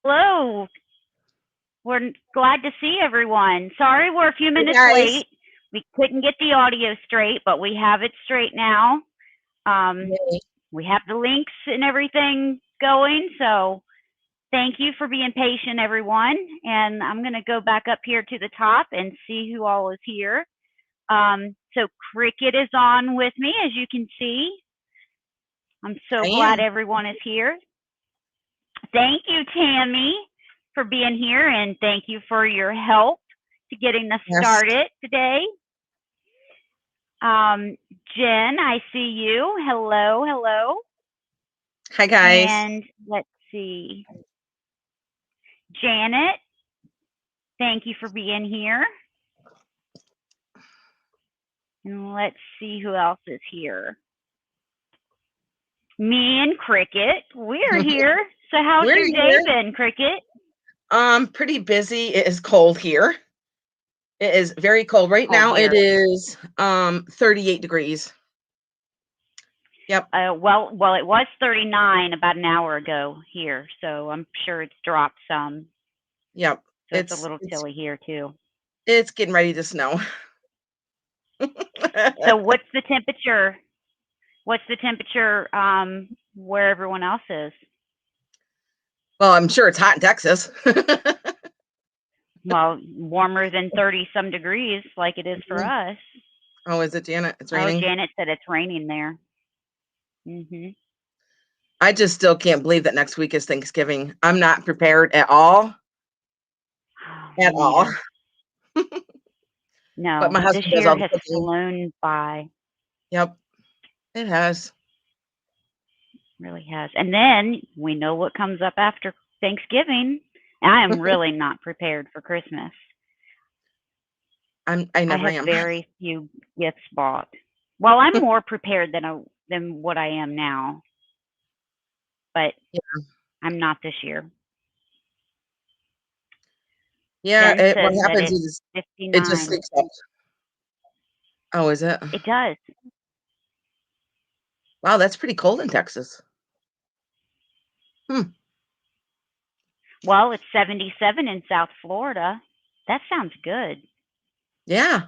Hello. We're glad to see everyone. Sorry we're a few Hey minutes guys. late. We couldn't get the audio straight, but we have it straight now. Um, Yay. we have the links and everything going. So thank you for being patient, everyone. And I'm going to go back up here to the top and see who all is here. So Cricket is on with me, as you can see. I'm so I glad am. everyone is here. Thank you, Tammy, for being here, and thank you for your help to getting us Yes. started today. Um, Jen, I see you. Hello, hello. Hi guys. And let's see. Janet, thank you for being here. And let's see who else is here. Me and Cricket, we're here. So how's We're your day here. been, Cricket? Pretty busy. It is cold here. It is very cold. Right Cold now it here. is 38 degrees. Yep. Well, it was 39 about an hour ago here, so I'm sure it's dropped some. Yep. So it's a It's little it's chilly here too. it's getting ready to snow. So what's the temperature? What's the temperature where everyone else is? Well, I'm sure it's hot in Texas. Well, warmer than 30 some degrees like it is for us. Oh, is it Janet? It's Oh, raining. Janet said it's raining there. Mhm. I just still can't believe that next week is Thanksgiving. I'm not prepared at all. Oh, At me all. neither. But No, my this husband does year all the has cooking. flown by. Yep. It has. Really has. And then we know what comes up after Thanksgiving. I am really not prepared for Christmas. I I never have am. very few gifts bought. Well, I'm more prepared than what I am now, but I'm not this year. Yeah, Jen what says that happens it's is it just 59. sticks up. Oh, is it? It does. Wow, that's pretty cold in Texas. Hmm. Well, it's 77 in South Florida. That sounds good. Yeah.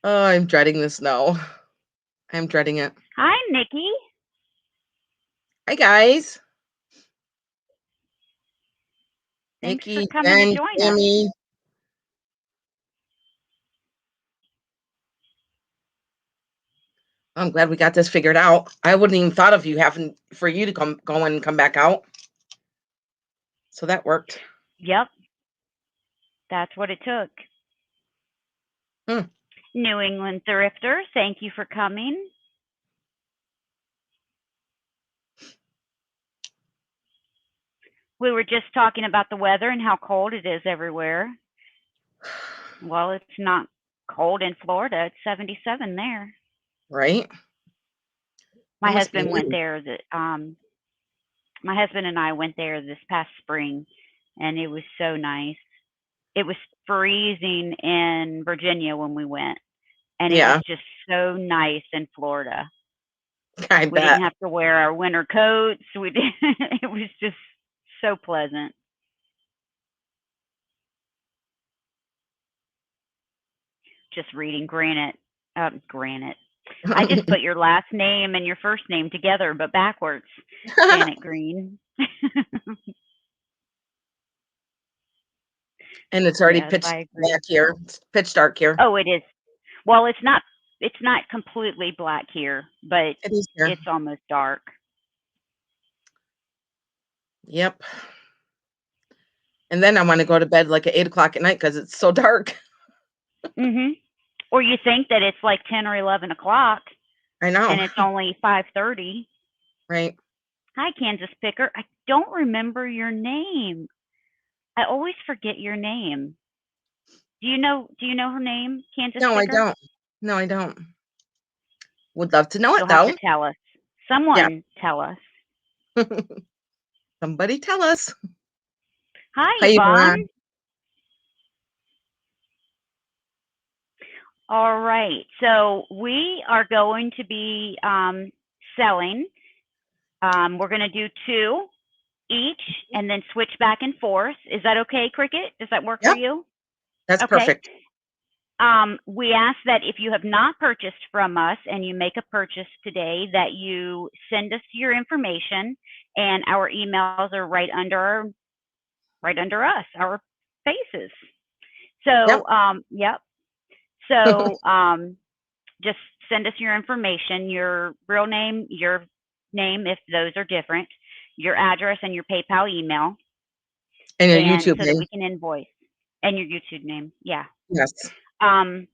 Oh, I'm dreading the snow. I'm dreading it. Hi, Nikki. Hi, guys. Thanks for Nikki, coming to Jen, join us. Tammy. I'm glad we got this figured out. I wouldn't even thought of you having for you to go and come back out. So that worked. Yep, that's what it took. Hmm. New England Thrifter, thank you for coming. We were just talking about the weather and how cold it is everywhere. Well, it's not cold in Florida. It's 77 there. Right? It My must be husband went new. there. My husband and I went there this past spring, and it was so nice. It was freezing in Virginia when we went, and it was Yeah, just so nice in Florida. I We didn't bet. have to wear our winter coats. We did, it was just so pleasant. Just reading Granite. I just put your last name and your first name together, but backwards. Janet Green. And it's already Yes, pitched I black agree. here. It's pitch dark here. Oh, it is. Well, it's not completely black here, but It is here. it's almost dark. Yep. And then I want to go to bed like at 8 o'clock at night because it's so dark. Mhm. Or you think that it's like 10 or 11 o'clock I know. and it's only 5:30. Right. Hi, Kansas Picker. I don't remember your name. I always forget your name. Do you know her name, Kansas No, I Picker? don't. No, I don't. Would love to know it You'll have to though. tell us. Yeah. Someone tell us. Somebody tell us. Hi, Hi, Yvonne. Yvonne. All right. So we are going to be selling. We're going to do two. each and then switch back and forth. Is that okay, Kricket? Does that work for Yep, you? that's Okay. perfect. We ask that if you have not purchased from us and you make a purchase today, that you send us your information, and our emails are right under us, our faces. Yep. So, yep. So, just send us your information, your real name, your name if those are different, your address, and your PayPal email, And your and YouTube so that name. we can invoice, and your YouTube name. Yeah. Yes. Um,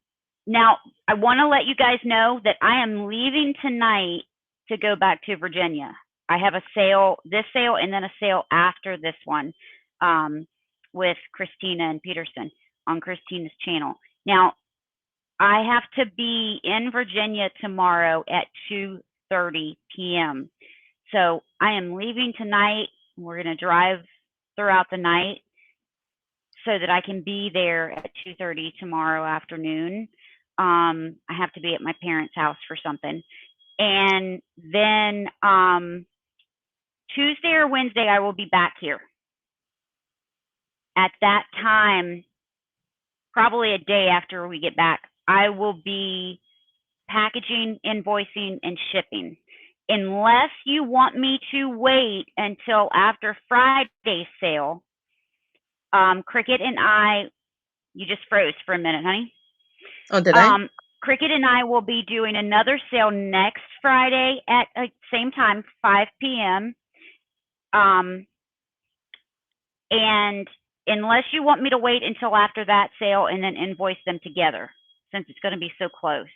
Now, I want to let you guys know that I am leaving tonight to go back to Virginia. I have a sale, this sale, and then a sale after this one, with Christina and Peterson on Christina's channel. Now, I have to be in Virginia tomorrow at 2:30 p.m. So I am leaving tonight. We're going to drive throughout the night so that I can be there at 2:30 tomorrow afternoon. I have to be at my parents' house for something. And then Tuesday or Wednesday, I will be back here. At that time, probably a day after we get back, I will be packaging, invoicing, and shipping. Unless you want me to wait until after Friday's sale, Kricket and I, you just froze for a minute, honey. Oh, did I? Kricket and I will be doing another sale next Friday at the same time, 5 p.m. And unless you want me to wait until after that sale and then invoice them together, since it's going to be so close,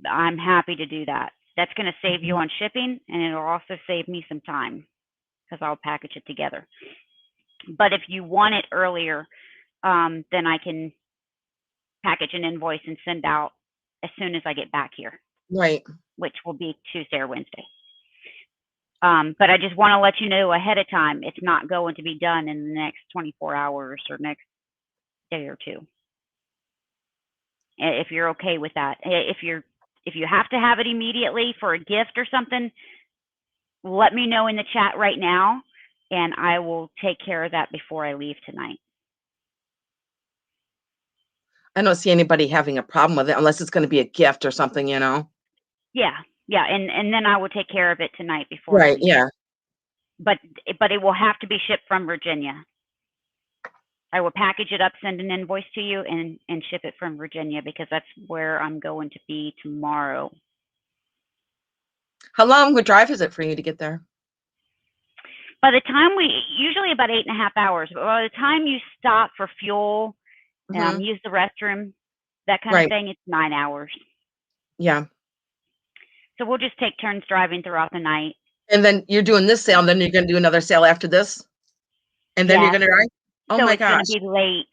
I'm happy to do that. That's going to save you on shipping, and it'll also save me some time because I'll package it together. But if you want it earlier, then I can package an invoice and send out as soon as I get back here, Right. which will be Tuesday or Wednesday. But I just want to let you know ahead of time, it's not going to be done in the next 24 hours or next day or two. If you're okay with that. If you have to have it immediately for a gift or something, let me know in the chat right now, and I will take care of that before I leave tonight. I don't see anybody having a problem with it unless it's going to be a gift or something, you know? Yeah, yeah, and then I will take care of it tonight before I Right. leave. Yeah. But it will have to be shipped from Virginia. I will package it up, send an invoice to you, and ship it from Virginia because that's where I'm going to be tomorrow. How long a drive is it for you to get there? By the time usually about 8.5 hours, but by the time you stop for fuel, use the restroom, that kind of Right. thing, it's 9 hours. Yeah. So we'll just take turns driving throughout the night. And then you're doing this sale, and then you're going to do another sale after this? And then you're going to drive? Oh So my it's going gosh. to be late.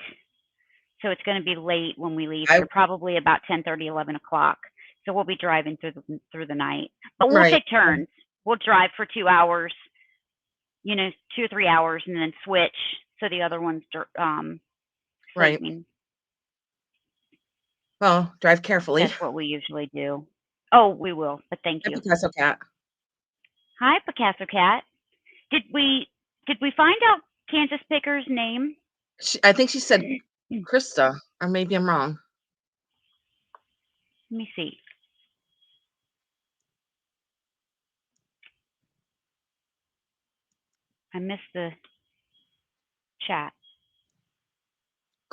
So it's going to be late when we leave I here, probably about 10:30, 11 o'clock. So we'll be driving through the night. But we'll Right. take turns. We'll drive for 2 hours, 2 or 3 hours, and then switch so the other one's Right. sleeping. Well, drive carefully. That's what we usually do. Oh, we will, but thank Hi, you. Picasso Cat. Hi, Picasso Cat. Did we find out Kansas Picker's name? I think she said Krista, or maybe I'm wrong. Let me see. I missed the chat.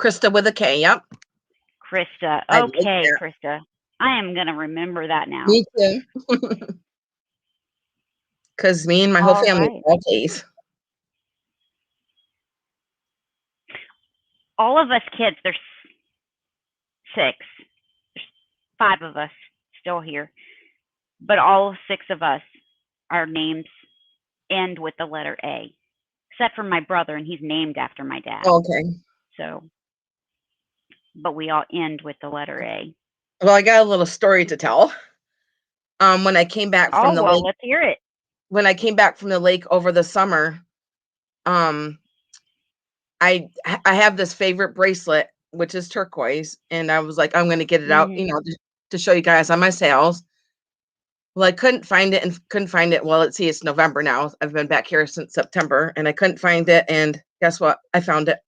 Krista with a K. Yep. Krista. I like Okay, that. Krista. I am going to remember that now. Me too. Because me and my whole All family right. all K's. All of us kids, there's 6. There's 5 of us still here. But all 6 of us, our names end with the letter A. Except for my brother, and he's named after my dad. Oh, okay. So, but we all end with the letter A. Well, I got a little story to tell. When I came back from the lake, Let's hear it. when I came back from the lake over the summer, I have this favorite bracelet, which is turquoise, and I was like, I'm going to get it out, to show you guys on my sales. Well, I couldn't find it and couldn't find it. Well, let's see, it's November now. I've been back here since September and I couldn't find it. And guess what? I found it.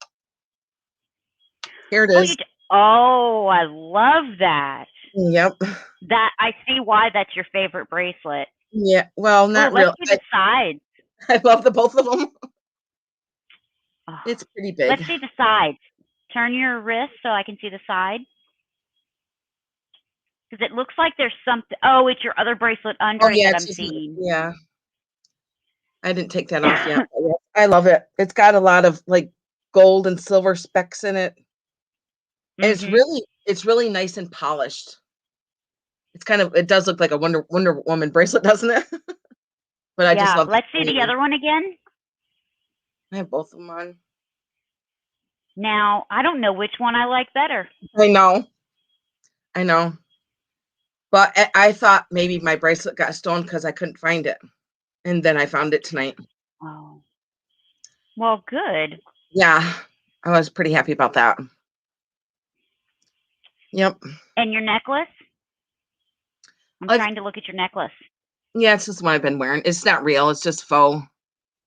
Here it Oh, is. oh, I love that. Yep. That I see why that's your favorite bracelet. Yeah. Well, Oh, not let's real. see the sides. I love the both of them. Oh, It's pretty let's big. see the sides. Turn your wrist so I can see the side. Because it looks like there's something. Oh, it's your other bracelet Oh under it yeah, that it's I'm just seeing. yeah. I didn't take that off yet. But yeah, I love it. It's got a lot of like gold and silver specks in it. And Mhm. it's really nice and polished. It does look like a Wonder Woman bracelet, doesn't it? But I just Yeah. love the Let's see the shiny. other one again. I have both of them on. Now, I don't know which one I like better. I know. I know. But I thought maybe my bracelet got stolen because I couldn't find it. And then I found it tonight. Oh. Well, good. Yeah. I was pretty happy about that. Yep. And your necklace? I'm I've trying to look at your necklace. Yeah, it's just one I've been wearing. It's not real, it's just faux.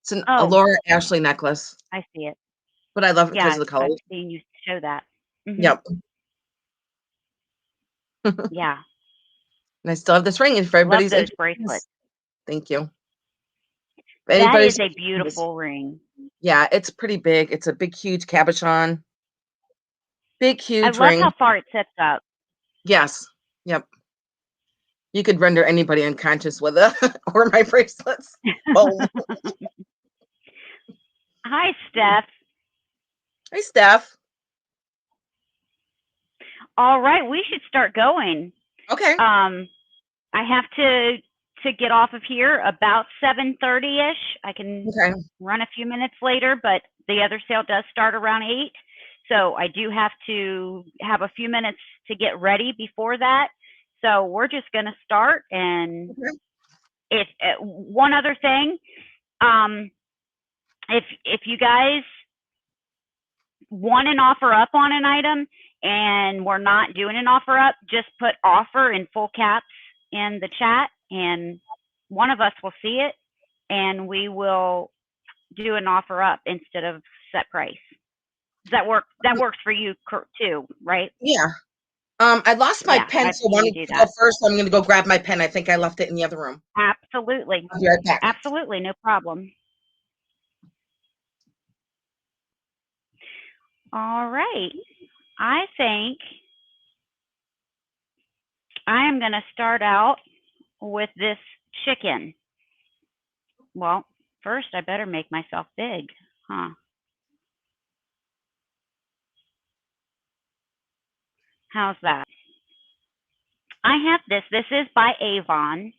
It's a Oh, Laura Ashley necklace, I see it. but I love it because Yeah, of the I've colors. seen you show that. Mhm. Yep. Yeah. And I still have this ring if Love everybody's those interested in this. bracelets. Thank you. If That is anybody's a interested in this. beautiful ring. Yeah, it's pretty big. It's a big, huge cabochon. Big, I huge love ring. how far it sets up. Yes. Yep. You could render anybody unconscious with it or my bracelets. Boom. Hi, Steph. Hey, Steph. All right, we should start going. Okay. I have to get off of here about 7:30ish. I can Okay. run a few minutes later, but the other sale does start around 8. So I do have to have a few minutes to get ready before that. So we're just going to start. And Okay. if one other thing, um, if you guys want an offer up on an item and we're not doing an offer up, just put offer in full caps in the chat and one of us will see it and we will do an offer up instead of set price. Does that work? That works for you too, right? Yeah. I lost my Yeah, pen, I've so why seen you don't do you go that. first? I'm going to go grab my pen. I think I left it in the other room. Absolutely. I'll be right back. Absolutely, no problem. All right. I think I am going to start out with this chicken. Well, first I better make myself big, huh? How's that? I have this. This is by Avon.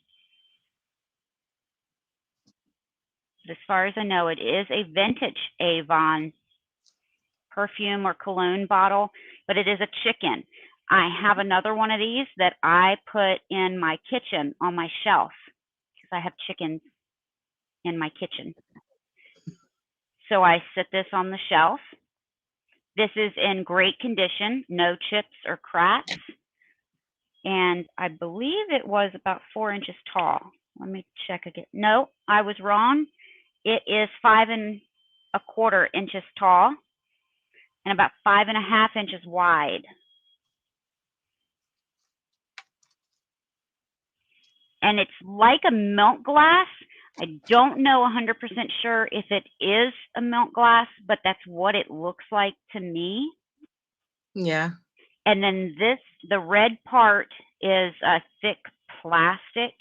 As far as I know, it is a vintage Avon perfume or cologne bottle, but it is a chicken. I have another one of these that I put in my kitchen on my shelf because I have chickens in my kitchen. So I sit this on the shelf. This is in great condition, no chips or cracks. And I believe it was about 4 inches tall. Let me check again. No, I was wrong. It is 5¼ inches tall and about 5½ inches wide. And it's like a milk glass. I don't know 100% sure if it is a milk glass, but that's what it looks like to me. Yeah. And then the red part is a thick plastic.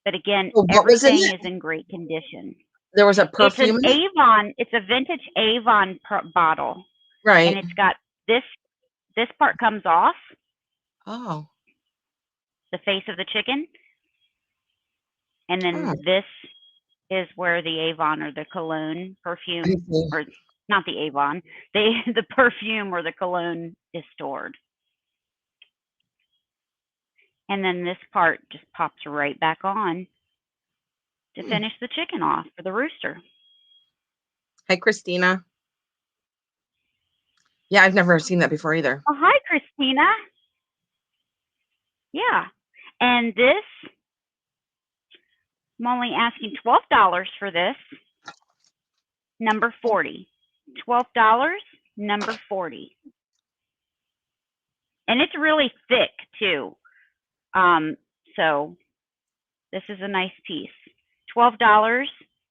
But again, So what was in everything it? is in great condition. There was a It's an perfume in it? Avon, it's a vintage Avon bottle. And Right. it's got this part comes off, Oh. the face of the chicken. And Oh, then this is where the Avon or the cologne I perfume, see. or not the Avon, the perfume or the cologne is stored. And then this part just pops right back on to Hmm. finish the chicken off for the rooster. Hi, Christina. Yeah, I've never seen that before either. Oh, hi, Christina. Yeah. And this, I'm only asking $12 for this. Number 40. $12, number 40. And it's really thick too. So this is a nice piece. $12,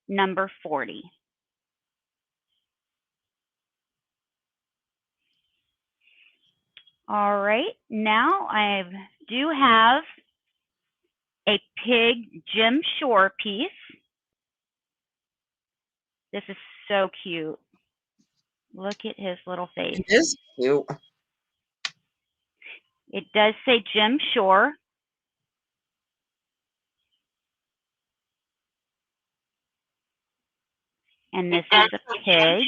number 40. All right, now I do have a pig Jim Shore piece. This is so cute. Look at his little face. It is cute. It does say Jim Shore. And this is a pig.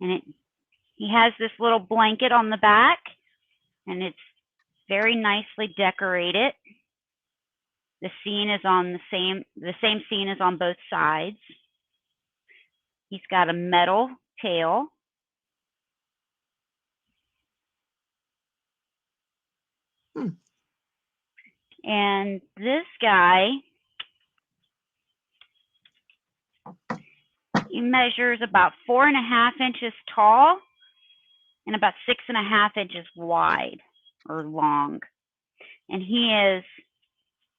And he has this little blanket on the back, and it's very nicely decorated. The scene is on the same scene is on both sides. He's got a metal tail. And this guy, he measures about 4.5 inches tall and about 6.5 inches wide or long. And he is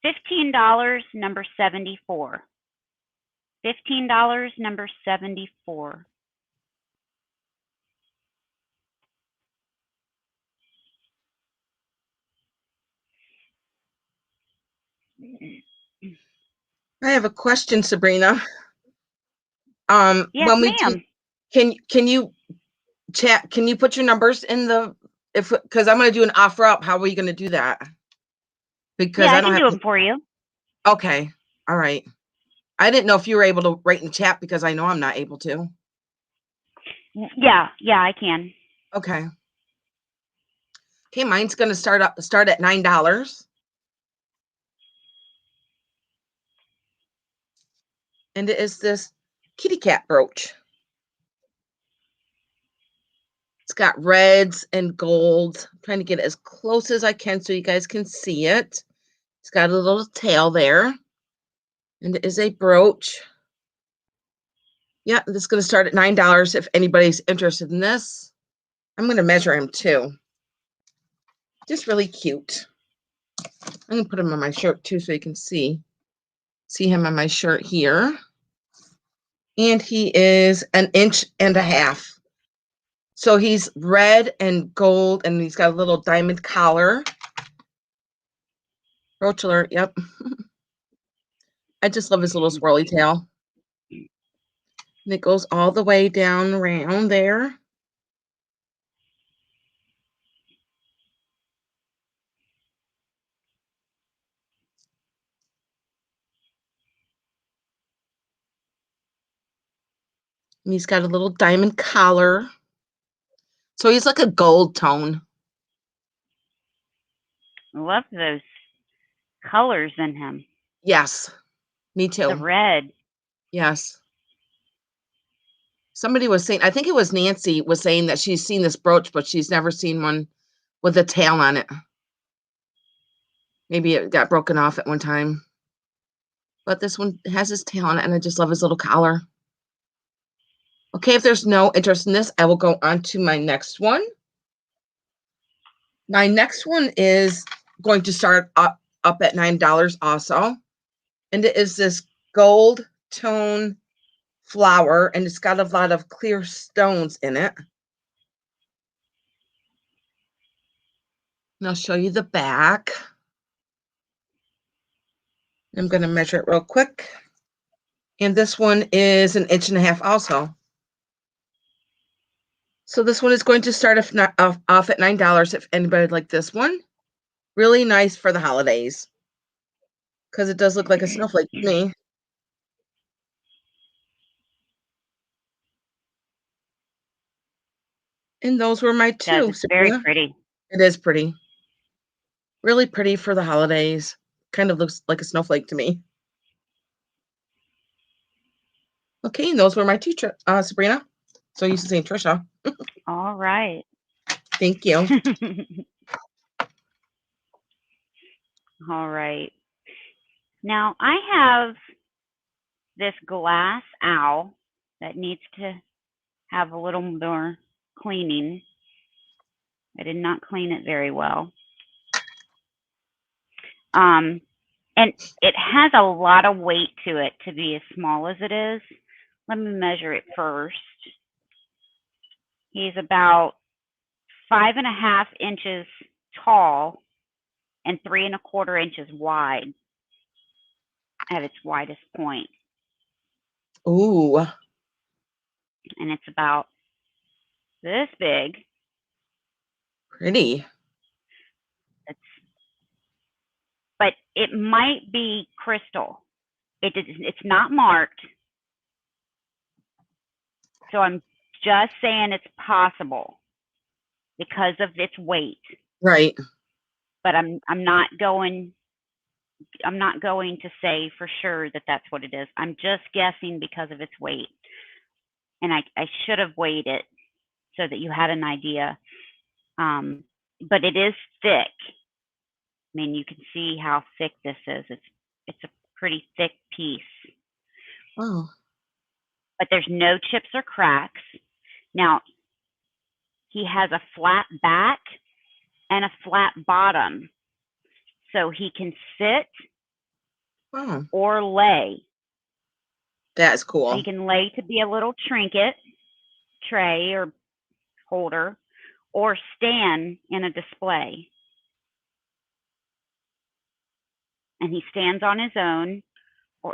$15, number 74. $15, number 74. I have a question, Sabrina. Yes, when we ma'am. can you chat? Can you put your numbers in the because I'm going to do an offer up? How are you going to do that? Because Yeah, I I don't can have. do them for you. Okay, all right. I didn't know if you were able to write in chat because I know I'm not able to. Yeah, I can. Okay. Okay, mine's going to start at $9. And it is this kitty cat brooch. It's got reds and golds. I'm trying to get it as close as I can so you guys can see it. It's got a little tail there. And it is a brooch. Yeah, this is going to start at $9 if anybody's interested in this. I'm going to measure him too. Just really cute. I'm going to put him on my shirt too so you can see him on my shirt here. And he is 1.5 inches. So he's red and gold, and he's got a little diamond collar. Brooch alert, yep. I just love his little swirly tail. And it goes all the way down around there. And he's got a little diamond collar. So he's like a gold tone. Love those colors in him. Yes, me too. The red. Yes. Somebody was saying, I think it was Nancy, was saying that she's seen this brooch, but she's never seen one with a tail on it. Maybe it got broken off at one time. But this one has his tail on it, and I just love his little collar. Okay, if there's no interest in this, I will go on to my next one. My next one is going to start up at $9 also. And it is this gold tone flower, and it's got a lot of clear stones in it. And I'll show you the back. I'm going to measure it real quick. And this one is 1.5 inches also. So this one is going to start off at $9 if anybody would like this one. Really nice for the holidays. Because it does look like a snowflake to me. And those were my two. It's very pretty. It is pretty. Really pretty for the holidays. Kind of looks like a snowflake to me. Okay, and those were my two, Sabrina. So you used to say Trisha. All right. Thank you. All right. Now I have this glass owl that needs to have a little more cleaning. I did not clean it very well. And it has a lot of weight to it to be as small as it is. Let me measure it first. He's about 5.5 inches tall and 3.25 inches wide at its widest point. Ooh. And it's about this big. Pretty. But it might be crystal. It's not marked. So I'm just saying it's possible because of its weight. Right. But I'm not going to say for sure that that's what it is. I'm just guessing because of its weight. And I should have weighed it so that you had an idea. But it is thick. I mean, you can see how thick this is. It's a pretty thick piece. Oh. But there's no chips or cracks. Now, he has a flat back and a flat bottom. So he can sit or lay. That's cool. So he can lay to be a little trinket, tray, or holder, or stand in a display. And he stands on his own,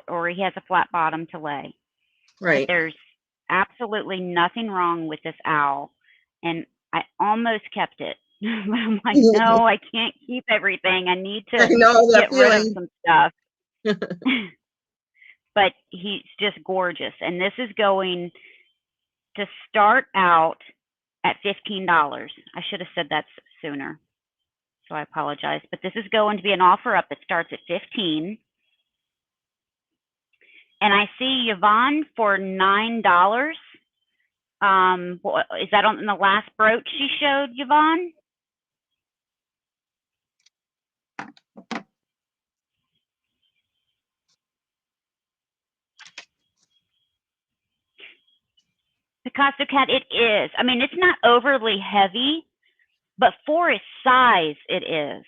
or he has a flat bottom to lay. Right. But there's absolutely nothing wrong with this owl. And I almost kept it. But I'm like, no, I can't keep everything. I need to get rid of some stuff. But he's just gorgeous. And this is going to start out at $15. I should have said that sooner. So I apologize. But this is going to be an offer up that starts at $15. And I see Avon for $9. Is that on the last brooch she showed, Avon? Picasso Cat, it is. I mean, it's not overly heavy, but for its size, it is.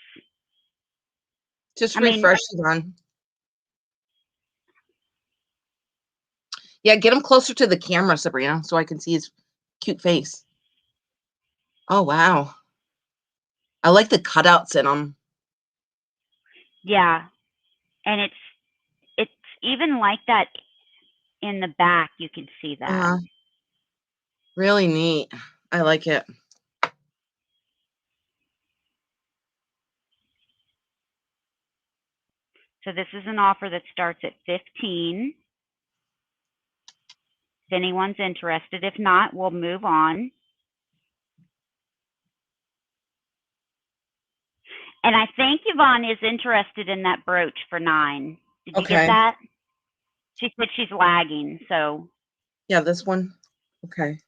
Just refresh it on. Yeah, get him closer to the camera, Sabrina, so I can see his cute face. Oh, wow. I like the cutouts in them. Yeah. And it's even like that in the back. You can see that. Really neat. I like it. So this is an offer that starts at $15. If anyone's interested. If not, we'll move on. And I think Yvonne is interested in that brooch for $9. Did you get that? She said she's lagging, so. Yeah, this one. Okay.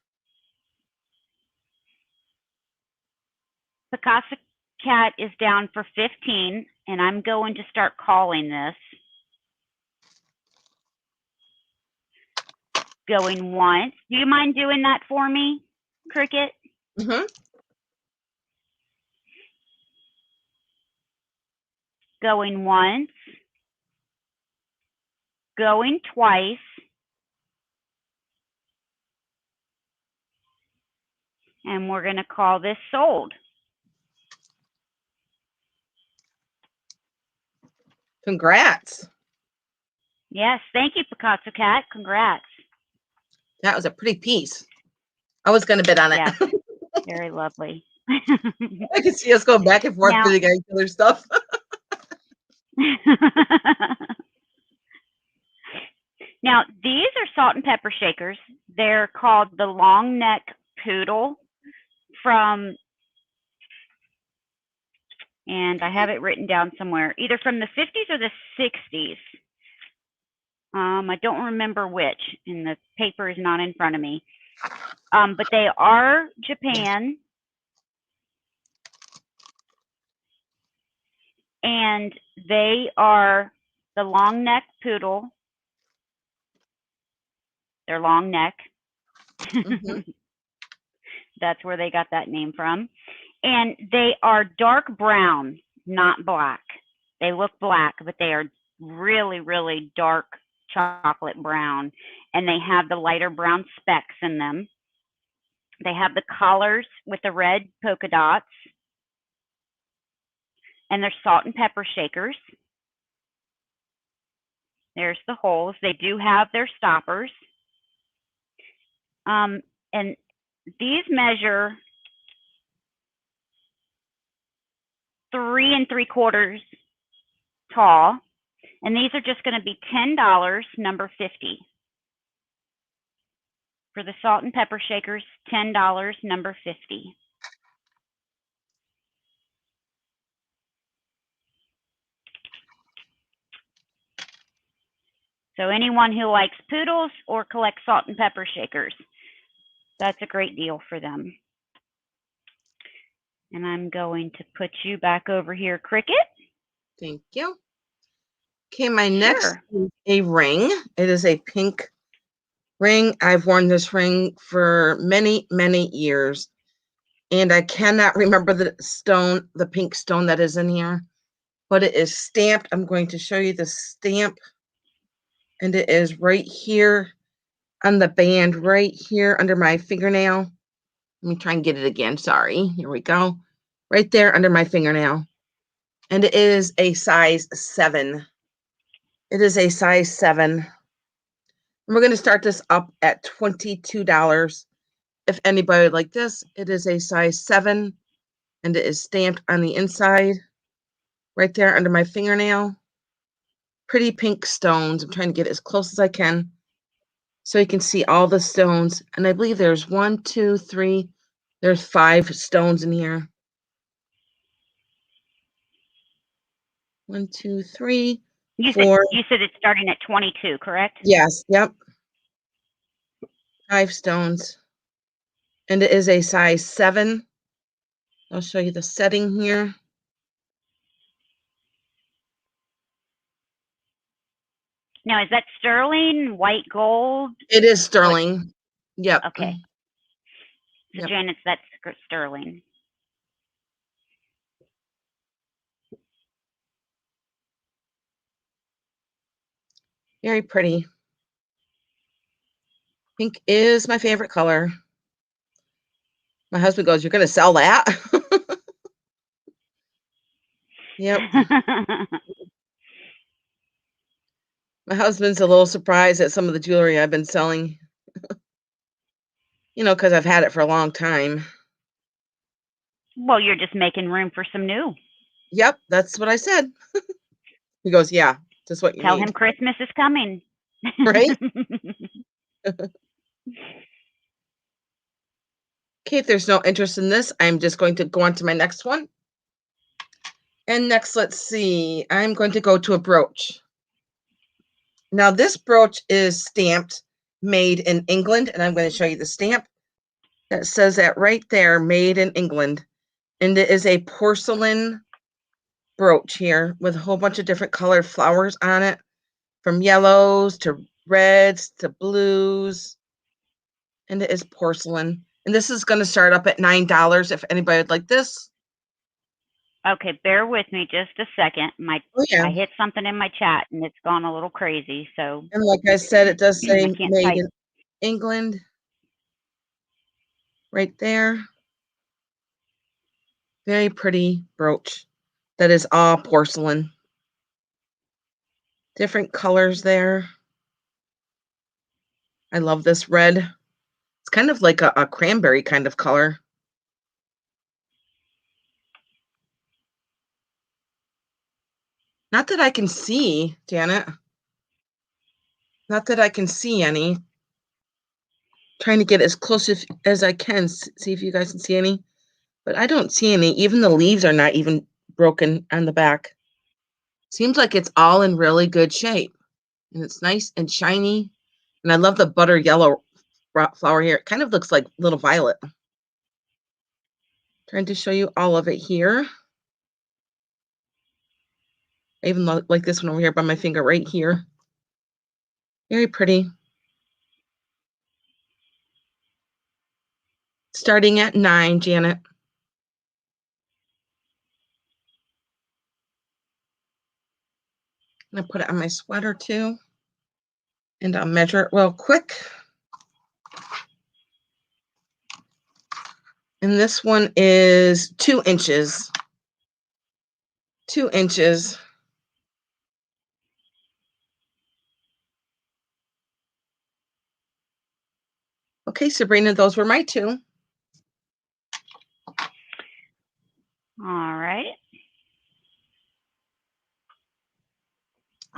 Picasso Cat is down for $15, and I'm going to start calling this. Going once. Do you mind doing that for me, Kricket? Mm-hmm. Going once. Going twice. And we're going to call this sold. Congrats. Yes, thank you, Picasso Cat. Congrats. That was a pretty piece. I was going to bid on it. Yes, very lovely. I can see us going back and forth bidding on each other's stuff. Now, these are salt and pepper shakers. They're called the long neck poodle from, and I have it written down somewhere, either from the 50s or the 60s. I don't remember which, and the paper is not in front of me. But they are Japan. And they are the long neck poodle. They're long neck. Mhm. That's where they got that name from. And they are dark brown, not black. They look black, but they are really, really dark chocolate brown. And they have the lighter brown specks in them. They have the collars with the red polka dots. And they're salt and pepper shakers. There's the holes. They do have their stoppers. And these measure 3 3/4 tall. And these are just going to be $10, number 50. For the salt and pepper shakers, $10, number 50. So anyone who likes poodles or collects salt and pepper shakers, that's a great deal for them. And I'm going to put you back over here, Kricket. Thank you. Okay, my next Sure. is a ring. It is a pink ring. I've worn this ring for many, many years. And I cannot remember the pink stone that is in here, but it is stamped. I'm going to show you the stamp. And it is right here on the band, right here under my fingernail. Let me try and get it again. Sorry. Here we go. Right there under my fingernail. And it is a size 7. It is a size 7. And we're going to start this up at $22. If anybody would like this, it is a size 7. And it is stamped on the inside, right there under my fingernail. Pretty pink stones. I'm trying to get as close as I can so you can see all the stones. And I believe there's 1, 2, 3, there's 5 stones in here. 1, 2, 3, You 4. said it's starting at 22, correct? Yes, yep. 5 stones. And it is a size 7. I'll show you the setting here. Now, is that sterling, white gold? It is sterling. Yep. Okay. So Yep. Janet's, that's sterling. Very pretty. Pink is my favorite color. My husband goes, "You're going to sell that?" Yep. My husband's a little surprised at some of the jewelry I've been selling, because I've had it for a long time. Well, you're just making room for some new. Yep, that's what I said. He goes, "Yeah, just what you Tell need." him Christmas is coming. Right? Okay, if there's no interest in this, I'm just going to go on to my next one. And next, let's see, I'm going to go to a brooch. Now, this brooch is stamped made in England, and I'm going to show you the stamp that says that right there, made in England. And it is a porcelain brooch here with a whole bunch of different colored flowers on it, from yellows to reds to blues. And it is porcelain. And this is going to start up at $9 if anybody would like this. Okay, bear with me just a second. Oh, yeah. I hit something in my chat and it's gone a little crazy. So And like I said, it does say I can't made type. in England right there. Very pretty brooch that is all porcelain. Different colors there. I love this red. It's kind of like a cranberry kind of color. Not that I can see, Janet. Not that I can see any. Trying to get as close as I can, see if you guys can see any. But I don't see any. Even the leaves are not even broken on the back. Seems like it's all in really good shape. And it's nice and shiny. And I love the butter yellow flower here. It kind of looks like little violet. Trying to show you all of it here. I even like this one over here by my finger right here. Very pretty. Starting at 9, Janet. I'm going to put it on my sweater too. And I'll measure it real quick. And this one is 2 inches. 2 inches. Okay, Sabrina, those were my 2. All right.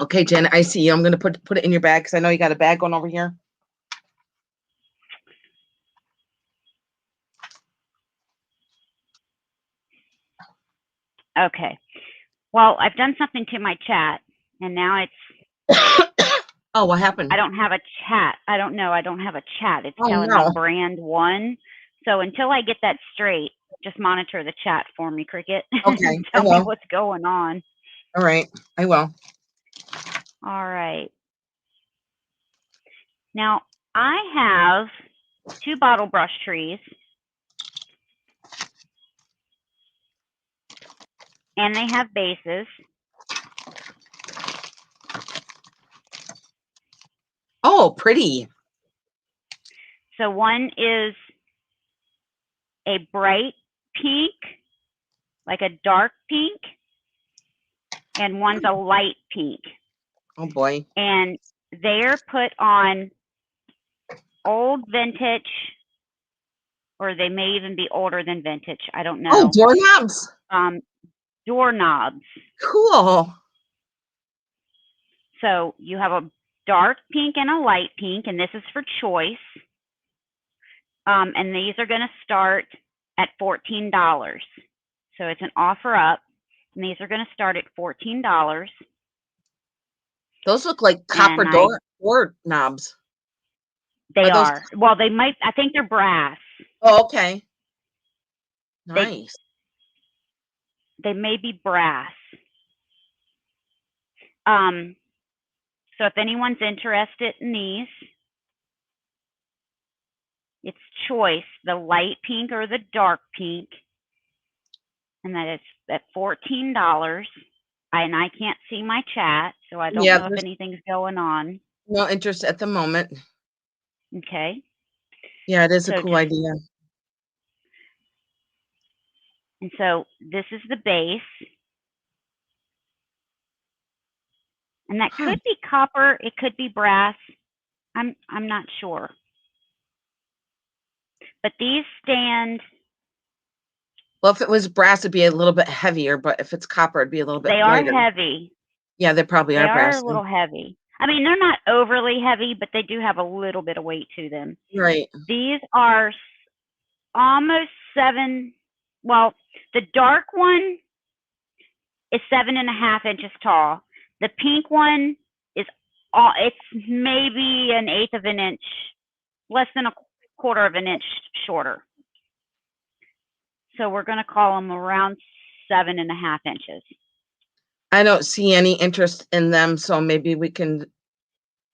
Okay, Janet, I see you. I'm going to put it in your bag because I know you got a bag going over here. Okay. Well, I've done something to my chat, and now it's Oh, what happened? I don't have a chat. I don't know. I don't have a chat. It's Oh, telling no. me brand 1. So until I get that straight, just monitor the chat for me, Kricket. Okay, I Tell me will. what's going on. All right, I will. All right. Now, I have 2 bottle brush trees, and they have bases. Oh, pretty. So one is a bright pink, like a dark pink, and one's a light pink. Oh, boy. And they're put on old vintage, or they may even be older than vintage. I don't Oh, know. doorknobs. Doorknobs. Cool. So you have a dark pink and a light pink, and this is for choice. And these are going to start at $14. So it's an offer up, and these are going to start at $14. Those look like copper And door knobs. they Those? are. Well, they might. I think they're brass. Oh, okay. They Nice. they may be brass. So if anyone's interested in these, it's choice, the light pink or the dark pink, and that is at $14. And I can't see my chat, so I don't Yeah, know if there's anything's going on. no interest at the moment. Okay. Yeah, it is a So cool idea. so this is the base. And that Huh. could be copper, it could be brass. I'm not sure. But these stand, Well, if it was brass, it'd be a little bit heavier, but if it's copper, it'd be a little bit they are lighter. heavy. Yeah, they probably They are are brass a then. little heavy. I mean, they're not overly heavy, but they do have a little bit of weight to them. Right. These are almost 7. Well, the dark one is 7.5 inches tall. The pink one is it's maybe an eighth of an inch, less than a quarter of an inch shorter. So we're going to call them around 7.5 inches. I don't see any interest in them, so maybe we can.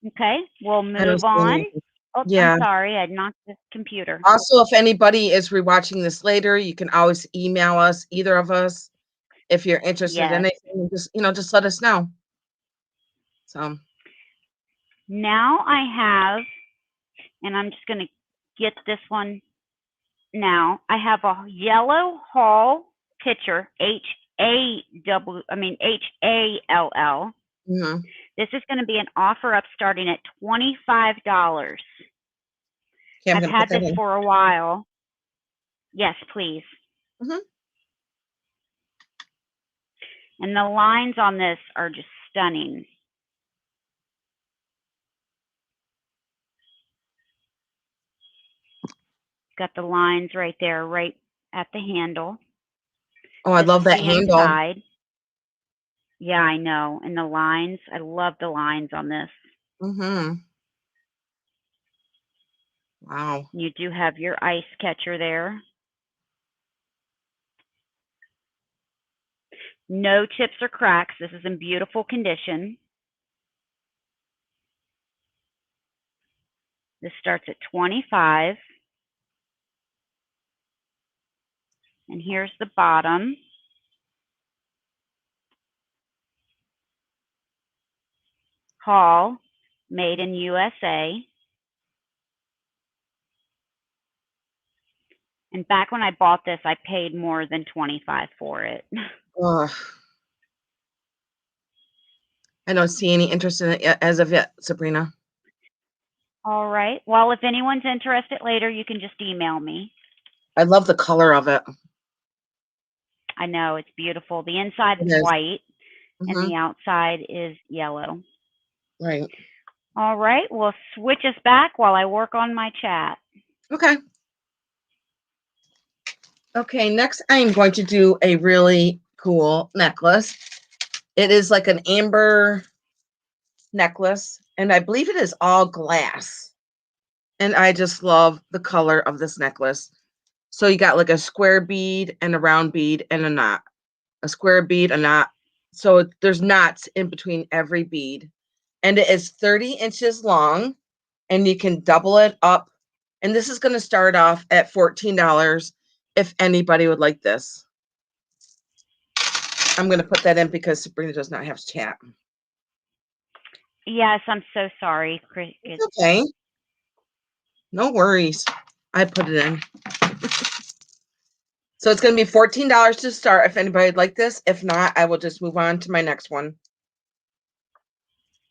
Okay, we'll I don't move see any on. interest. Oh, Yeah. I'm sorry, I knocked the computer. Also, if anybody is rewatching this later, you can always email us, either of us, if you're interested in Yes. anything. Just let us know. So. Now I have, and I'm just going to get this one now. I have a yellow Hall pitcher, Hall. Mhm. This is going to be an offer up starting at $25. Okay, I'm I've gonna put had that this in. for a while. Yes, please. Mhm. And the lines on this are just stunning. Got the lines right there, right at the handle. Oh, I This love is that the handle. inside. Yeah, I know. And the lines, I love the lines on this. Mhm. Wow. You do have your ice catcher there. No chips or cracks. This is in beautiful condition. This starts at 25. And here's the bottom. Haul, made in USA. And back when I bought this, I paid more than 25 for it. Ugh. I don't see any interest in it as of yet, Sabrina. All right. Well, if anyone's interested later, you can just email me. I love the color of it. I know it's beautiful. The inside It is is. white and the outside is yellow. Right. All right. We'll switch us back while I work on my chat. Okay. Okay, next I am going to do a really cool necklace. It is like an amber necklace, and I believe it is all glass. And I just love the color of this necklace. So you got like a square bead and a round bead and a knot. A square bead, a knot. So there's knots in between every bead. And it is 30 inches long, and you can double it up. And this is going to start off at $14 if anybody would like this. I'm going to put that in because Sabrina does not have chat. Yes, I'm so sorry, Kricket. It's okay. No worries. I put it in. So it's going to be $14 to start if anybody would like this. If not, I will just move on to my next one.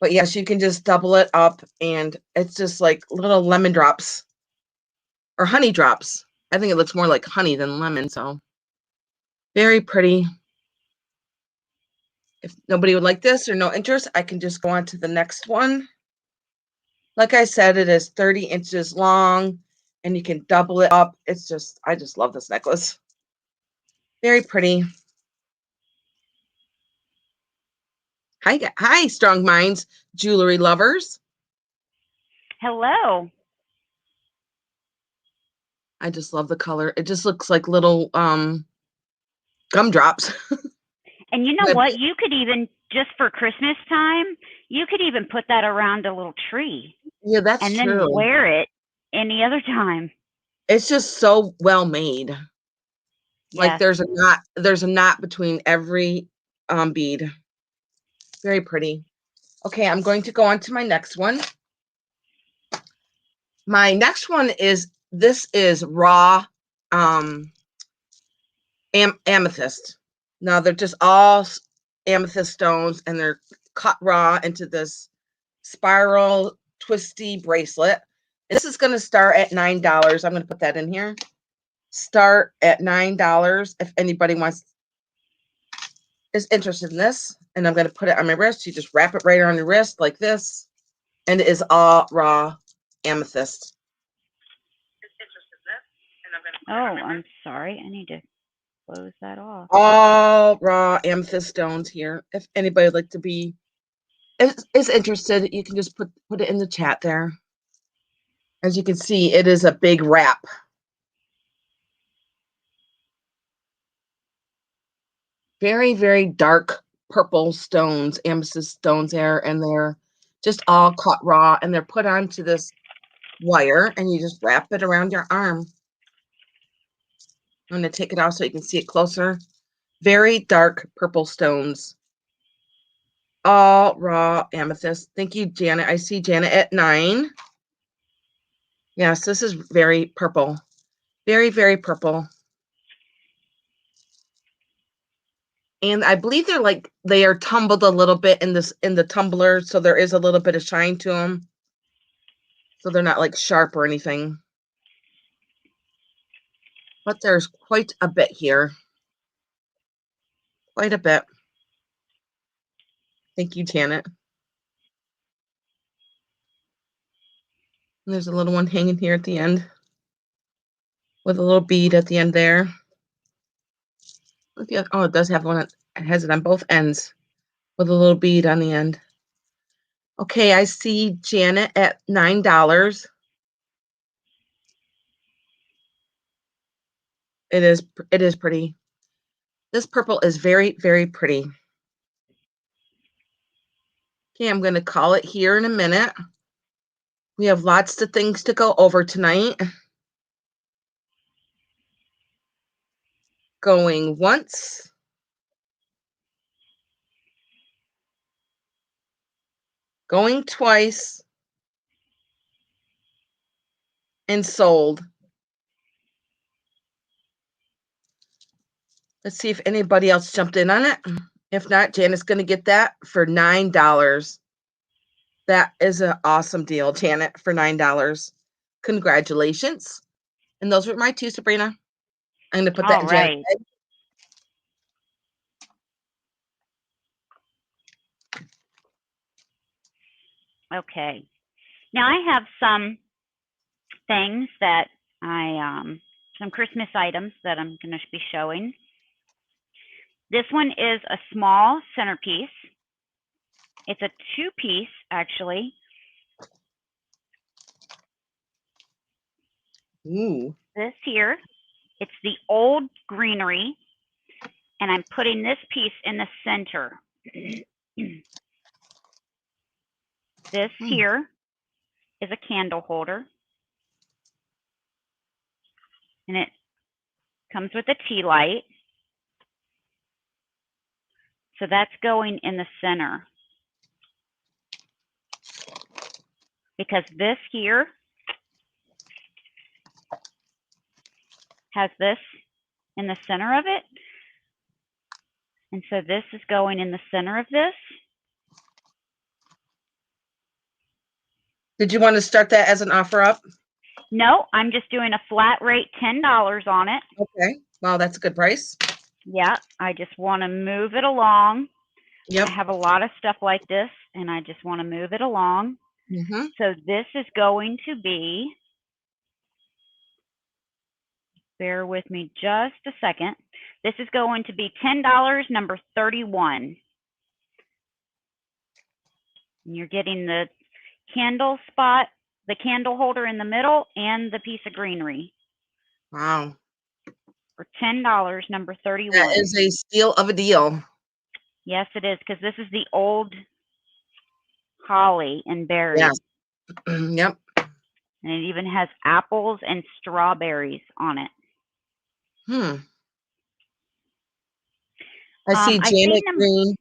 But yes, you can just double it up, and it's just like little lemon drops or honey drops. I think it looks more like honey than lemon, so very pretty. If nobody would like this or no interest, I can just go on to the next one. Like I said, it is 30 inches long, and you can double it up. It's just, I just love this necklace. Very pretty. Hi, Strong Minds jewelry lovers. Hello. I just love the color. It just looks like little gumdrops. And you know what? You could even, just for Christmas time, you could even put that around a little tree. Yeah, that's and true. then wear it any other time. It's just so well made. Like Yes. there's a knot between every bead. Very pretty. Okay, I'm going to go on to my next one. My next one is raw amethyst. Now they're just all amethyst stones, and they're cut raw into this spiral twisty bracelet. This is going to start at $9. I'm going to put that in here. Start at $9 if anybody is interested in this. And I'm going to put it on my wrist. You just wrap it right on your wrist like this, and it is all raw amethyst. Oh, I'm sorry. I need to close that off. All raw amethyst stones here. If anybody would like to be is interested, you can just put it in the chat there. As you can see, it is a big wrap. Very, very dark purple stones, amethyst stones there, and they're just all cut raw, and they're put onto this wire, and you just wrap it around your arm. I'm going to take it off so you can see it closer. Very dark purple stones. All raw amethyst. Thank you, Janet. I see Janet at 9. Yes, this is very purple. Very, very purple. And I believe they are tumbled a little bit in the tumbler, so there is a little bit of shine to them. So they're not like sharp or anything. But there's quite a bit here. Quite a bit. Thank you, Janet. And there's a little one hanging here at the end with a little bead at the end there. Oh, it does have one. It has it on both ends with a little bead on the end. Okay, I see Janet at $9. It is pretty. This purple is very, very pretty. Okay, I'm going to call it here in a minute. We have lots of things to go over tonight. Going once. Going twice. And sold. Let's see if anybody else jumped in on it. If not, Janet's going to get that for $9. That is an awesome deal, Janet, for $9. Congratulations. And those were my two, Sabrina. I'm going to put that All in Janet's right. bag. Okay. Now I have some things that some Christmas items that I'm going to be showing. This one is a small centerpiece. It's a two-piece, actually. Ooh. This here, it's the old greenery, and I'm putting this piece in the center. This here is a candle holder, and it comes with a tea light. So that's going in the center. Because this here has this in the center of it. And so this is going in the center of this. Did you want to start that as an offer up? No, I'm just doing a flat rate $10 on it. Okay. Wow, that's a good price. Yeah, I just want to move it along. Yep. I have a lot of stuff like this, and I just want to move it along. Mm-hmm. So this is going to be, bear with me just a second. This is going to be $10, number 31. And you're getting the candle spot, the candle holder in the middle, and the piece of greenery. Wow. For $10, number 31. That is a steal of a deal. Yes, it is, because this is the old holly and berries. Yes. Yep. And it even has apples and strawberries on it. I see Janet Green.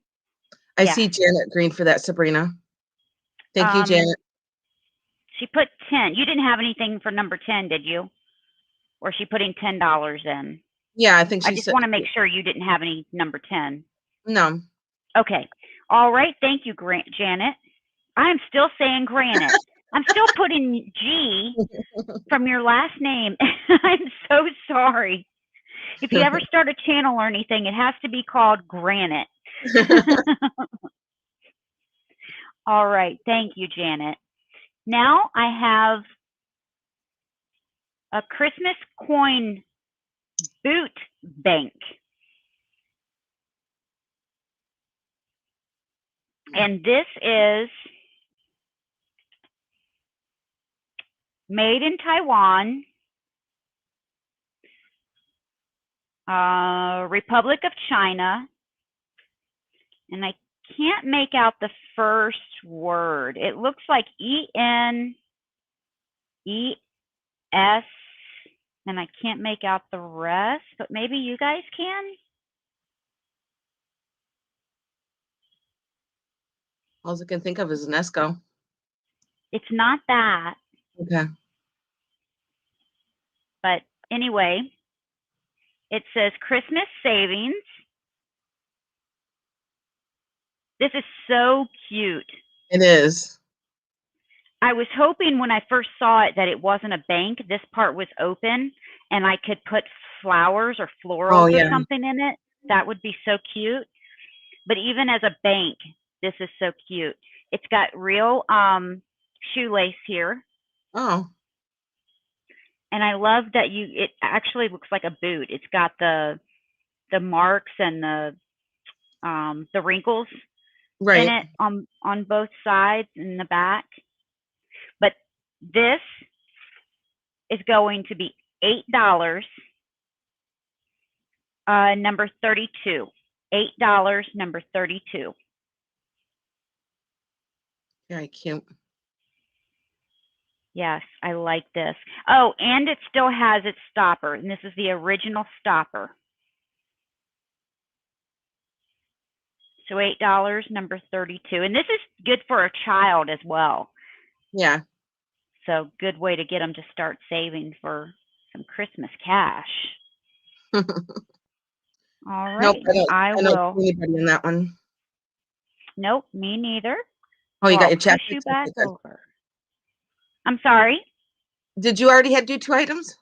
I Yeah. see Janet Green for that, Sabrina. Thank you, Janet. She put 10. You didn't have anything for number 10, did you? Or is she putting $10 in? Yeah, I think she I just said. want to make sure you didn't have any number 10. No. Okay. All right. Thank you, Janet. I'm still saying granite. I'm still putting G from your last name. I'm so sorry. If you ever start a channel or anything, it has to be called Granite. All right. Thank you, Janet. Now I have a Christmas coin boot bank. And this is made in Taiwan, Republic of China. And I can't make out the first word. It looks like ENES, and I can't make out the rest, but maybe you guys can. All I can think of is Nesco. It's not that. Okay. But anyway, it says Christmas savings. This is so cute. It is. I was hoping when I first saw it that it wasn't a bank. This part was open and I could put flowers or florals or something in it. That would be so cute. But even as a bank, this is so cute. It's got real shoelace here. Oh. And I love that it actually looks like a boot. It's got the marks and the wrinkles in it on both sides and the back. But this is going to be $8. Number 32. $8, number 32. Very cute. Yes, I like this. Oh, and it still has its stopper, and this is the original stopper. So $8, number 32. And this is good for a child as well. Yeah. So good way to get them to start saving for some Christmas cash. All Nope, right, I I don't will. see anybody in that one. Nope, me neither. Oh, So you got I'll your push chapter. you Okay, back good. over. I'm sorry. Did you already do 2 items?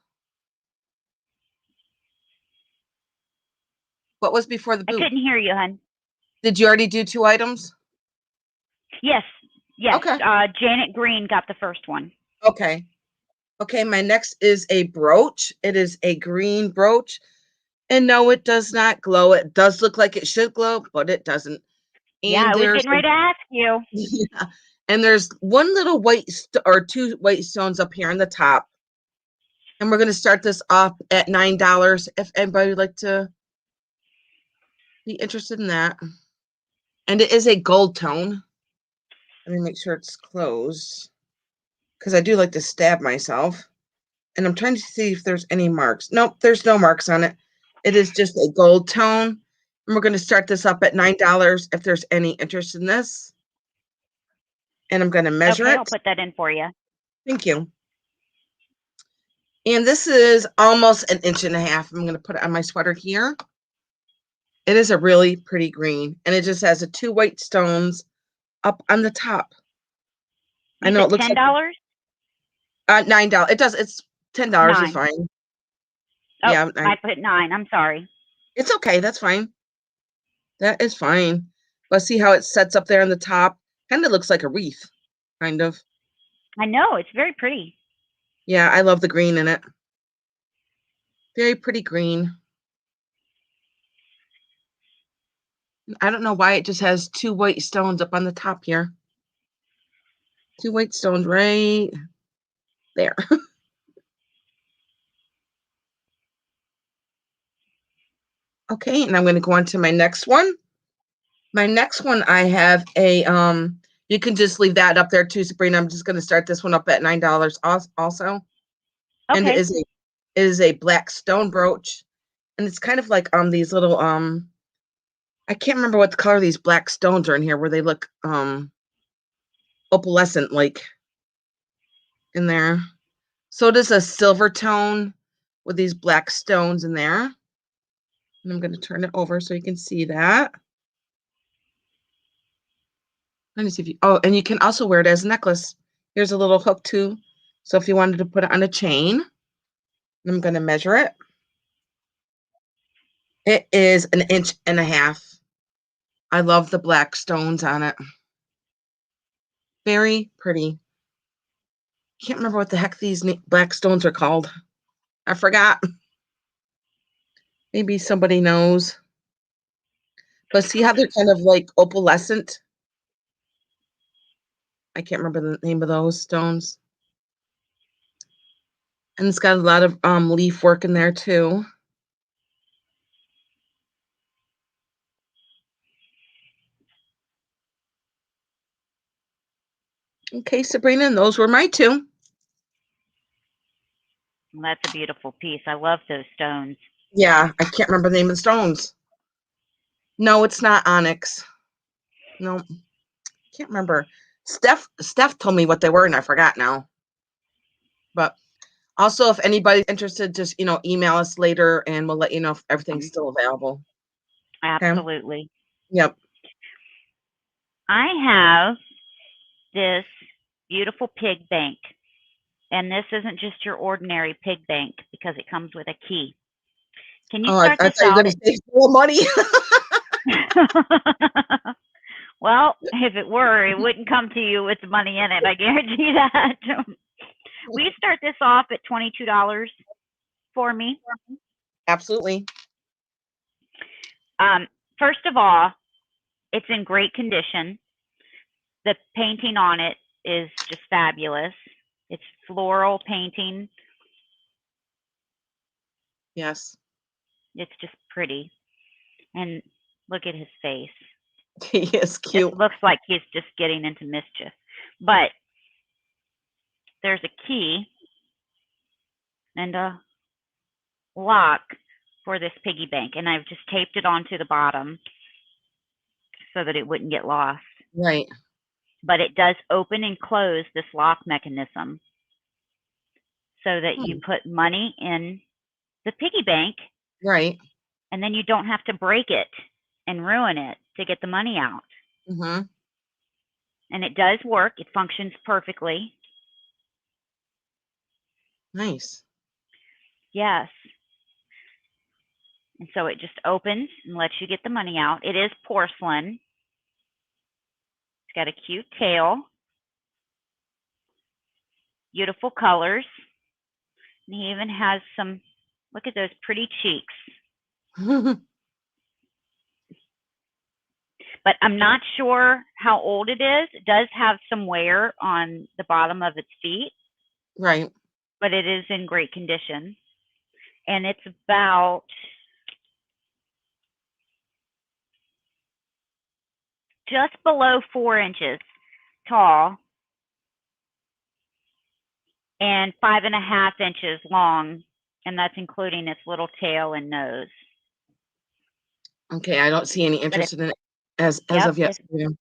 What was before the I boot? couldn't hear you, hon. Did you already do 2 items? Yes, yes. Okay. Janet Green got the first one. Okay. Okay, my next is a brooch. It is a green brooch. And no, it does not glow. It does look like it should glow, but it doesn't. Yeah, And I was getting ready to ask you. yeah, and there's one little or 2 white stones up here on the top. And we're going to start this off at $9 if anybody would like to be interested in that. And it is a gold tone. Let me make sure it's closed because I do like to stab myself. And I'm trying to see if there's any marks. Nope, there's no marks on it. It is just a gold tone. And we're going to start this up at $9 if there's any interest in this. And I'm going to measure Okay, it. I'll put that in for you. Thank you. And this is almost 1.5 inches. I'm going to put it on my sweater here. It is a really pretty green. And it just has the 2 white stones up on the top. I know it looks $10? like $9. It does. It's $10 is $9. fine. Oh, Yeah, I put 9. I'm sorry. it's okay. That's fine. That is fine. But see how it sets up there on the top? Kind of looks like a wreath, kind of. I know, it's very pretty. Yeah, I love the green in it. Very pretty green. I don't know why it just has 2 white stones up on the top here. 2 white stones right there. Okay, and I'm going to go on to my next one. My next one, I have a, you can just leave that up there too, Sabrina. I'm just going to start this one up at $9 also. And Okay. it is a black stone brooch. And it's kind of like these little, I can't remember what the color these black stones are in here, where they look opalescent like in there. So it is a silver tone with these black stones in there. And I'm going to turn it over so you can see that. Let me see if you, oh, and you can also wear it as a necklace. Here's a little hook too. So if you wanted to put it on a chain, I'm going to measure it. It is 1.5 inches. I love the black stones on it. Very pretty. Can't remember what the heck these black stones are called. I forgot. Maybe somebody knows. But see how they're kind of like opalescent? I can't remember the name of those stones. And it's got a lot of leaf work in there too. Okay, Sabrina, and those were my 2. Well, that's a beautiful piece. I love those stones. Yeah, I can't remember the name of the stones. No, it's not onyx. No, can't remember. Steph told me what they were, and I forgot now. But also, if anybody's interested, just email us later, and we'll let you know if everything's still available. Okay. Absolutely. Yep. I have this beautiful pig bank. And this isn't just your ordinary pig bank because it comes with a key. Can you Oh, I start thought this you were out going to say full of money. Well, if it were, it wouldn't come to you with the money in it. I guarantee that. Will you start this off at $22 for me? Absolutely. First of all, it's in great condition. The painting on it is just fabulous. It's floral painting. Yes. It's just pretty. And look at his face. He is It cute. looks like he's just getting into mischief. But there's a key and a lock for this piggy bank, and I've just taped it onto the bottom so that it wouldn't get lost. Right. But it does open and close this lock mechanism so that you put money in the piggy bank, Right. and then you don't have to break it and ruin it to get the money out. Mm-hmm. And it does work. It functions perfectly. Nice. Yes. And so it just opens and lets you get the money out. It is porcelain. It's got a cute tail, beautiful colors. And he even has some, look at those pretty cheeks. But I'm not sure how old it is. It does have some wear on the bottom of its feet, Right. but it is in great condition. And it's about just below 4 inches tall and 5.5 inches long, and that's including its little tail and nose. Okay, I don't see any interest in it as of yet. If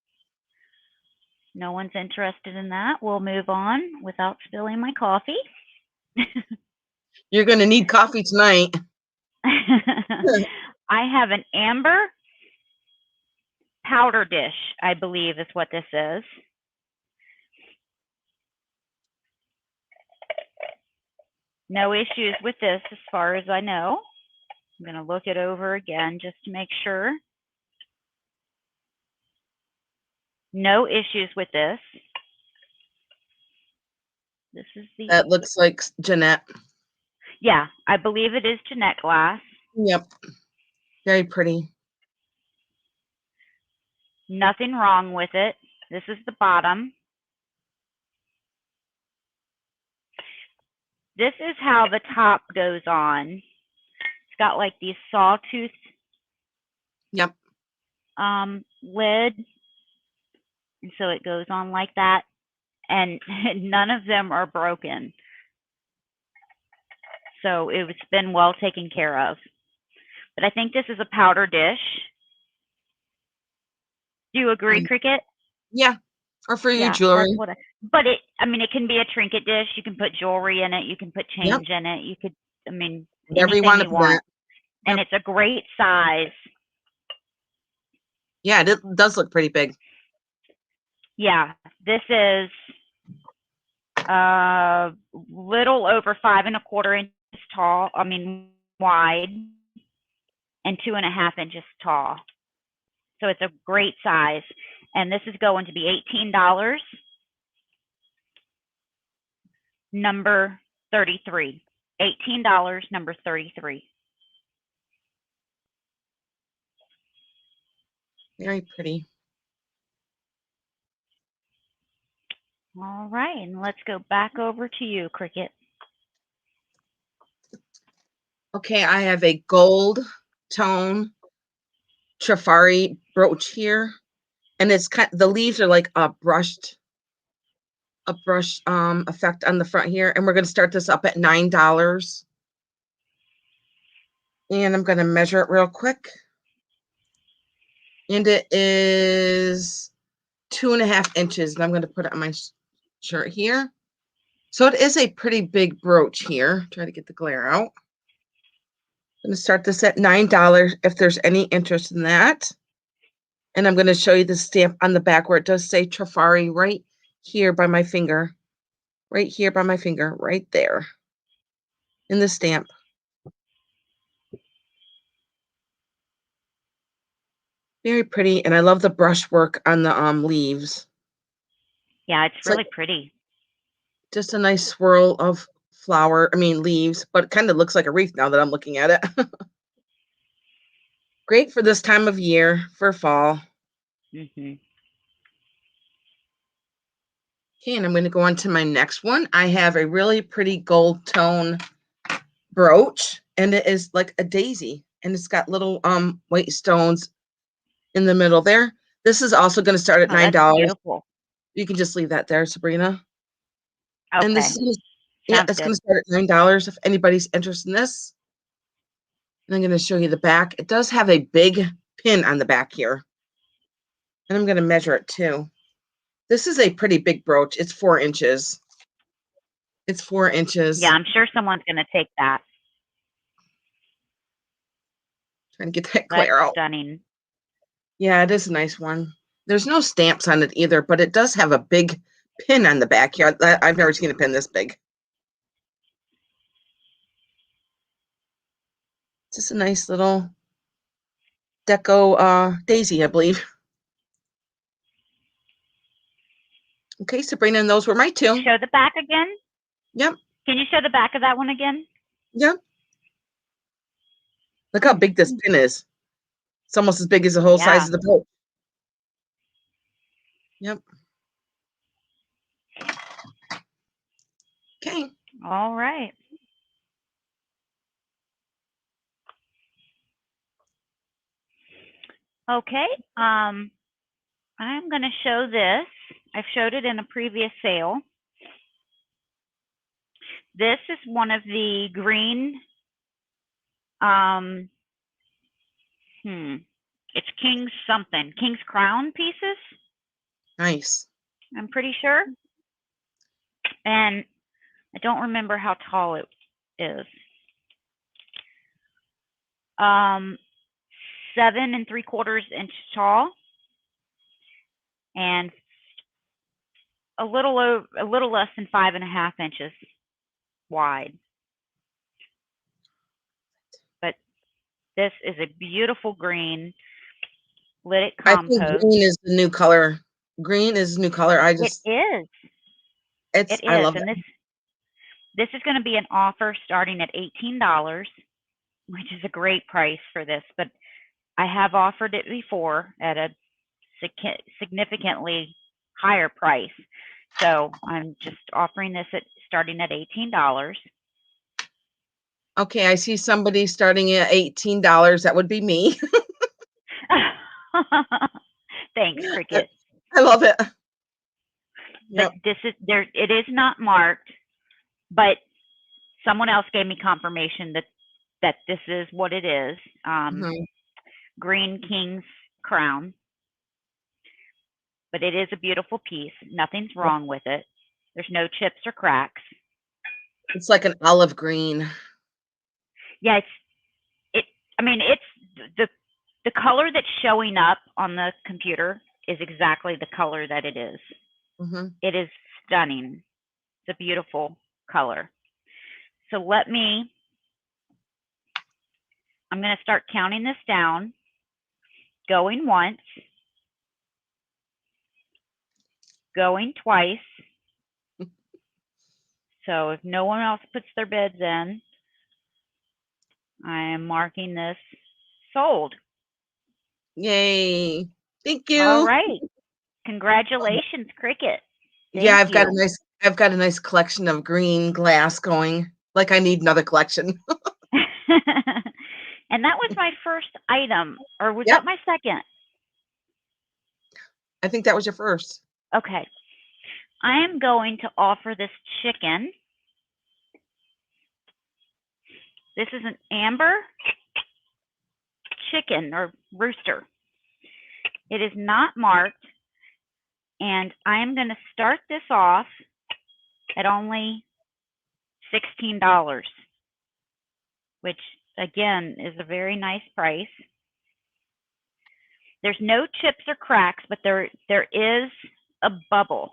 no one's interested in that, we'll move on without spilling my coffee. You're going to need coffee tonight. I have an amber powder dish, I believe is what this is. No issues with this as far as I know. I'm going to look it over again just to make sure. No issues with this. This is the... That looks like Jeanette. Yeah, I believe it is Jeanette glass. Yep. Very pretty. Nothing wrong with it. This is the bottom. This is how the top goes on. It's got like these sawtooth Yep. lid. And so it goes on like that. And none of them are broken. So it's been well taken care of. But I think this is a powder dish. Do you agree, Kricket? Yeah. Or for your jewelry. That's what but it can be a trinket dish. You can put jewelry in it. You can put change in it. You could, Whatever you anything want you want. Yep. And it's a great size. Yeah, it does look pretty big. Yeah, this is little over 5.25 inches tall. Wide, and 2.5 inches tall. So it's a great size. And this is going to be $18. Number 33. $18, number 33. Very pretty. All right, and let's go back over to you, Kricket. Okay, I have a gold tone Trafari brooch here, and it's the leaves are like a brush effect on the front here, and we're going to start this up at $9. And I'm going to measure it real quick. And it is 2.5 inches, and I'm going to put it on my shirt here. So it is a pretty big brooch here. Try to get the glare out. I'm going to start this at $9 if there's any interest in that. And I'm going to show you the stamp on the back where it does say Trafari right here by my finger. Right here by my finger, right there in the stamp. Very pretty, and I love the brushwork on the leaves. Yeah, it's really pretty. Just a nice swirl of leaves, but it kind of looks like a wreath now that I'm looking at it. Great for this time of year, for fall. Okay, and I'm going to go on to my next one. I have a really pretty gold tone brooch, and it is like a daisy, and it's got little white stones in the middle there. This is also going to start at Oh, that's $9. beautiful. You can just leave that there, Sabrina. And this Okay, is yeah, sounds it's going good. to start at $9 if anybody's interested in this. And I'm going to show you the back. It does have a big pin on the back here. And I'm going to measure it too. This is a pretty big brooch. It's 4 inches. It's 4 Yeah, inches. I'm sure someone's going to take that. Trying to get that That's glare out. stunning. Yeah, it is a nice one. There's no stamps on it either, but it does have a big pin on the back here. I've never seen a pin this big. It's just a nice little deco daisy, I believe. Okay, Sabrina, and those were my 2. Show the back again. Yep, Can you show the back of that one again? yep. Look how big this pin is. It's almost as big as the whole size Yeah. of the boat. Yep. Okay. All right. Okay. I'm going to show this. I've showed it in a previous sale. This is one of the green, it's King's something, King's Crown pieces, Nice. I'm pretty sure. And I don't remember how tall it is. 7 3/4 inch tall, and a little less than 5.5 inches wide. But this is a beautiful green. Lit it I think compost. green is the new color. Green is the new color. It is. I love And it. this is going to be an offer starting at $18, which is a great price for this. But I have offered it before at a significantly higher price. So I'm just offering this at starting at $18. Okay, I see somebody starting at $18. That would be me. Thanks, Kricket. I love it. But Yep. this is there. It is not marked, but someone else gave me confirmation that this is what it is. Green King's Crown. But it is a beautiful piece. Nothing's wrong with it. There's no chips or cracks. It's like an olive green. Yeah, it's the color that's showing up on the computer is exactly the color that it is. It is stunning. It's a beautiful color. So I'm going to start counting this down, going once, going twice. So if no one else puts their bids in, I am marking this sold. Yay. Thank you. All right. Congratulations, Kricket. Yeah, Thank you. I've got a nice collection of green glass going. Like I need another collection. And that was my first item, or was Yep. that my second? I think that was your first. Okay. I am going to offer this chicken. This is an amber chicken or rooster. It is not marked, and I am going to start this off at only $16, which again is a very nice price. There's no chips or cracks, but there is a bubble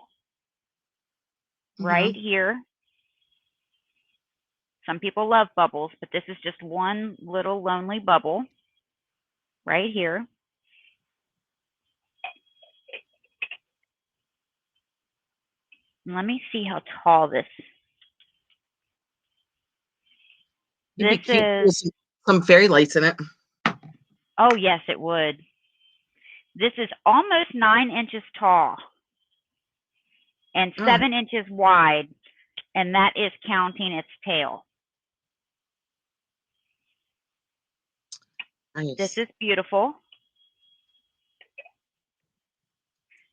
right here. Some people love bubbles, but this is just one little lonely bubble right here. Let me see how tall this. This is some fairy lights in it. Oh yes, it would. This is almost 9 inches tall and 7 inches wide, and that is counting its tail. This Nice. is beautiful.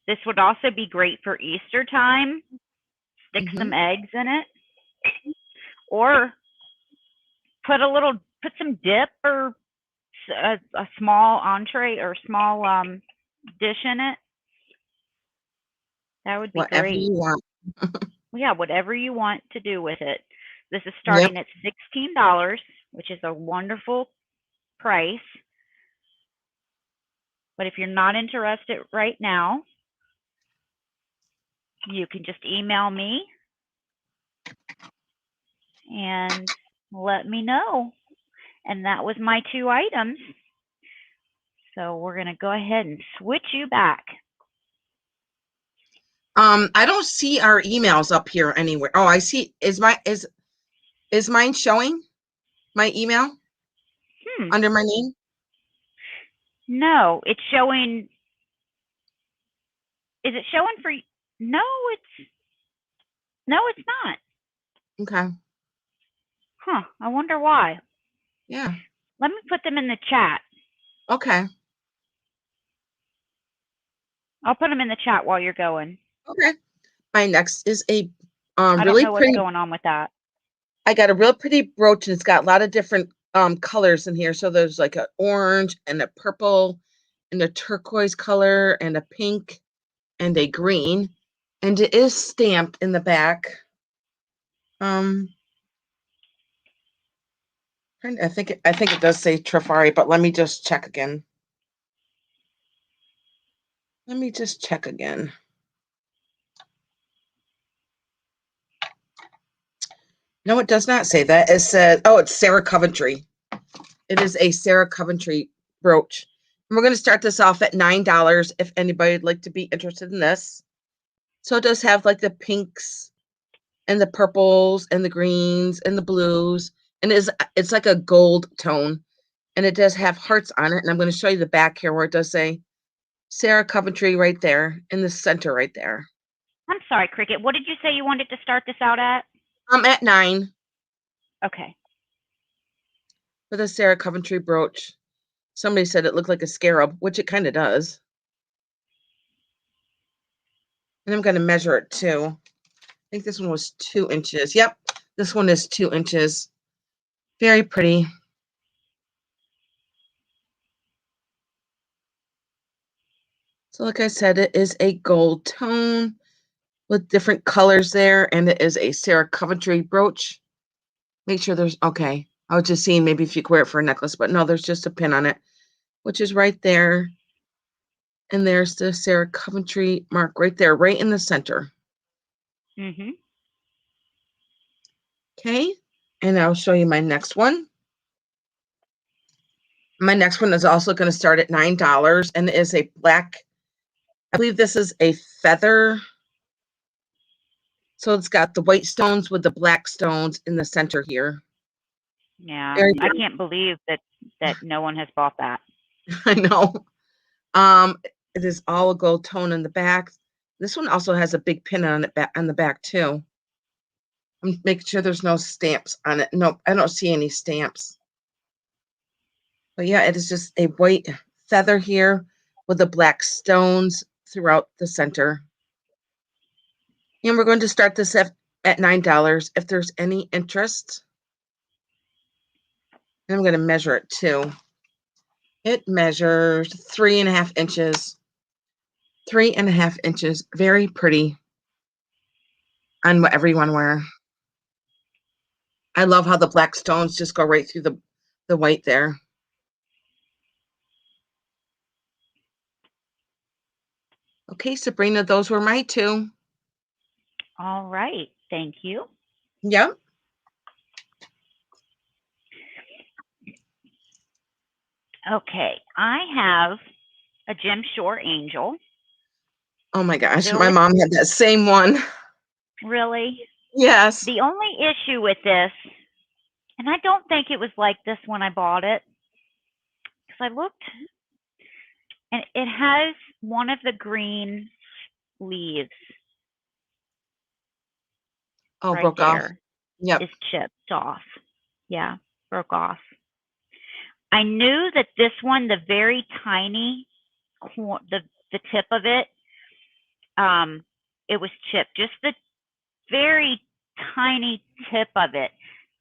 This would also be great for Easter time. Stick some eggs in it, or put some dip or a small entree or small dish in it. That would be Whatever great. you want. Yeah, whatever you want to do with it. This is Yep. starting at $16, which is a wonderful price. But if you're not interested right now, you can just email me and let me know. And that was my 2 items. So we're going to go ahead and switch you back. I don't see our emails up here anywhere. Oh, I see. Is mine showing my email under my name? No, it's showing. Is it showing for you? No, it's not. Okay. Huh, I wonder why. Yeah. Let me put them in the chat. Okay. I'll put them in the chat while you're going. Okay. My next is a I don't really know what's pretty. going on with that. I got a real pretty brooch, and it's got a lot of different colors in here. So there's like an orange and a purple and a turquoise color and a pink and a green, and it is stamped in the back. I think it does say Trafari, but let me just check again. No, it does not say that. It said, oh, it's Sarah Coventry. It is a Sarah Coventry brooch. And we're going to start this off at $9 if anybody would like to be interested in this. So it does have like the pinks and the purples and the greens and the blues. And it's like a gold tone. And it does have hearts on it. And I'm going to show you the back here where it does say Sarah Coventry right there in the center right there. I'm sorry, Cricket. What did you say you wanted to start this out at? I'm at 9 Okay. for the Sarah Coventry brooch. Somebody said it looked like a scarab, which it kind of does. And I'm going to measure it too. I think this one was 2 inches. Yep, this one is 2 inches. Very pretty. So like I said, it is a gold tone with different colors there, and it is a Sarah Coventry brooch. Make sure there's, okay. I was just seeing maybe if you could wear it for a necklace, but no, there's just a pin on it, which is right there. And there's the Sarah Coventry mark right there, right in the center. Okay, and I'll show you my next one. My next one is also going to start at $9, and it is a black, I believe this is a feather. So it's got the white stones with the black stones in the center here. Yeah, Very I can't believe that no one has bought that. I know. It is all a gold tone in the back. This one also has a big pin on it on the back too. I'm making sure there's no stamps on it. Nope, I don't see any stamps. But yeah, it is just a white feather here with the black stones throughout the center. And we're going to start this at $9 if there's any interest. And I'm going to measure it too. It measures 3.5 inches. 3.5 inches. Very pretty on whatever you want to wear. I love how the black stones just go right through the white there. Okay, Sabrina, those were my 2. All right. Thank you. Yep. Okay. I have a Jim Shore Angel. Oh my gosh, The my only, mom had that same one. really? Yes. The only issue with this, and I don't think it was like this when I bought it, because I looked, and it has one of the green leaves Oh, right broke off. there Yep. is chipped off. Yeah, broke off. I knew that this one, the very tiny, the tip of it, it was chipped. Just the very tiny tip of it.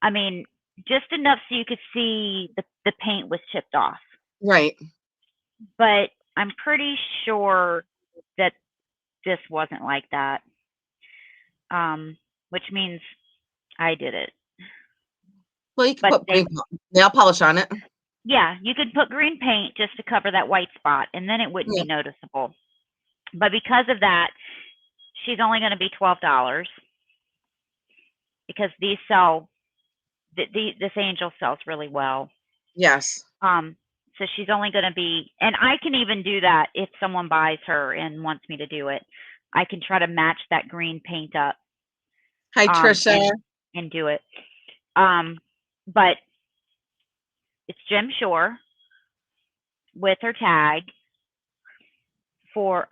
I mean, just enough so you could see the paint was chipped off. Right. But I'm pretty sure that this wasn't like that, which means I did it. Well, you can But put nail polish on it. yeah, you could put green paint just to cover that white spot, and then it wouldn't Yeah. be noticeable. But because of that, she's only going to be $12 because these sell. This angel sells really well. Yes. So she's only going to be, and I can even do that if someone buys her and wants me to do it. I can try to match that green paint up. Hi, Trisha. And do it. But it's Jim Shore with her tag for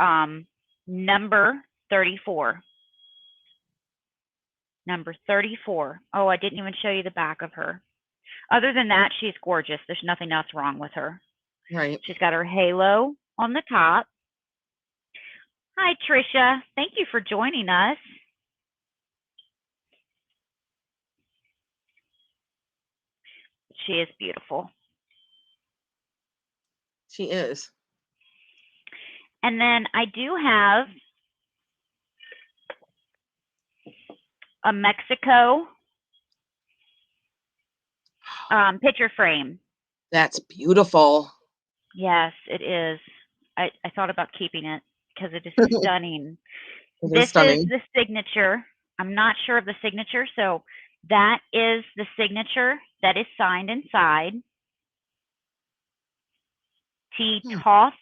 number 34. Number 34. Oh, I didn't even show you the back of her. Other than that, she's gorgeous. There's nothing else wrong with her. Right. She's got her halo on the top. Hi, Trisha. Thank you for joining us. She is beautiful. She is. And then I do have a Mexico picture frame. That's beautiful. Yes, it is. I thought about keeping it because it is stunning. It is stunning. Is the signature. I'm not sure of the signature, so that is the signature that is signed inside. T. Toth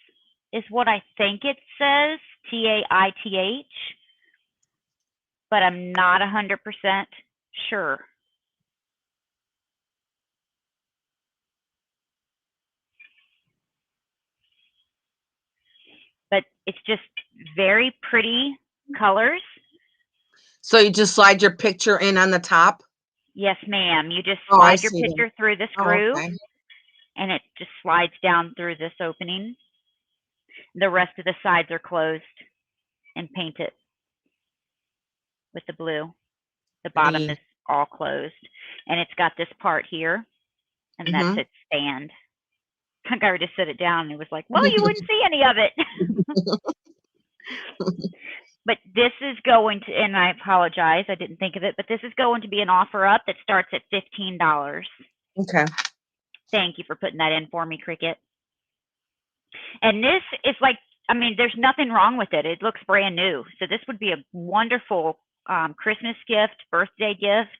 is what I think it says, Taith, but I'm not 100% sure. But it's just very pretty colors. So you just slide your picture in on the top? Yes, ma'am. You just slide your picture through this groove, okay. and it just slides down through this opening. The rest of the sides are closed and painted with the blue. The bottom is all closed, and it's got this part here, and that's its stand. I got her to sit it down, and it was like, well, you wouldn't see any of it. But this is going to, and I apologize, I didn't think of it, but this is going to be an offer up that starts at $15. Okay. Thank you for putting that in for me, Kricket. And this is like, I mean, there's nothing wrong with it. It looks brand new. So this would be a wonderful Christmas gift, birthday gift,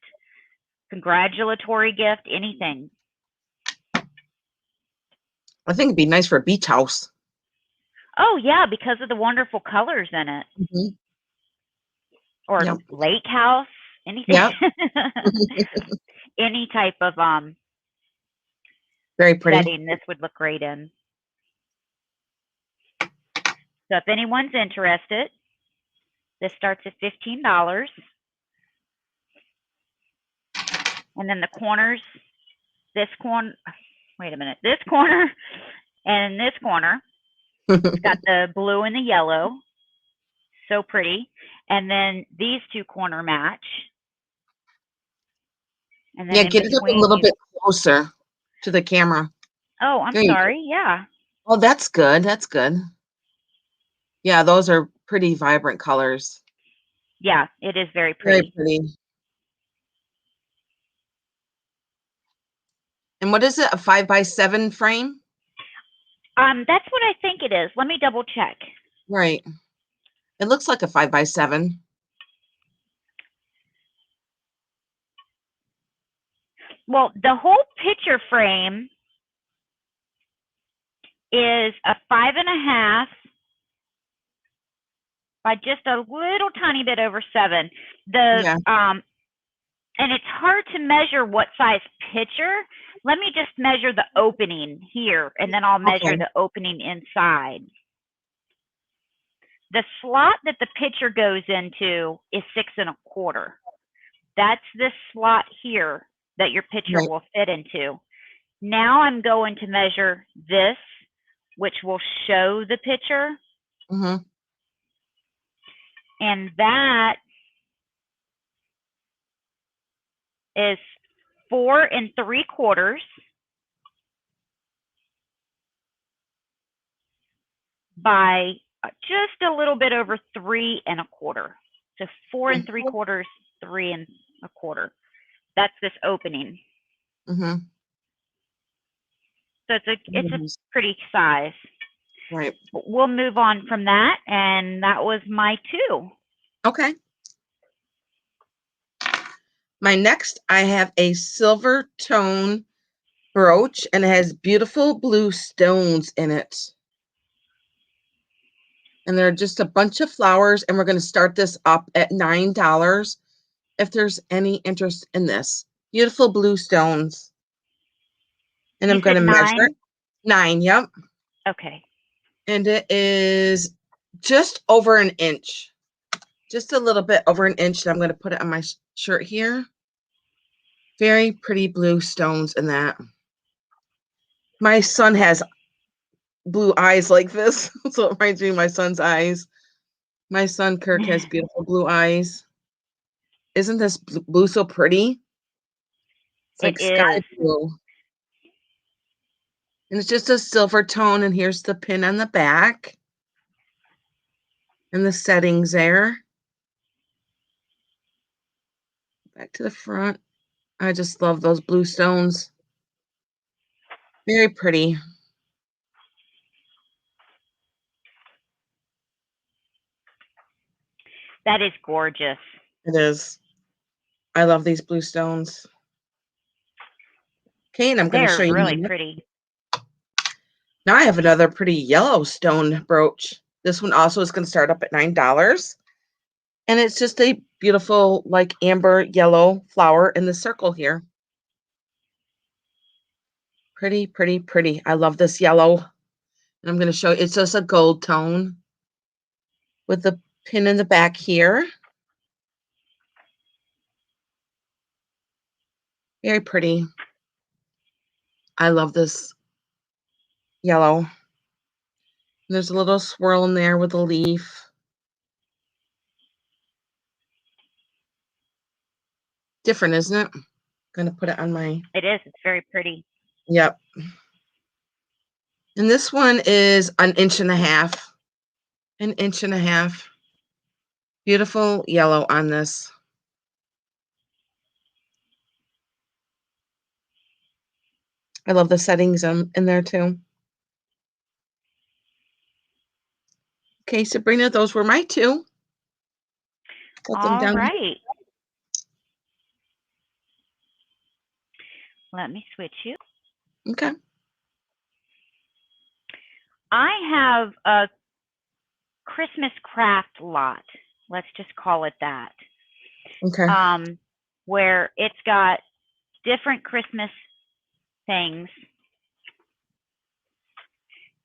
congratulatory gift, anything. I think it'd be nice for a beach house. Oh, yeah, because of the wonderful colors in it. Or lake house, anything. Any type of very pretty setting this would look great in. So if anyone's interested, this starts at $15. And then the corners, this corner, wait a minute, this corner and this corner, it's got the blue and the yellow. So pretty. And then these two corner match. And then get it up a little bit closer to the camera. Oh, I'm sorry. Yeah. Oh, that's good. That's good. Yeah, those are pretty vibrant colors. Yeah, it is very pretty. Very pretty. And what is it? A 5x7 frame? That's what I think it is. Let me double check. Right. It looks like a 5x7. Well, the whole picture frame is a 5.5 by just a little tiny bit over 7. And it's hard to measure what size picture. Let me just measure the opening here, and then I'll measure the opening inside. The slot that the picture goes into is 6 1/4. That's this slot here that your picture will fit into. Now I'm going to measure this, which will show the picture. Mm-hmm. And that is 4 3/4 by just a little bit over 3 1/4. So 4 3/4, 3 1/4. That's this opening. Mm-hmm. So it's a pretty size. Right. We'll move on from that, and that was my 2. Okay. My next, I have a silver tone brooch, and it has beautiful blue stones in it. And there are just a bunch of flowers, and we're going to start this up at $9 if there's any interest in this. Beautiful blue stones. And You I'm going said to measure 9? it. 9, yep. Okay. And it is just over an inch. Just a little bit over an inch. And I'm going to put it on my shirt here. Very pretty blue stones in that. My son has blue eyes like this. So it reminds me of my son's eyes. My son Kirk has beautiful blue eyes. Isn't this blue so pretty? It's It like sky is. blue. And it's just a silver tone. And here's the pin on the back. And the settings there. Back to the front. I just love those blue stones. Very pretty. That is gorgeous. It is. I love these blue stones. Okay, and I'm going to They're show you really my pretty. Now I have another pretty yellow stone brooch. This one also is going to start up at $9. And it's just a beautiful, like amber yellow flower in the circle here. Pretty, pretty, pretty. I love this yellow. And I'm going to show you, it's just a gold tone with the pin in the back here. Very pretty. I love this yellow. There's a little swirl in there with a leaf. Different, isn't it? Gonna put it on my. It is. It's very pretty. Yep. And this one is an inch and a half. An inch and a half. Beautiful yellow on this. I love the settings in there too. Okay, Sabrina, those were my 2. Put them All down here. right. Let me switch you. Okay. I have a Christmas craft lot. Let's just call it that. Okay. Where it's got different Christmas things.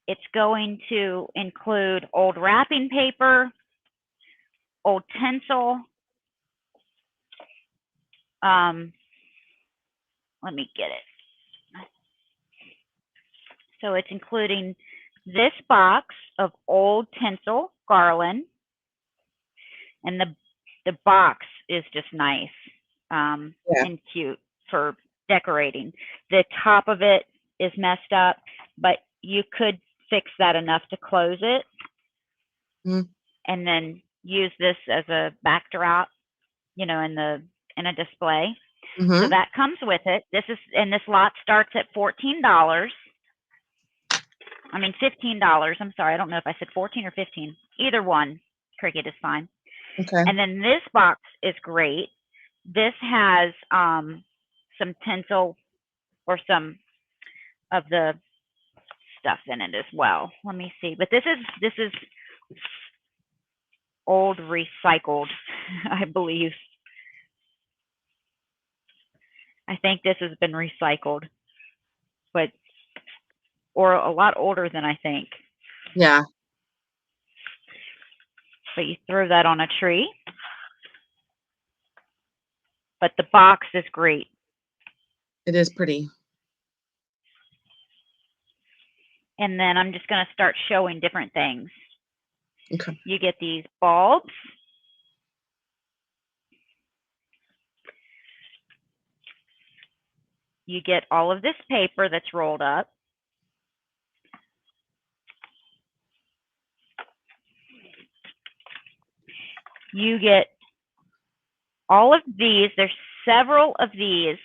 It's going to include old wrapping paper, old tinsel. Let me get it. So it's including this box of old tinsel garland, and the box is just nice and cute for decorating. The top of it is messed up, but you could fix that enough to close it, and then use this as a backdrop, in a display. So that comes with it. This lot starts at $14. I mean $15. I'm sorry, I don't know if I said 14 or 15. Either one, Kricket is fine. Okay. And then this box is great. This has some tinsel or some of the stuff in it as well. Let me see. But this is old recycled, I believe. I think this has been recycled, or a lot older than I think. Yeah. But you throw that on a tree. But the box is great. It is pretty. And then I'm just going to start showing different things. Okay. You get these bulbs. You get all of this paper that's rolled up. You get all of these. There's several of these,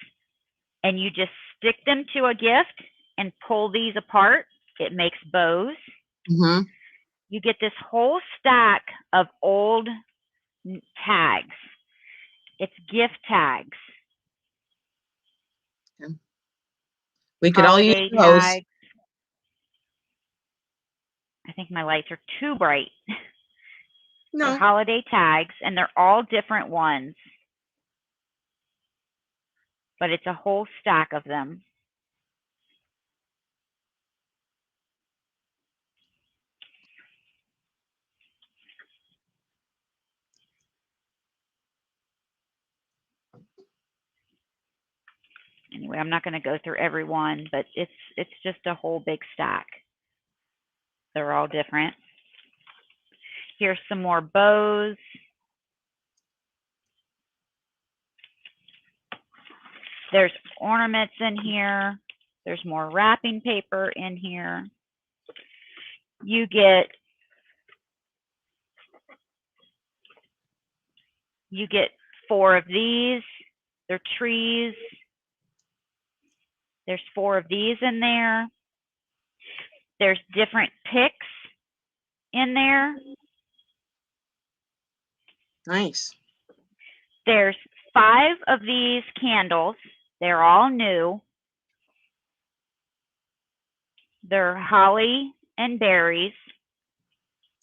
and you just stick them to a gift and pull these apart. It makes bows. Mm-hmm. You get this whole stack of old tags. It's gift tags. Okay. We could all use Holiday those. tags. I think my lights are too bright. No. They're holiday tags, and they're all different ones. But it's a whole stack of them. Anyway, I'm not going to go through every one, but it's just a whole big stack. They're all different. Here's some more bows. There's ornaments in here. There's more wrapping paper in here. You get four of these. They're trees. There's four of these in there. There's different picks in there. Nice. There's 5 of these candles. They're all new. They're holly and berries.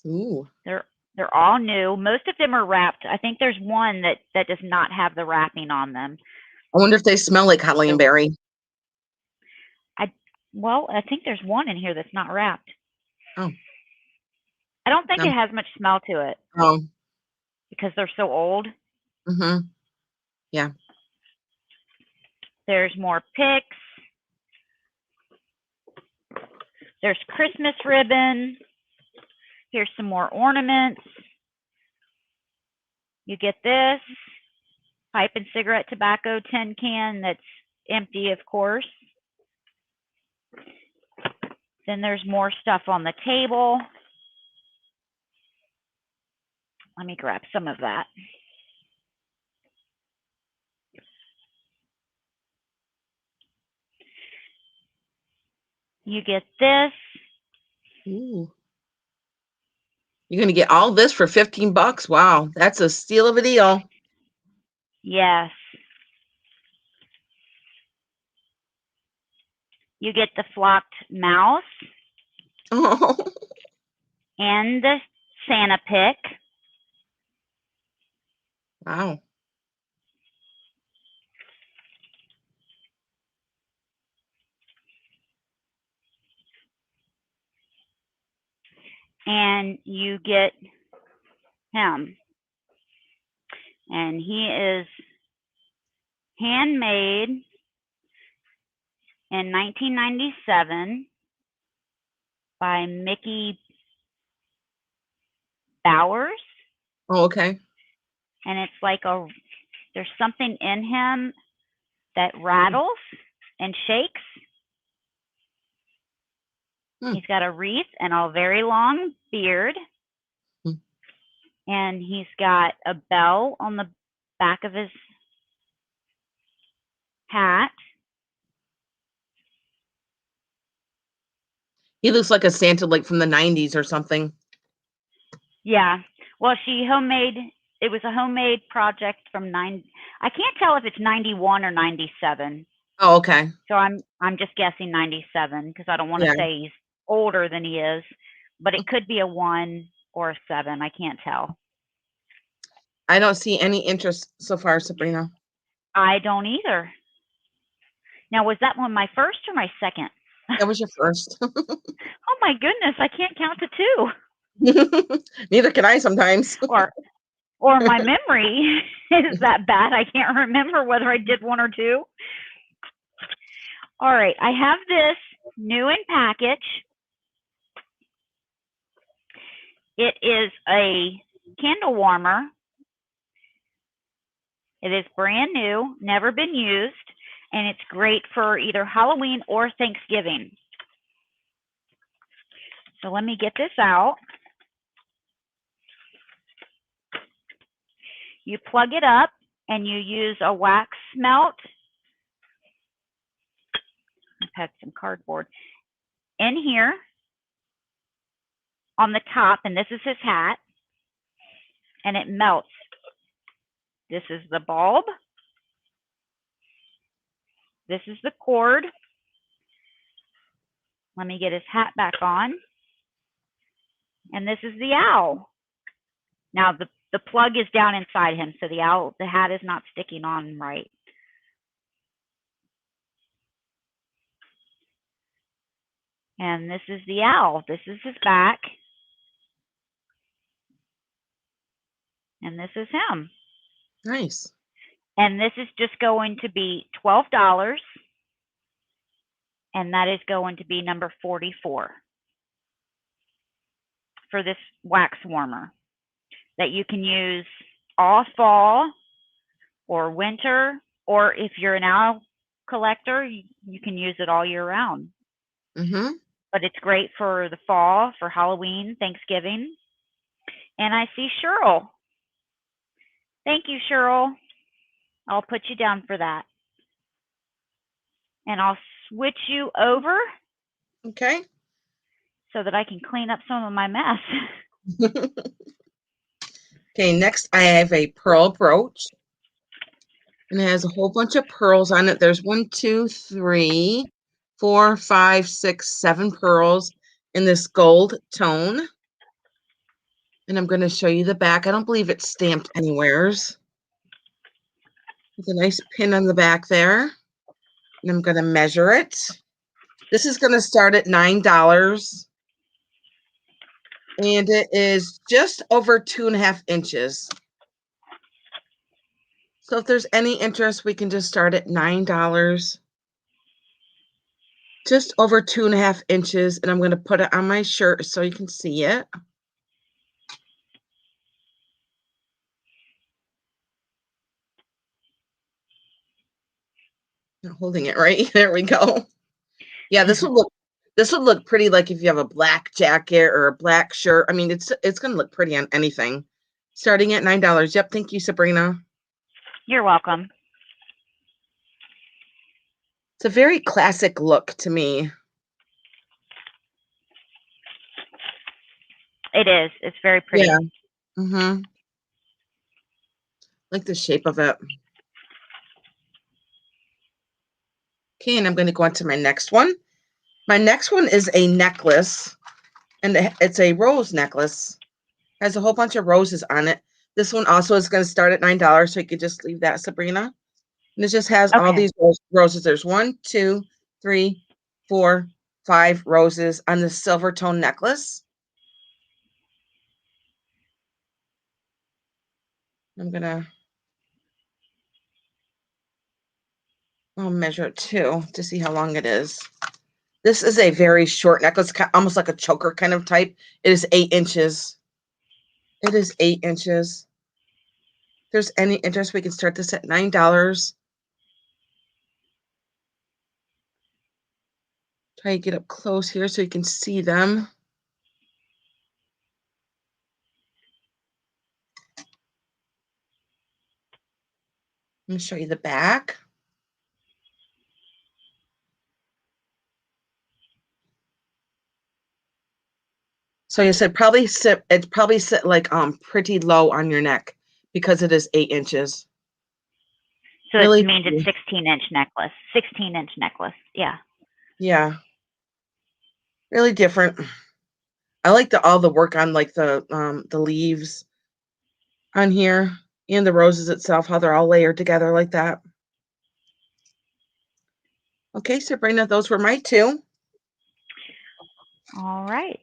Ooh. They're all new. Most of them are wrapped. I think there's one that does not have the wrapping on them. I wonder if they smell like holly and berry. Well, I think there's one in here that's not wrapped. Oh. I don't think it has much smell to it. Oh. Because they're so old. Mm-hmm. Yeah. There's more picks. There's Christmas ribbon. Here's some more ornaments. You get this pipe and cigarette tobacco tin can that's empty, of course. Then there's more stuff on the table. Let me grab some of that. You get this. Ooh. You're going to get all this for $15. Wow. That's a steal of a deal. Yes. You get the flocked mouse. Oh. And the Santa pick. Wow. And you get him. And he is handmade in 1997 by Mickey Bowers. Oh, okay. And it's like there's something in him that rattles and shakes. He's got a wreath and a very long beard. And he's got a bell on the back of his hat. He looks like a Santa, like from the 90s or something. Yeah. Well, it was a homemade project from I can't tell if it's 91 or 97. Oh, okay. So I'm just guessing 97 because I don't want to say he's older than he is, but it could be a 1 or a 7. I can't tell. I don't see any interest so far, Sabrina. I don't either. Now, was that one my first or my second? That was your first. Oh my goodness, I can't count to 2. Neither can I sometimes. Or my memory is that bad. I can't remember whether I did 1 or 2. All right, I have this new in package. It is a candle warmer. It is brand new, never been used, and it's great for either Halloween or Thanksgiving. So let me get this out. You plug it up and you use a wax melt. I've had some cardboard in here on the top, and this is his hat, and it melts. This is the bulb. This is the cord. Let me get his hat back on. And this is the owl. Now the plug is down inside him, so the hat is not sticking on right. And this is the owl. This is his back. And this is him. Nice. And this is just going to be $12. And that is going to be number 44 for this wax warmer that you can use all fall or winter, or if you're an owl collector, you can use it all year round. But it's great for the fall, for Halloween, Thanksgiving. And I see Cheryl. Thank you, Cheryl. I'll put you down for that. And I'll switch you over. Okay. So that I can clean up some of my mess. Okay, next I have a pearl brooch. And it has a whole bunch of pearls on it. There's 1, 2, 3, 4, 5, 6, 7 pearls in this gold tone. And I'm going to show you the back. I don't believe it's stamped anywheres. With a nice pin on the back there. And I'm going to measure it. This is going to start at $9. And it is just over 2.5 inches. So if there's any interest, we can just start at $9. Just over 2.5 inches. And I'm going to put it on my shirt so you can see it. I'm holding it right. There we go. Yeah, this would look pretty, like if you have a black jacket or a black shirt. I mean, it's going to look pretty on anything. Starting at $9. Yep. Thank you, Sabrina. You're welcome. It's a very classic look to me. It is. It's very pretty. Yeah. Like the shape of it. Okay, and I'm going to go on to my next one. My next one is a necklace, and it's a rose necklace. It has a whole bunch of roses on it. This one also is going to start at $9, so you could just leave that, Sabrina. And it just has all these roses. There's 1, 2, 3, 4, 5 roses on the silver tone necklace. I'm going to measure it too to see how long it is. This is a very short necklace, almost like a choker kind of type. It is 8 inches. It is 8 inches. If there's any interest, we can start this at $9. Try to get up close here so you can see them. Let me show you the back. So you said it'd probably sit like pretty low on your neck because it is 8 inches. So really, it means it's 16-inch necklace. 16-inch necklace. Yeah. Yeah. Really different. I like all the work on like the leaves on here and the roses itself, how they're all layered together like that. Okay, Sabrina, those were my 2. All right.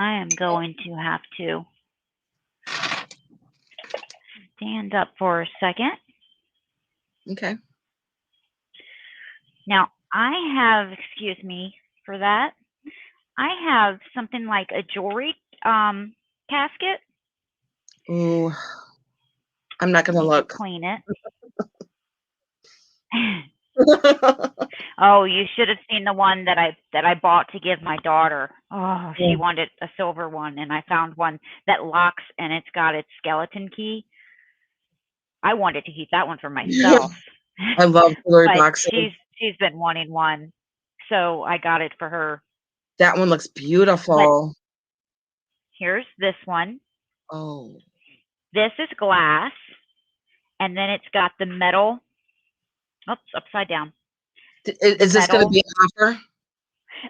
I am going to have to stand up for a second. Okay. Now, I have, excuse me for that. I have something like a jewelry casket. Ooh, I'm not gonna Need to look. clean it. Oh, you should have seen the one that I bought to give my daughter. Oh, she Yeah. wanted a silver one, and I found one that locks and it's got its skeleton key. I wanted to keep that one for myself, I love jewelry but boxes. she's been wanting one, so I got it for her. That one looks But beautiful. here's this one. Oh, This is glass, and then it's got the metal. Oops, upside down. The is this going to metal. be an offer?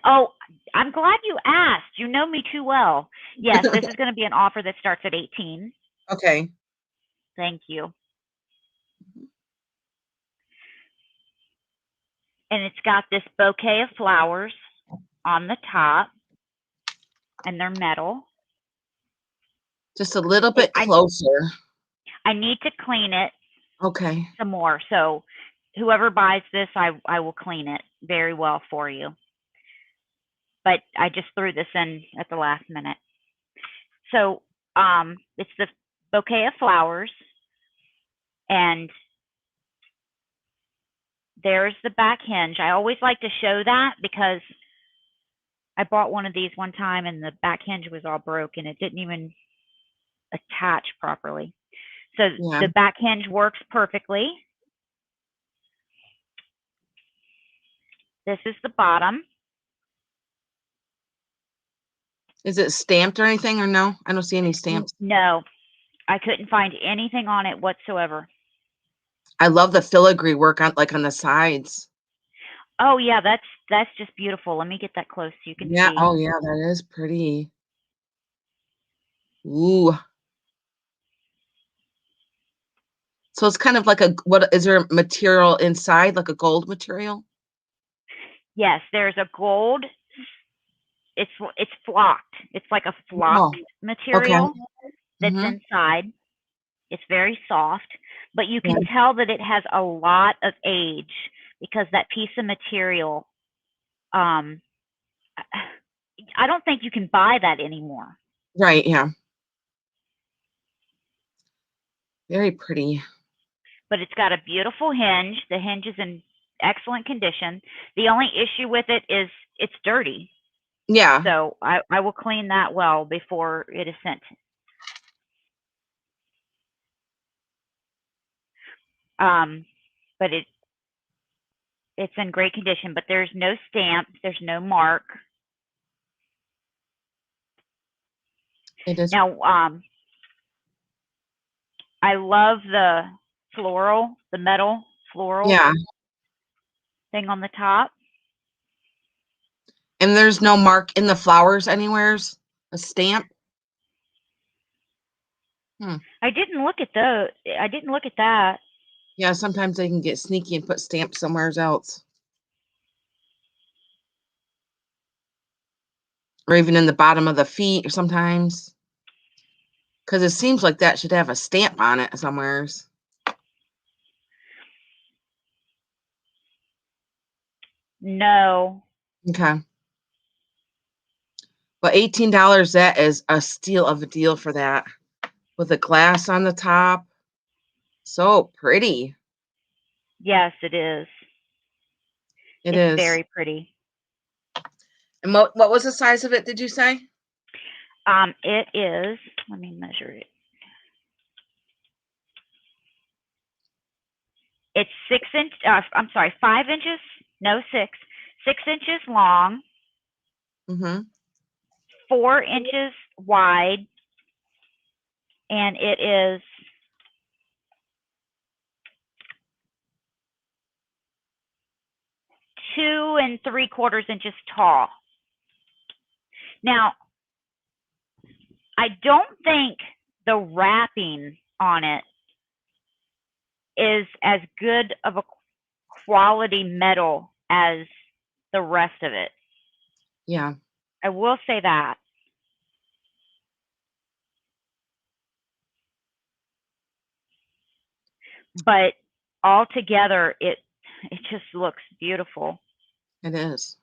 Oh, I'm glad you asked. You know me too well. Yes, this is going to be an offer that starts at 18. Okay. Thank you. And it's got this bouquet of flowers on the top, and they're metal. Just a little It, bit closer. I need to clean it Okay. some more. So whoever buys this, I will clean it very well for you. But I just threw this in at the last minute. So it's the bouquet of flowers, and there's the back hinge. I always like to show that because I bought one of these one time and the back hinge was all broken. It didn't even attach properly. So Yeah. the back hinge works perfectly. This is the bottom. Is it stamped or anything or no? I don't see any stamps. No, I couldn't find anything on it whatsoever. I love the filigree work on on the sides. Oh yeah, that's just beautiful. Let me get that close so you can Yeah. see. Oh yeah, that is pretty. Ooh. So it's kind of like what is there material inside, like a gold material? Yes, there's a gold. It's flocked. It's like a Oh, flocked okay. material that's Mm-hmm. inside. It's very soft, but you Yeah. can tell that it has a lot of age because that piece of material, um, I don't think you can buy that anymore. Right. Yeah. Very pretty. But it's got a beautiful hinge. The hinge is in excellent condition. The only issue with it is it's dirty. Yeah. So I will clean that well before it is sent. Um, but it's in great condition. But there's no stamp. There's no mark. It is. Now, I love the floral, the metal floral Yeah. thing on the top. And there's no mark in the flowers anywheres? A stamp? Hmm. I didn't look at those. I didn't look at that. Yeah, sometimes they can get sneaky and put stamps somewhere else. Or even in the bottom of the feet or sometimes. Because it seems like that should have a stamp on it somewheres. No. Okay. But $18, that is a steal of a deal for that. With a glass on the top. So pretty. Yes, it is. It It's is. very pretty. And what was the size of it, did you say? It is. Let me measure it. It's 6 inch. I'm sorry, 5 inches. No, six. 6 inches long, Mm-hmm. 4 inches wide, and it is 2 3/4 inches tall. Now, I don't think the wrapping on it is as good of a quality metal as the rest of it. Yeah. I will say that. But altogether, it just looks beautiful. It is.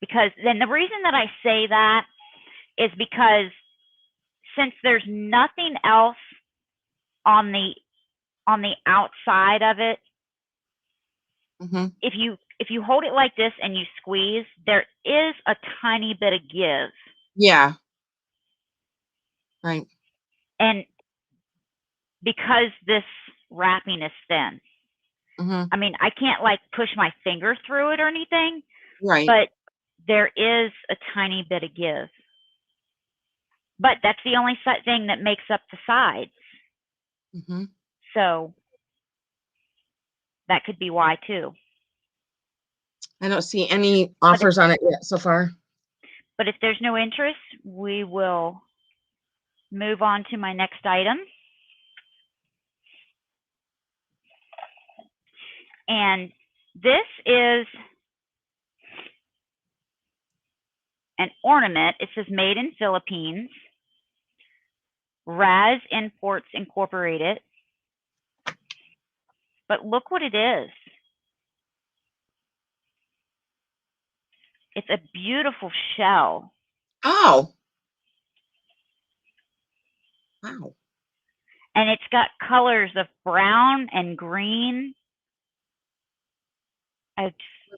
Because then the reason that I say that is because since there's nothing else on the outside of it, if you hold it like this and you squeeze, there is a tiny bit of give. Yeah. Right. And because this wrapping is thin, I mean, I can't like push my finger through it or anything, Right. but there is a tiny bit of give. But that's the only thing that makes up the sides. So that could be why too. I don't see any offers on it yet so far. But if there's no interest, we will move on to my next item. And this is an ornament. It says made in Philippines. Raz Imports Incorporated. But look what it is. It's a beautiful shell. Oh. Wow. And it's got colors of brown and green. Is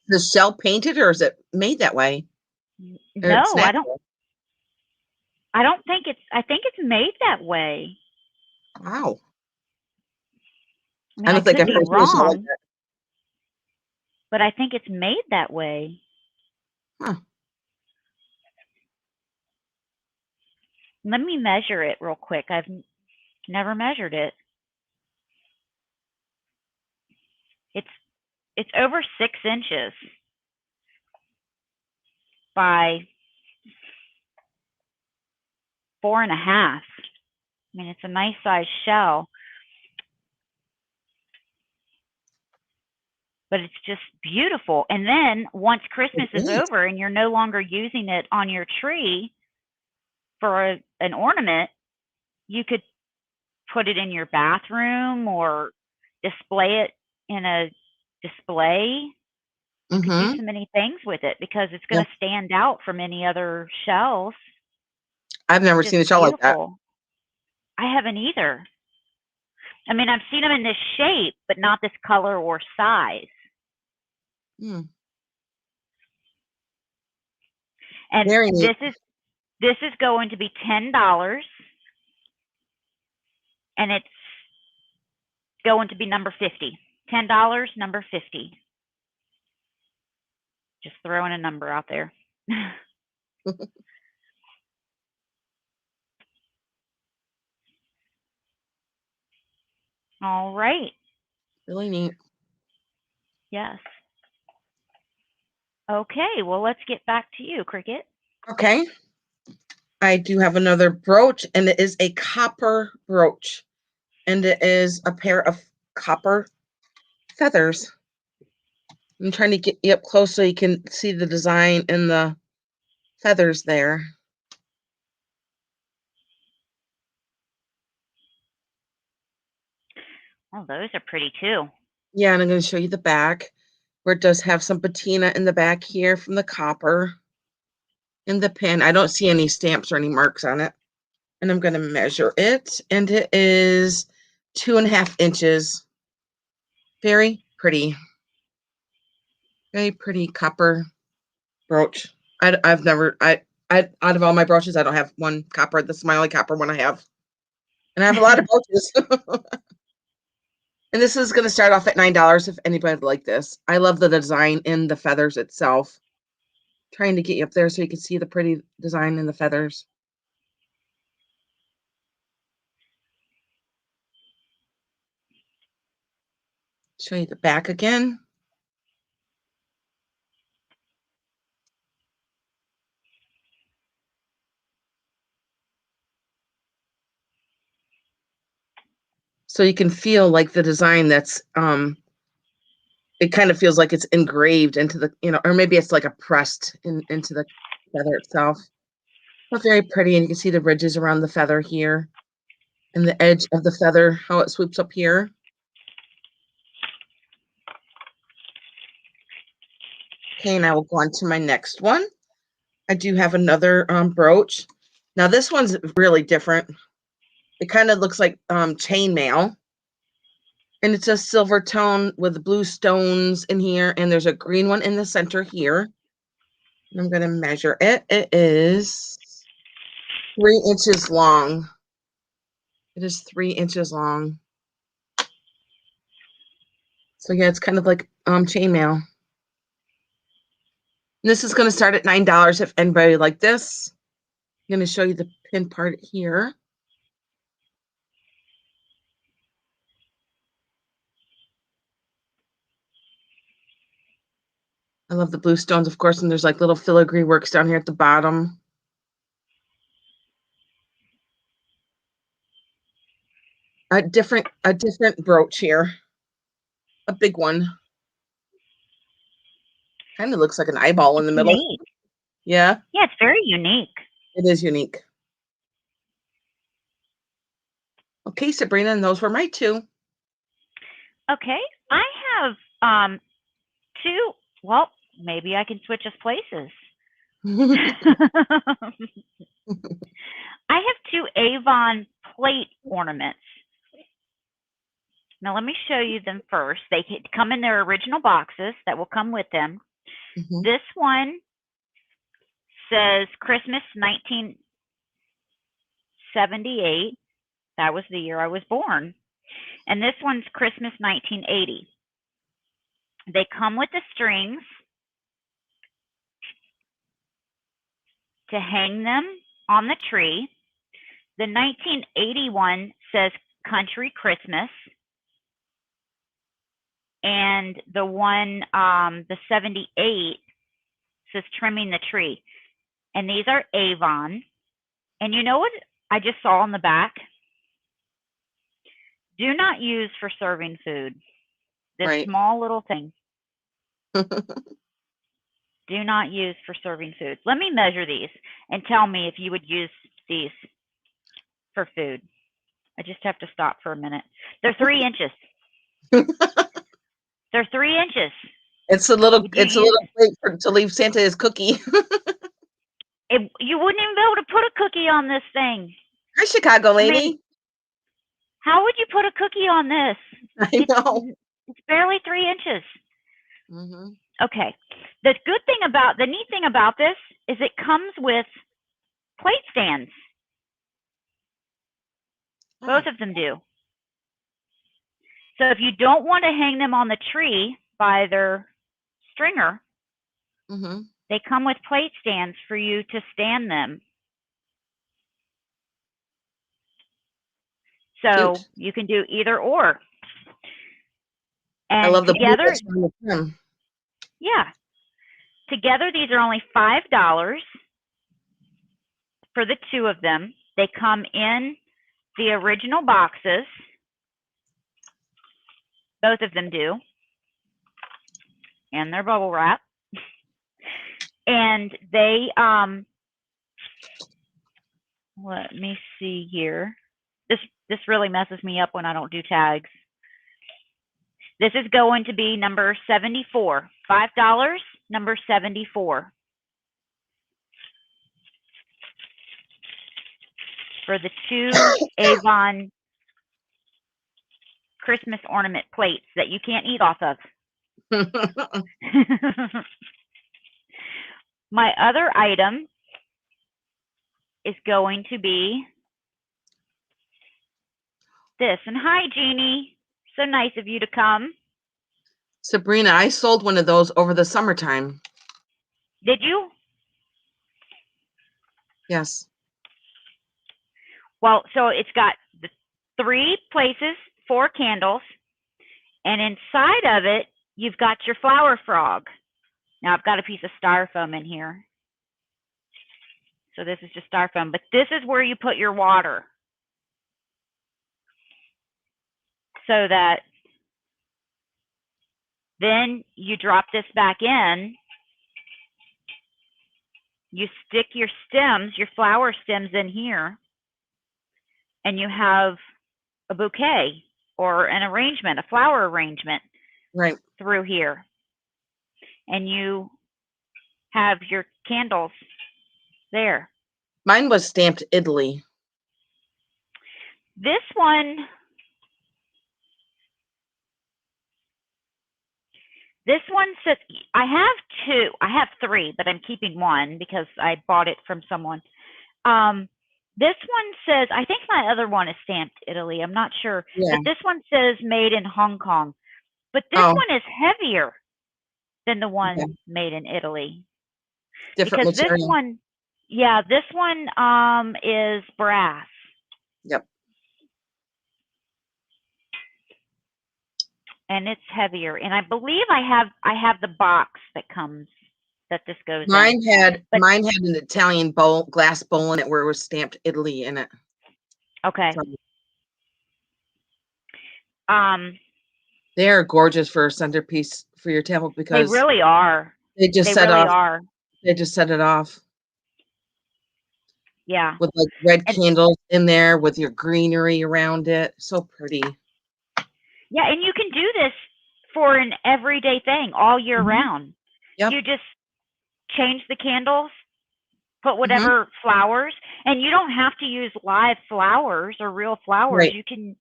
the shell painted or is it made that way? No, I don't think I think it's made that way. Wow. I mean, I think could be wrong, like that. But I think it's made that way. Huh. Let me measure it real quick. I've never measured it. It's over 6 inches by 4.5. I mean, it's a nice size shell. But it's just beautiful. And then once Christmas is over and you're no longer using it on your tree for an ornament, you could put it in your bathroom or display it in a display. You could do so many things with it because it's going to stand out from any other shells. I've never seen a shell like that. I haven't either. I mean, I've seen them in this shape, but not this color or size. And this is going to be $10, and it's going to be number 50. $10, number 50. Just throwing a number out there. All right. Really neat. Yes. Okay, well, let's get back to you, Kricket. Okay. I do have another brooch, and it is a copper brooch. And it is a pair of copper feathers. I'm trying to get you up close so you can see the design and the feathers there. Oh, those are pretty too. Yeah, and I'm going to show you the back, where it does have some patina in the back here from the copper. In the pin, I don't see any stamps or any marks on it. And I'm going to measure it, and it is 2.5 inches. Very pretty. Very pretty copper brooch. I've never, out of all my brooches, I don't have one copper. This is my only copper one I have. And I have a lot of brooches. And this is going to start off at $9 if anybody would like this. I love the design in the feathers itself. Trying to get you up there so you can see the pretty design in the feathers. Show you the back again. So you can feel like the design that's it kind of feels like it's engraved into the, or maybe it's like a pressed into the feather itself. But very pretty, and you can see the ridges around the feather here and the edge of the feather, how it swoops up here. Okay, and I will go on to my next one. I do have another brooch. Now this one's really different. It kind of looks like chainmail. And it's a silver tone with blue stones in here. And there's a green one in the center here. And I'm going to measure it. It is 3 inches long. It is 3 inches long. So yeah, it's kind of like chainmail. This is going to start at $9 if anybody like this. I'm going to show you the pin part here. I love the blue stones, of course, and there's like little filigree works down here at the bottom. A different brooch here. A big one. Kind of looks like an eyeball in the middle. Unique. Yeah. Yeah, it's very unique. It is unique. Okay, Sabrina, and those were my two. Okay, I have two. Well, maybe I can switch us places. I have two Avon plate ornaments. Now let me show you them first. They come in their original boxes that will come with them. This one says Christmas 1978. That was the year I was born. And this one's Christmas 1980. They come with the strings to hang them on the tree. The 1981 says Country Christmas. And the one, the 78 says Trimming the Tree. And these are Avon. And you know what I just saw on the back? Do not use for serving food. This Right. small little thing. Do not use for serving food. Let me measure these and tell me if you would use these for food. I just have to stop for a minute. They're 3 inches. They're 3 inches. It's a little plate to leave Santa his cookie. You wouldn't even be able to put a cookie on this thing. Hi, Chicago lady. I mean, how would you put a cookie on this? I know. It's barely 3 inches. Mm-hmm. Okay. The neat thing about this is it comes with plate stands. Both of them do. So if you don't want to hang them on the tree by their stringer, they come with plate stands for you to stand them. So cute. You can do either or. And I love together, yeah. Together, these are only $5 for the two of them. They come in the original boxes. Both of them do. And they're bubble wrap. And they, let me see here. This really messes me up when I don't do tags. This is going to be number 74. $5, number 74. For the two Avon Christmas ornament plates that you can't eat off of. My other item is going to be this. And hi, Jeannie. So nice of you to come. Sabrina, I sold one of those over the summertime. Did you? Yes. Well, so it's got the 3 places, 4 candles, and inside of it, you've got your flower frog. Now, I've got a piece of styrofoam in here. So this is just styrofoam, but this is where you put your water. So that then you drop this back in. You stick your stems, your flower stems in here, and you have a bouquet or an arrangement, a flower arrangement right through here. And you have your candles there. Mine was stamped Italy. This one says, I have two. I have three, but I'm keeping one because I bought it from someone. This one says, I think my other one is stamped Italy. I'm not sure. Yeah. But this one says made in Hong Kong. But this Oh, one is heavier than the one okay. made in Italy. Different Because this material. one, this one is brass. Yep. And it's heavier. And I believe I have the box that this goes Mine in. had But an Italian glass bowl in it where it was stamped Italy in it. okay. So Um, they're gorgeous for a centerpiece for your table they because really are. they just They set really off. are. They just set it off Yeah. with like red And candles in there with your greenery around it. So pretty. yeah, and you can do this for an everyday thing all year Mhm. round. Yep. You just change the candles, put Mhm. whatever flowers, and you don't have to use live flowers or real flowers. Right. You can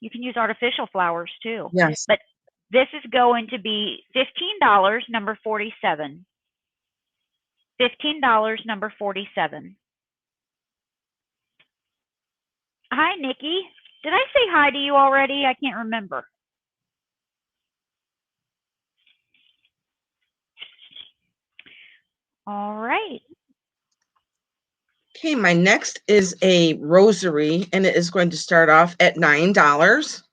use artificial flowers too. Yes. But this is going to be $15, number 47. $15, number 47. Hi, Nikki. Did I say hi to you already? I can't remember. All right. Okay, my next is a rosary, and it is going to start off at $9.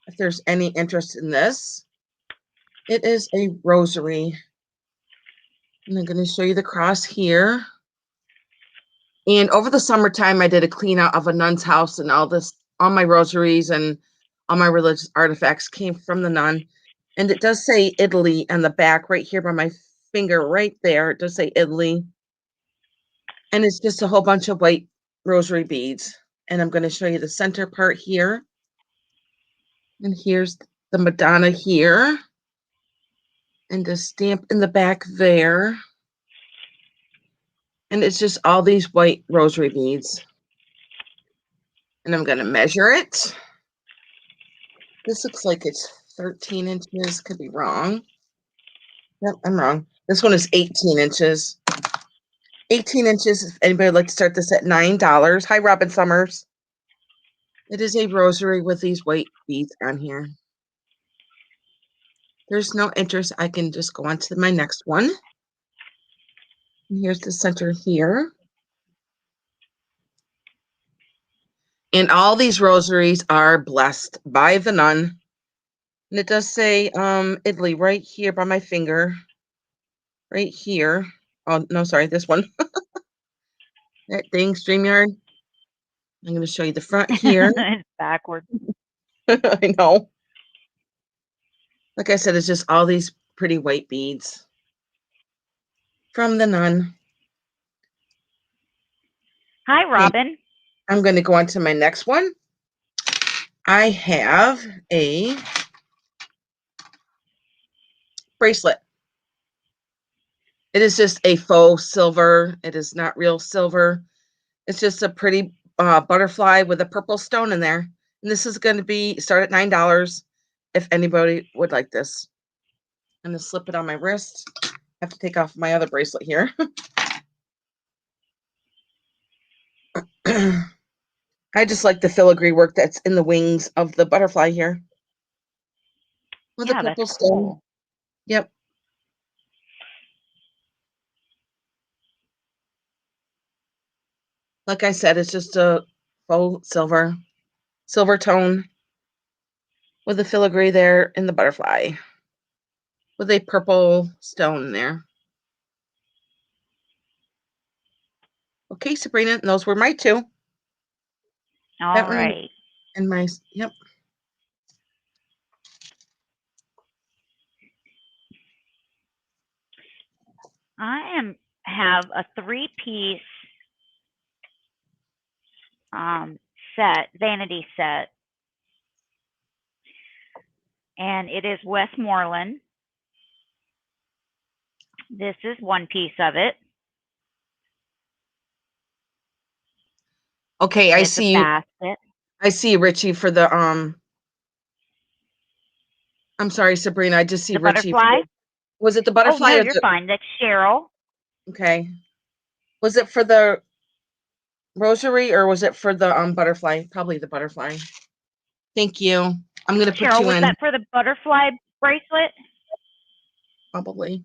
If there's any interest in this, it is a rosary. And I'm going to show you the cross here. And over the summertime, I did a clean out of a nun's house, and all my rosaries and all my religious artifacts came from the nun. And it does say Italy on the back right here by my finger right there. It does say Italy. And it's just a whole bunch of white rosary beads. And I'm going to show you the center part here. And here's the Madonna here. And the stamp in the back there. And it's just all these white rosary beads. And I'm going to measure it. This looks like it's 13 inches. Could be wrong. Yep, I'm wrong. This one is 18 inches. 18 inches. If anybody would like to start this at $9. Hi, Robin Summers. It is a rosary with these white beads on here. There's no interest. I can just go on to my next one. And here's the center here. And all these rosaries are blessed by the nun. And it does say Italy right here by my finger. Right here. Oh, no, sorry, this one. That thing, StreamYard. I'm going to show you the front here. It's backwards. I know. Like I said, it's just all these pretty white beads from the nun. Hi, Robin. I'm going to go on to my next one. I have a bracelet. It is just a faux silver. It is not real silver. It's just a pretty butterfly with a purple stone in there. And this is going to be start at $9 if anybody would like this. I'm going to slip it on my wrist. I have to take off my other bracelet here. I just like the filigree work that's in the wings of the butterfly here. With Yeah, a that's purple stone. cool. Yep. Like I said, it's just a faux silver tone with a filigree there in the butterfly with a purple stone there. Okay, Sabrina, and those were my two. All right. And my, yep. I have a 3-piece vanity set, and it is Westmoreland. This is one piece of it. Okay, I It's a see you. basket. I see you, Richie, for the I'm sorry, Sabrina. I just see The Richie. butterfly. Was it the Oh, butterfly no, or you're the fine. That's Cheryl. okay? Was it for the rosary or was it for the butterfly? Probably the butterfly. Thank you. I'm gonna put Cheryl, you was in. that for the butterfly bracelet? Probably.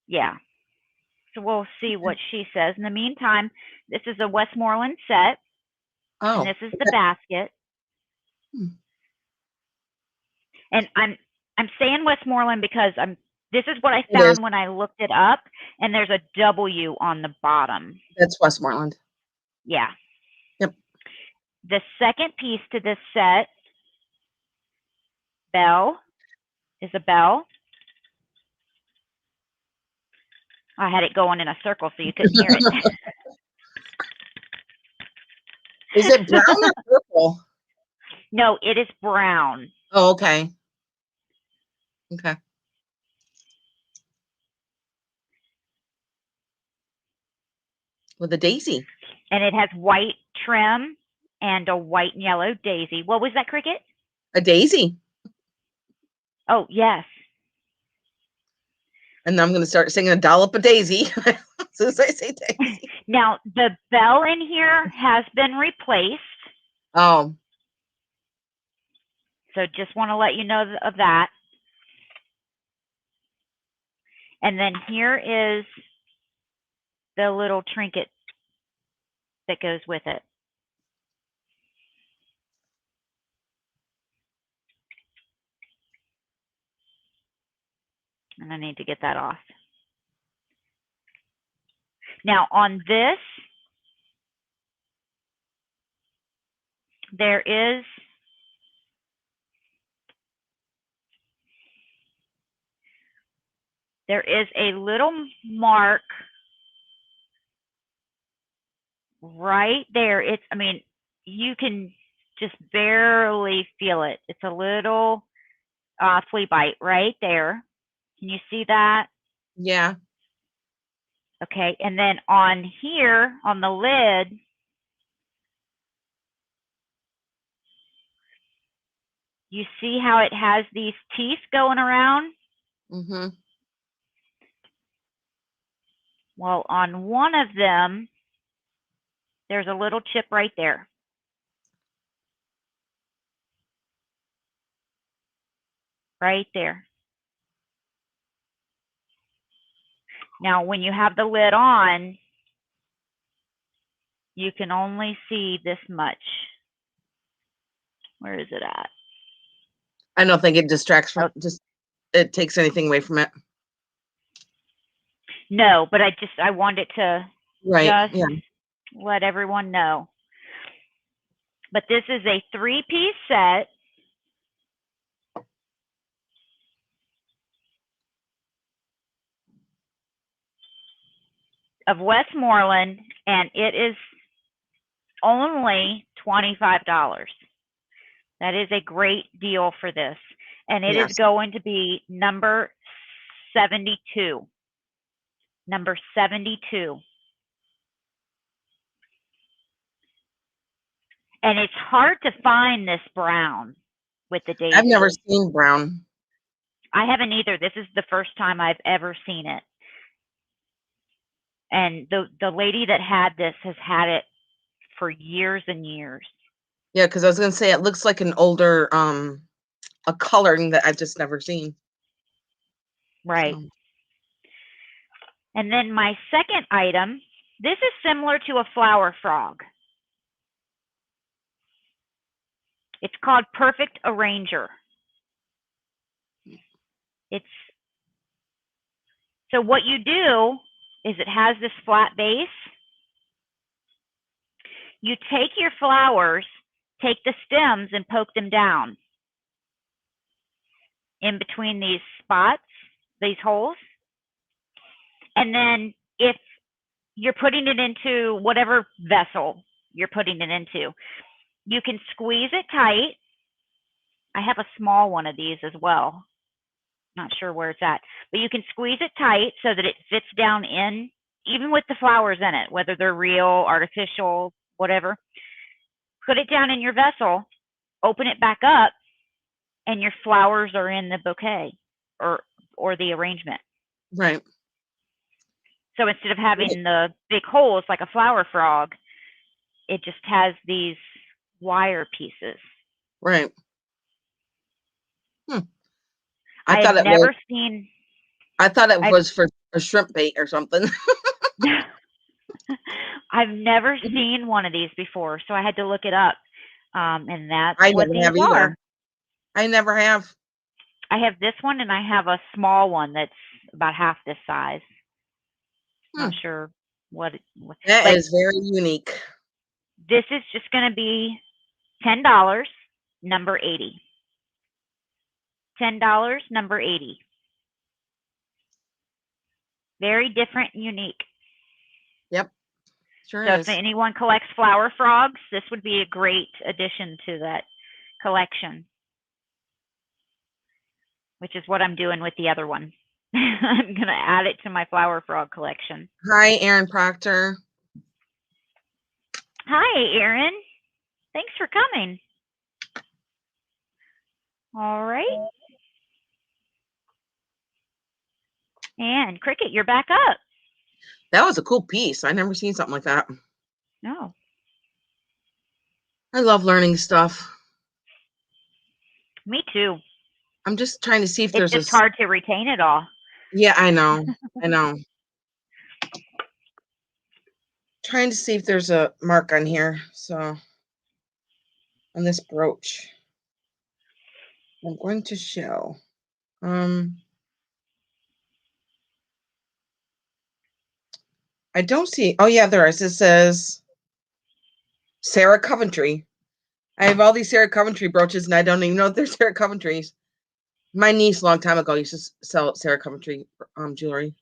Yeah. So we'll see what she says. In the meantime, this is a Westmoreland set, and Oh. this is the basket. Hmm. And I'm saying Westmoreland because this is what I It is. found when I looked it up, and there's a W on the bottom. That's Westmoreland. Yeah. Yep. The second piece to this set, bell, is a bell. I had it going in a circle so you couldn't hear it. Is it brown or purple? No, it is brown. Oh, okay. Okay. With a daisy. And it has white trim and a white and yellow daisy. What was that, Kricket? A daisy. Oh, yes. And I'm gonna start singing a dollop of daisy as soon as I say daisy. Now, the bell in here has been replaced. Oh. So just want to let you know of that. And then here is the little trinket that goes with it. And I need to get that off. Now on this, there is a little mark right there. I mean, you can just barely feel it. It's a little flea bite right there. Can you see that? Yeah. Okay, and then on here, on the lid, you see how it has these teeth going around? Mm-hmm. Well, on one of them, there's a little chip right there. Right there. Now, when you have the lid on, you can only see this much. Where is it at? I don't think it distracts from Oh, it takes anything away from it. no, but I wanted to Right. just Yeah. let everyone know. But this is a 3-piece set. Of Westmoreland, and it is only $25. That is a great deal for this. And it is Yes. going to be number 72. Number 72. And it's hard to find this brown with the I've daisy. never seen brown. I haven't either. This is the first time I've ever seen it. And the lady that had this has had it for years and years. Yeah, because I was gonna say it looks like an older a coloring that I've just never seen. Right. So. And then my second item, this is similar to a flower frog. It's called Perfect Arranger. So what you do is it has this flat base. You take your flowers, take the stems and poke them down in between these spots, these holes. And then if you're putting it into whatever vessel you're putting it into, you can squeeze it tight. I have a small one of these as well. Not sure where it's at, but you can squeeze it tight so that it fits down in, even with the flowers in it, whether they're real, artificial, whatever. Put it down in your vessel, open it back up, and your flowers are in the bouquet or the arrangement. Right. So instead of having the big holes like a flower frog, it just has these wire pieces. Right. I thought had it was. never seen. I thought it was for a shrimp bait or something. I've never seen one of these before, so I had to look it up. And that's I what never these have are. either. I never have. I have this one, and I have a small one that's about half this size. Not sure what. That is very unique. This is just going to be $10, number 80. $10, number 80. Very different and unique. Yep. Sure So is. if anyone collects flower frogs, this would be a great addition to that collection, which is what I'm doing with the other one. I'm going to add it to my flower frog collection. Hi, Aaron Proctor. Hi, Aaron. Thanks for coming. All right. And Kricket, you're back up. That was a cool piece. I never seen something like that. No. I love learning stuff. Me too. I'm just trying to see if It's there's just hard to retain it all. Yeah, I know. I know. Trying to see if there's a mark on here. So on this brooch, I'm going to show. I don't see. Oh yeah, there is. It says Sarah Coventry. I have all these Sarah Coventry brooches, and I don't even know if they're Sarah Coventry's. My niece, a long time ago, used to sell Sarah Coventry jewelry.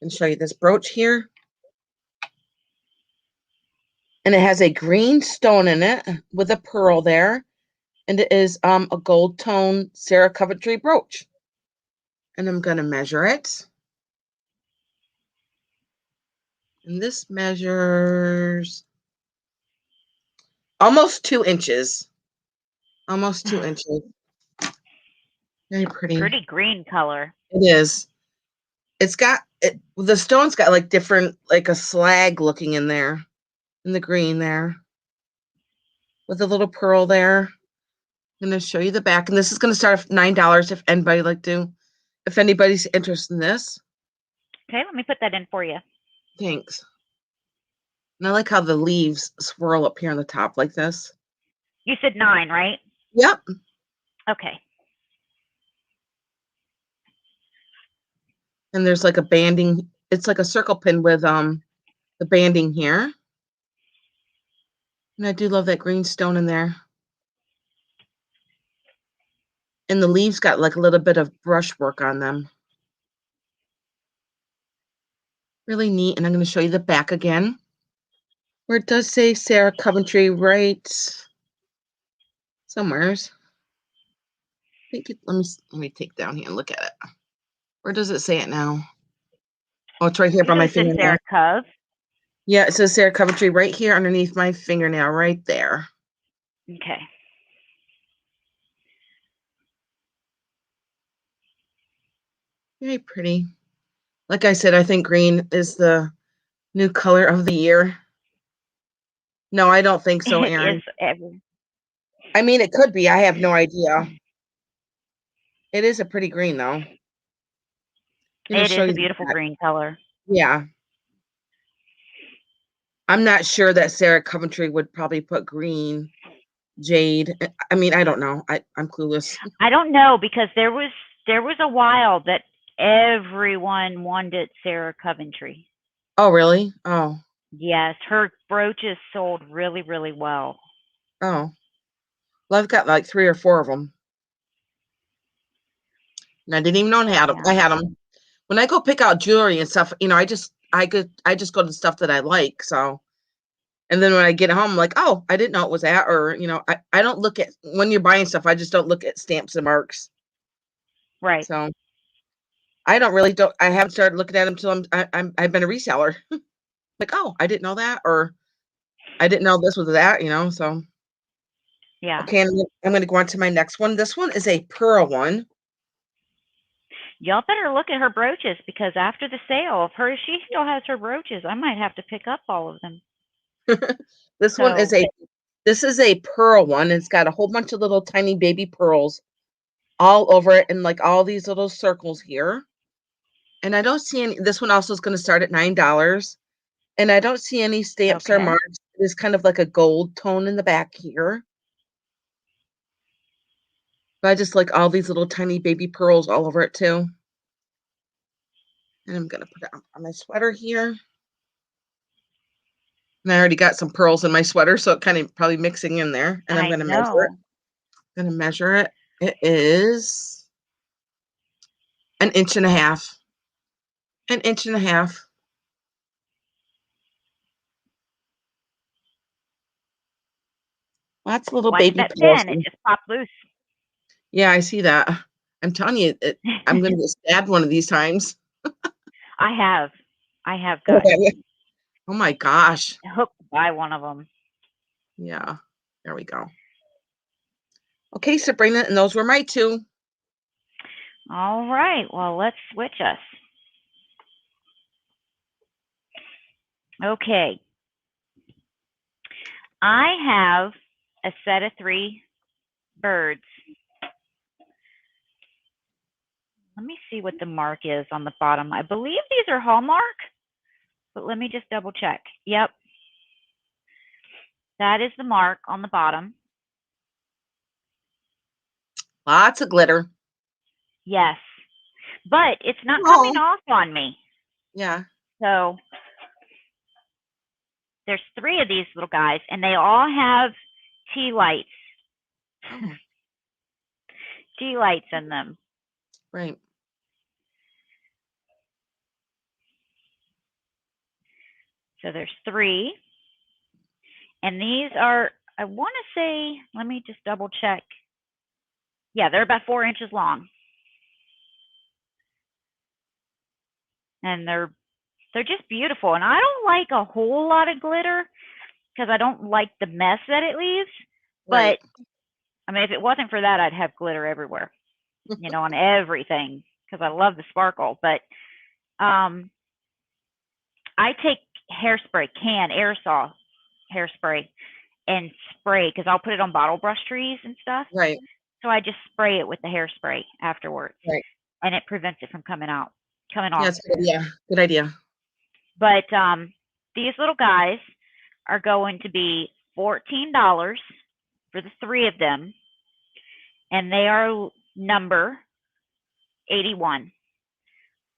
And show you this brooch here, and it has a green stone in it with a pearl there, and it is a gold tone Sarah Coventry brooch. And I'm going to measure it. And this measures almost 2 inches. Almost 2 inches. Very pretty. Pretty green color. It is. It's got the stone's got like different, like a slag looking in there, in the green there, with a little pearl there. I'm going to show you the back, and this is going to start at $9 if anybody's interested in this. Okay, let me put that in for you. Thanks. And I like how the leaves swirl up here on the top like this. You said 9, right? Yep. Okay. And there's like a banding. It's like a circle pin with the banding here. And I do love that green stone in there. And the leaves got like a little bit of brushwork on them. Really neat. And I'm going to show you the back again, where it does say Sarah Coventry right somewheres. I think let me take down here and look at it. Where does it say it now? Oh, it's right here by my fingernail. Sarah Cove. Yeah, it says Sarah Coventry right here underneath my fingernail, right there. Okay. Very pretty. Like I said, I think green is the new color of the year. No, I don't think so, Aaron. I mean, it could be. I have no idea. It is a pretty green, though. It is a beautiful green color. Yeah. I'm not sure that Sarah Coventry would probably put green, jade. I mean, I don't know. I'm clueless. I don't know, because there was a while that everyone wanted Sarah Coventry. Oh, really? Oh. Yes, her brooches sold really, really well. Oh. Well, I've got like 3 or 4 of them. And I didn't even know I had them. Yeah. I had them. When I go pick out jewelry and stuff, I just go to stuff that I like. So, and then when I get home, I'm like, oh, I didn't know it was that, or I don't look at, when you're buying stuff, I just don't look at stamps and marks. Right. So I haven't started looking at them until I've been a reseller. Like, oh, I didn't know that, or I didn't know this was that, so Yeah. okay, I'm gonna go on to my next one. This one is a pearl one. Y'all better look at her brooches, because after the sale, if she still has her brooches, I might have to pick up all of them. This one is So, this is a pearl one. It's got a whole bunch of little tiny baby pearls all over it, and like all these little circles here. And I don't see any. This one also is going to start at $9, and I don't see any stamps or okay. marks. It's kind of like a gold tone in the back here. But I just like all these little tiny baby pearls all over it too. And I'm gonna put it on my sweater here. And I already got some pearls in my sweater, so it kind of probably mixing in there. And I'm I gonna measure it. know. Gonna measure it. It is an inch and a half. An inch and a half. Lots of little Watch baby that pearls. pin. It just popped loose. Yeah, I see that. I'm telling you, I'm gonna get stabbed one of these times. I have. I have Okay. gotten Oh my gosh. hooked by one of them. Yeah. There we go. Okay, Sabrina, and those were my two. All right. Well, let's switch us. Okay. I have a set of 3 birds. Let me see what the mark is on the bottom. I believe these are Hallmark, but let me just double check. Yep. That is the mark on the bottom. Lots of glitter. Yes. But it's not coming Oh, off on me. yeah. So there's 3 of these little guys, and they all have tea lights. Oh, Tea lights in them. right. So there's 3. And these are, I want to say, let me just double check. Yeah, they're about 4 inches long. And they're just beautiful. And I don't like a whole lot of glitter because I don't like the mess that it leaves. Right. But I mean, if it wasn't for that, I'd have glitter everywhere, on everything, because I love the sparkle. But I take hairspray, aerosol hairspray, and spray, because I'll put it on bottle brush trees and stuff. Right. So I just spray it with the hairspray afterwards, Right. and it prevents it from coming off. Yeah, it's a good idea. Good idea. But these little guys are going to be $14 for the 3 of them, and they are number 81.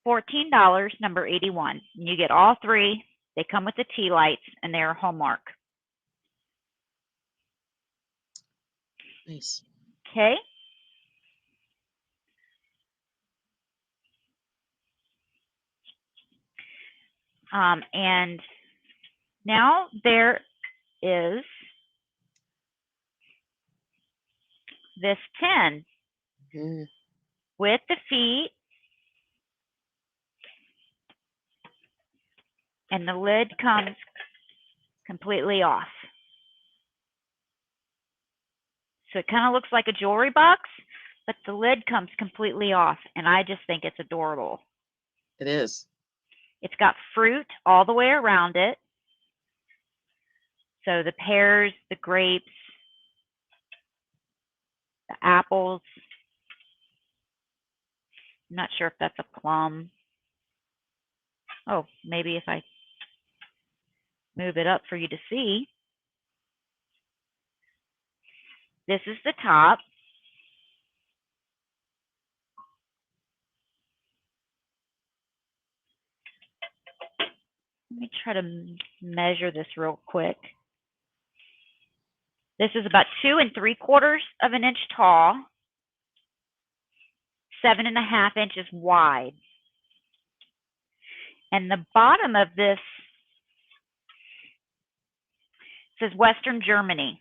$14, number 81. And you get all 3. They come with the tea lights, and they are Hallmark. Nice. Okay. And now there is this tin Mm, with the feet, and the lid comes completely off. So it kind of looks like a jewelry box, but the lid comes completely off, and I just think it's adorable. it is. It's got fruit all the way around it. So the pears, the grapes, the apples. I'm not sure if that's a plum. Oh, maybe if I move it up for you to see. This is the top. Let me try to measure this real quick. This is about 2 3/4 of an inch tall, 7.5 inches wide. And the bottom of this says Western Germany.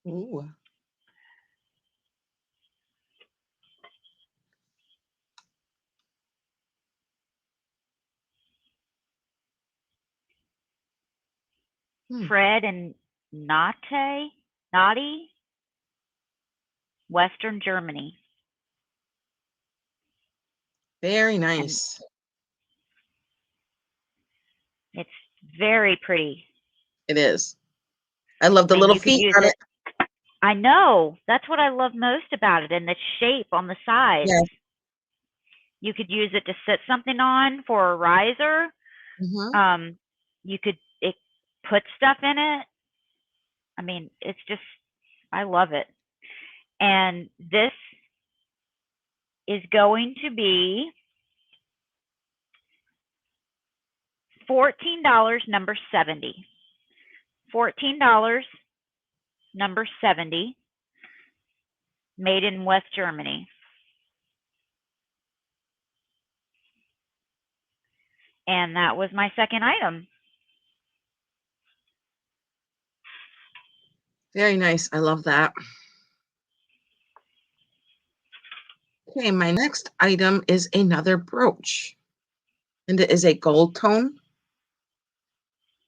Ooh. Fred and Nati, Western Germany. Very nice. It's very pretty. It is. I love the little feet on it. I know. That's what I love most about it, and the shape on the sides. Yes. You could use it to sit something on for a riser. You could put stuff in it. I mean, it's just, I love it. And this is going to be $14, number 70. $14, number 70, made in West Germany. And that was my second item. Very nice. I love that. Okay, my next item is another brooch. And it is a gold tone.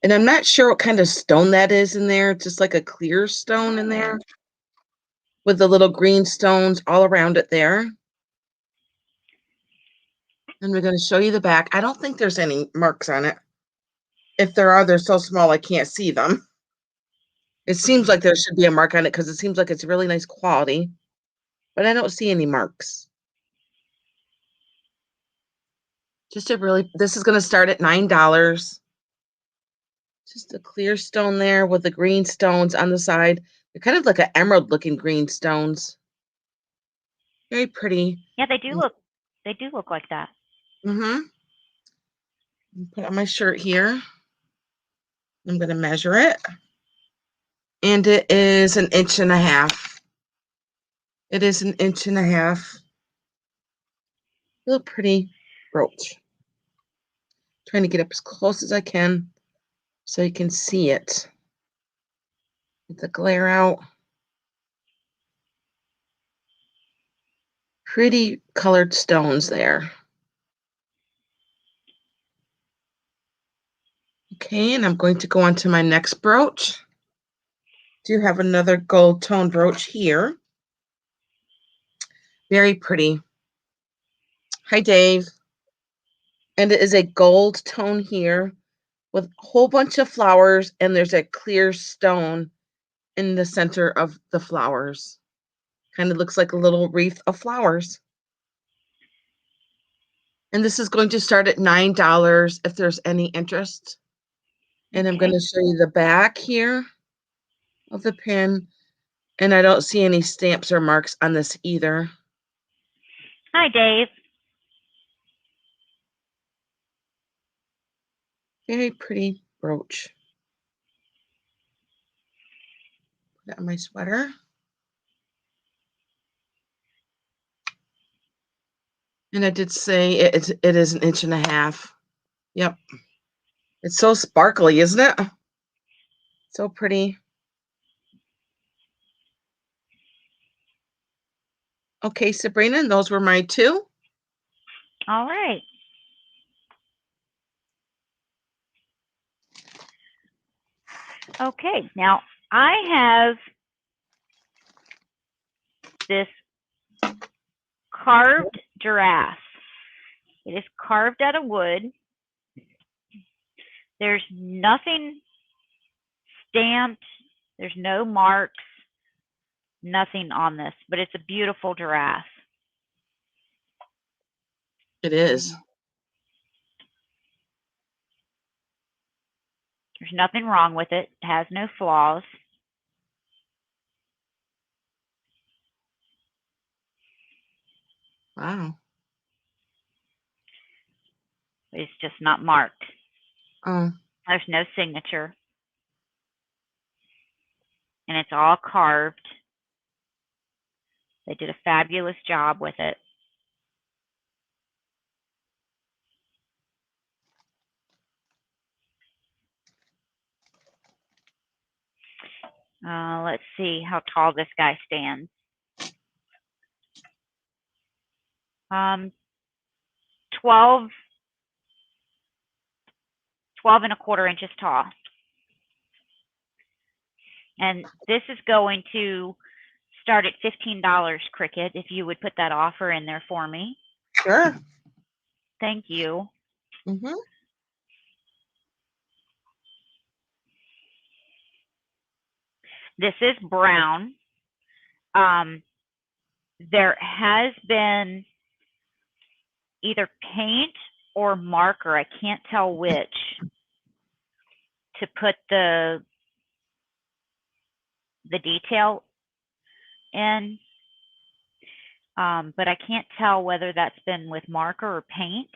And I'm not sure what kind of stone that is in there. It's just like a clear stone in there with the little green stones all around it there. And we're going to show you the back. I don't think there's any marks on it. If there are, they're so small I can't see them. It seems like there should be a mark on it because it seems like it's really nice quality, but I don't see any marks. Just a really, this is going to start at $9. Just a clear stone there with the green stones on the side. They're kind of like an emerald looking green stones. Very pretty. Yeah, they do look like that. Put on my shirt here. I'm going to measure it. And it is 1.5 inches. It is 1.5 inches. Real pretty brooch. Trying to get up as close as I can so you can see it. Get the glare out. Pretty colored stones there. Okay, and I'm going to go on to my next brooch. Do have another gold tone brooch here. Very pretty. Hi, Dave. And it is a gold tone here with a whole bunch of flowers, and there's a clear stone in the center of the flowers. Kind of looks like a little wreath of flowers. And this is going to start at $9 if there's any interest. And I'm going to show you the back here of the pin. And I don't see any stamps or marks on this either. Hi, Dave. Very pretty brooch. Put it on my sweater. And I did say it is 1.5 inches. Yep. It's so sparkly, isn't it? So pretty. Okay, Sabrina, and those were my two. All right. Okay, now I have this carved giraffe. It is carved out of wood. There's nothing stamped. There's no marks. Nothing on this, but it's a beautiful giraffe. It is. There's nothing wrong with it. It has no flaws. Wow. It's just not marked. Oh. There's no signature. And it's all carved. They did a fabulous job with it. Let's see how tall this guy stands. 12 and a quarter inches tall. And this is going to start at $15, Kricket, if you would put that offer in there for me. Sure. Thank you. Mm-hmm. This is brown. There has been either paint or marker, I can't tell which, to put the detail in. But I can't tell whether that's been with marker or paint.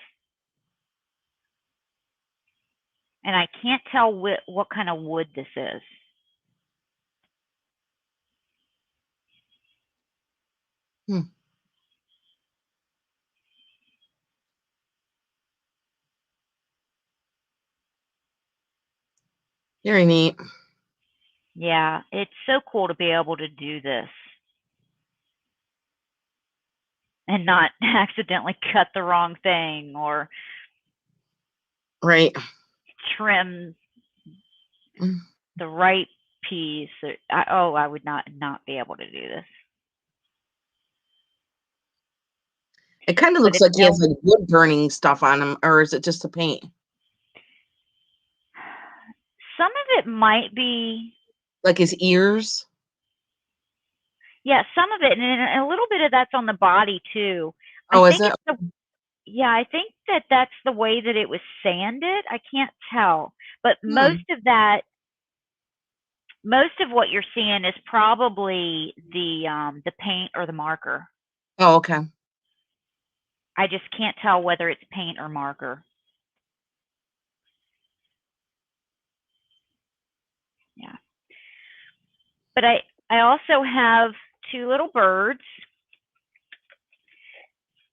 And I can't tell what kind of wood this is. Hmm. Very neat. Yeah, it's so cool to be able to do this and not accidentally cut the wrong thing or Right. trim Mm. the right piece. I would not be able to do this. It kind of But looks if like he has no, like wood burning stuff on him, or is it just a paint? some of it might be, Like his ears? yeah, some of it, and a little bit of that's on the body too. I Oh, is think it? it's the, yeah, I think that that's the way that it was sanded. I can't tell, but Hmm. most of what you're seeing is probably the paint or the marker. Oh, okay. I just can't tell whether it's paint or marker. Yeah. But I also have two little birds.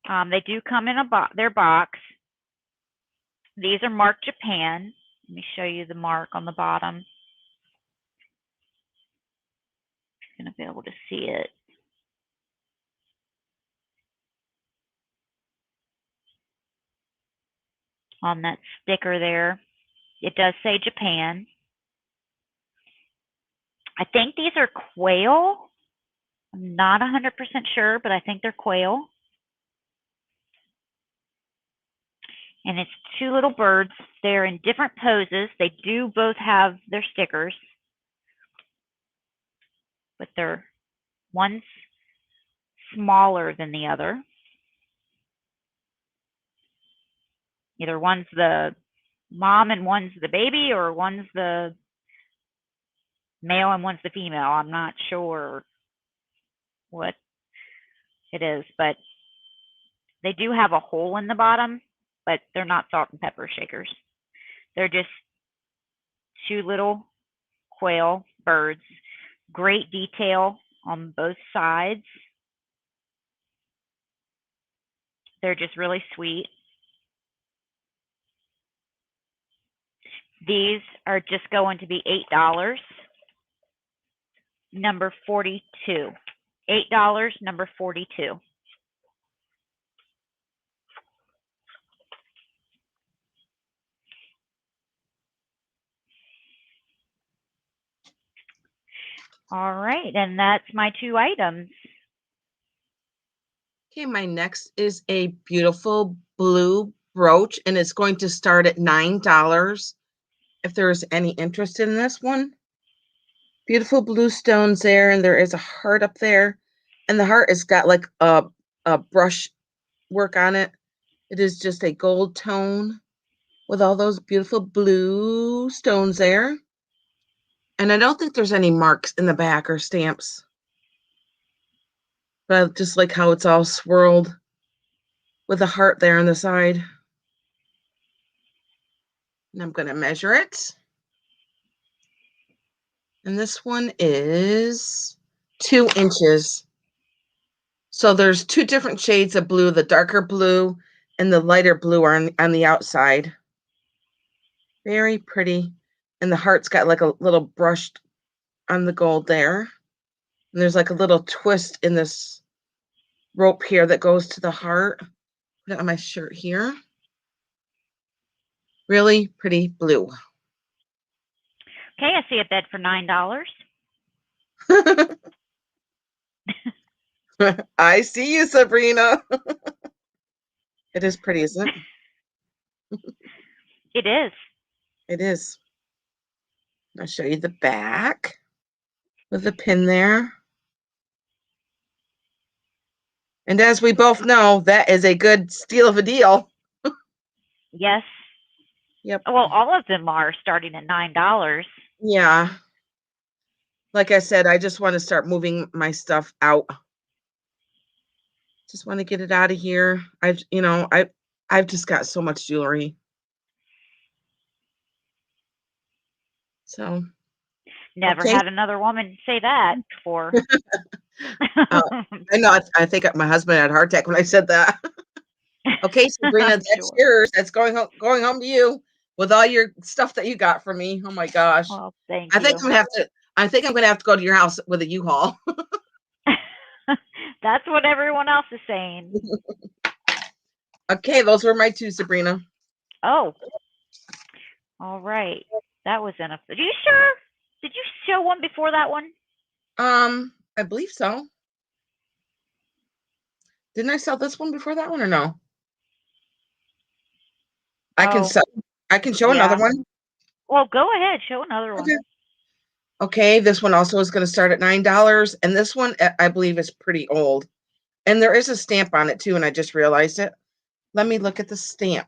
They do come in their box. These are marked Japan. Let me show you the mark on the bottom. You're going to be able to see it. On that sticker there. It does say Japan. I think these are quail. I'm not 100% sure, but I think they're quail. And it's two little birds. They're in different poses. They do both have their stickers, but one's smaller than the other. Either one's the mom and one's the baby, or one's the male and one's the female. I'm not sure what it is, but they do have a hole in the bottom, but they're not salt and pepper shakers. They're just two little quail birds. Great detail on both sides. They're just really sweet. These are just going to be $8. Number 42. $8, number 42. All right, and that's my two items. Okay, my next is a beautiful blue brooch, and it's going to start at $9. If there's any interest in this one, beautiful blue stones there, and there is a heart up there, and the heart has got like a brush work on it. It is just a gold tone with all those beautiful blue stones there. And I don't think there's any marks in the back or stamps. But I just like how it's all swirled with a heart there on the side. And I'm going to measure it. And this one is 2 inches. So there's two different shades of blue, the darker blue and the lighter blue are on the outside. Very pretty. And the heart's got like a little brushed on the gold there. And there's like a little twist in this rope here that goes to the heart. Put it on my shirt here. Really pretty blue. Okay, I see a bed for $9. I see you, Sabrina. It is pretty, isn't it? It is. It is. I'll show you the back with the pin there. And as we both know, that is a good steal of a deal. Yes. Yep. Well, all of them are starting at $9. Yeah. Like I said, I just want to start moving my stuff out. Just want to get it out of here. I've just got so much jewelry. So Never okay. had another woman say that before. I know. I think my husband had a heart attack when I said that. Okay, Sabrina, I'm that's sure. yours. That's going home to you with all your stuff that you got for me. Oh my gosh. Well, thank I think you. I'm gonna have to. I think I'm gonna have to go to your house with a U-Haul. That's what everyone else is saying. Okay, those were my two, Sabrina. Oh, all right. That was enough. Are you sure? Did you show one before that one? I believe so. Didn't I sell this one before that one or no? I can Oh, sell. I can show another yeah. one. Well, go ahead. Show another one. Okay. Okay, this one also is going to start at $9, and this one I believe is pretty old, and there is a stamp on it too, and I just realized it. Let me look at the stamp,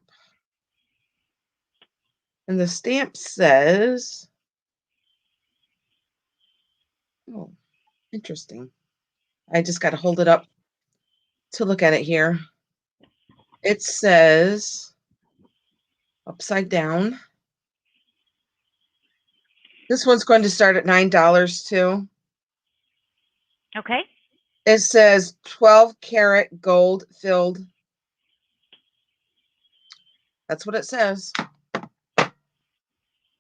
and the stamp says, "Oh, interesting." I just got to hold it up to look at it here. It says upside down. This one's going to start at $9 too. Okay. It says 12 karat gold filled. That's what it says.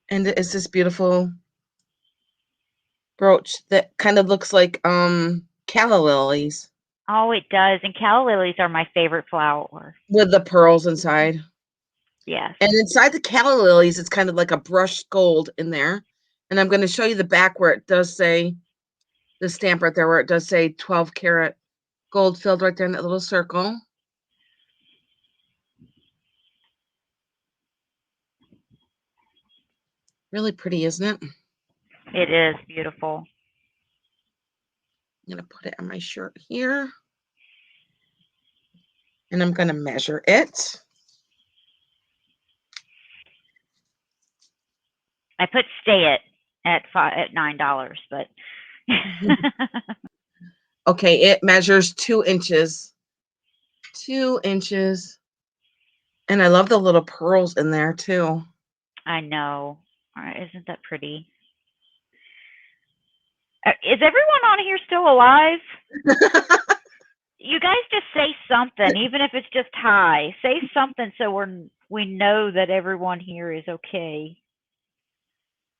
And it's this beautiful brooch that kind of looks like calla lilies Oh, it does. And calla lilies are my favorite flower. with the pearls inside. Yes. And inside the calla lilies, it's kind of like a brushed gold in there. And I'm going to show you the back where it does say the stamp right there, where it does say 12 karat gold filled right there in that little circle. Really pretty, isn't it? It is beautiful. I'm going to put it on my shirt here. And I'm going to measure it. I put stay at $9, but Okay, it measures 2 inches. 2 inches. And I love the little pearls in there too. I know. All right, isn't that pretty? Is everyone on here still alive? You guys just say something, even if it's just hi. Say something so we know that everyone here is okay.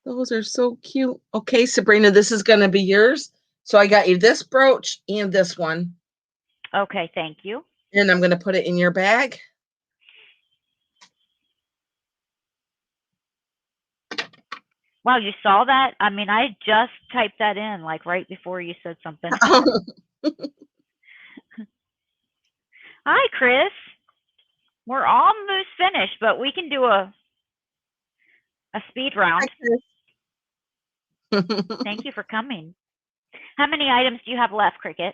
Those are so cute. Okay, Sabrina, this is going to be yours. So I got you this brooch and this one. Okay, thank you. And I'm going to put it in your bag. Wow, you saw that? I mean, I just typed that in like right before you said something. Hi, Chris. We're almost finished, but we can do a speed round. Thank you for coming. How many items do you have left, Kricket?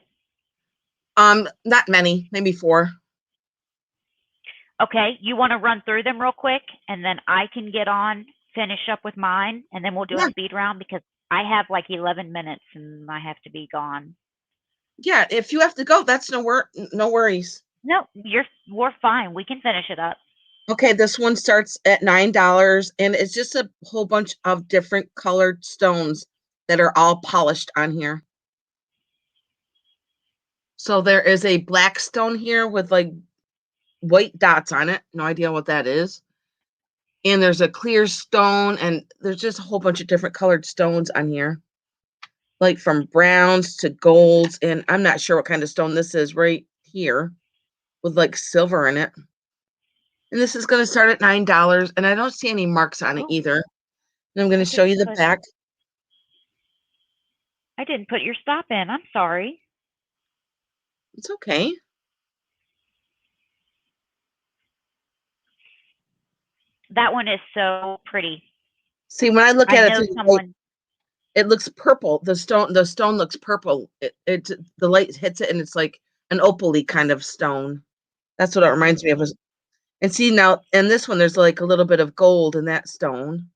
Not many, maybe 4. Okay, you want to run through them real quick, and then I can get on, finish up with mine, and then we'll do Yeah. a speed round because I have like 11 minutes and I have to be gone. Yeah, if you have to go, that's no worries. No, we're fine. We can finish it up. Okay, this one starts at $9, and it's just a whole bunch of different colored stones that are all polished on here. So there is a black stone here with like white dots on it. No idea what that is. And there's a clear stone, and there's just a whole bunch of different colored stones on here, like from browns to golds. And I'm not sure what kind of stone this is right here with like silver in it. And this is going to start at $9, and I don't see any marks on it Oh, either. And I'm going I to show just you the put back. I didn't put your stop in. I'm sorry. It's okay. That one is so pretty. See, when I look I at it know through the light, someone. it looks purple. The stone looks purple. The light hits it and it's like an opal-y kind of stone. That's what it reminds me of. Mhm. And see now in this one, there's like a little bit of gold in that stone.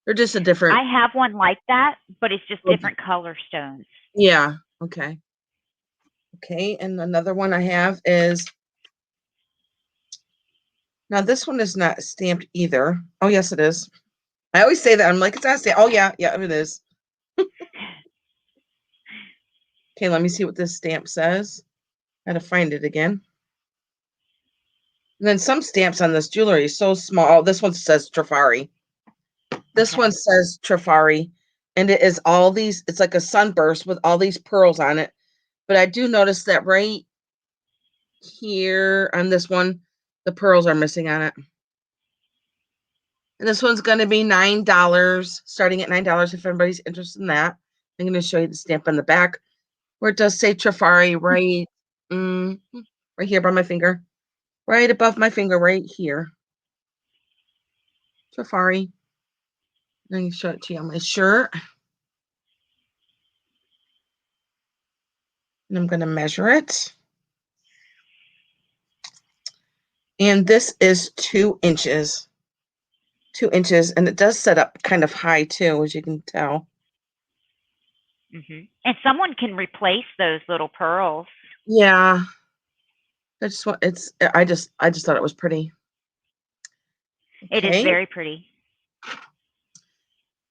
They're just a different. I have one like that, but it's just Okay. different color stones. Yeah. Okay. Okay. And another one I have is now this one is not stamped either. Oh yes, it is. I always say that. I'm like, it's not stamped. Oh yeah, yeah, it is. Okay, let me see what this stamp says. I gotta find it again. And then some stamps on this jewelry is so small. This one says Trafari. This one Okay. says Trafari, and it is all these. It's like a sunburst with all these pearls on it. But I do notice that right here on this one, the pearls are missing on it. And this one's going to be $9, starting at $9 if everybody's interested in that. I'm going to show you the stamp on the back where it does say Trafari right here by my finger, right above my finger, right here. Trafari. Let me show it to you on my shirt. And I'm going to measure it. And this is 2 inches. 2 inches. And it does set up kind of high too, as you can tell. And someone can replace those little pearls. Yeah. I just thought it was pretty. It is Okay. very pretty.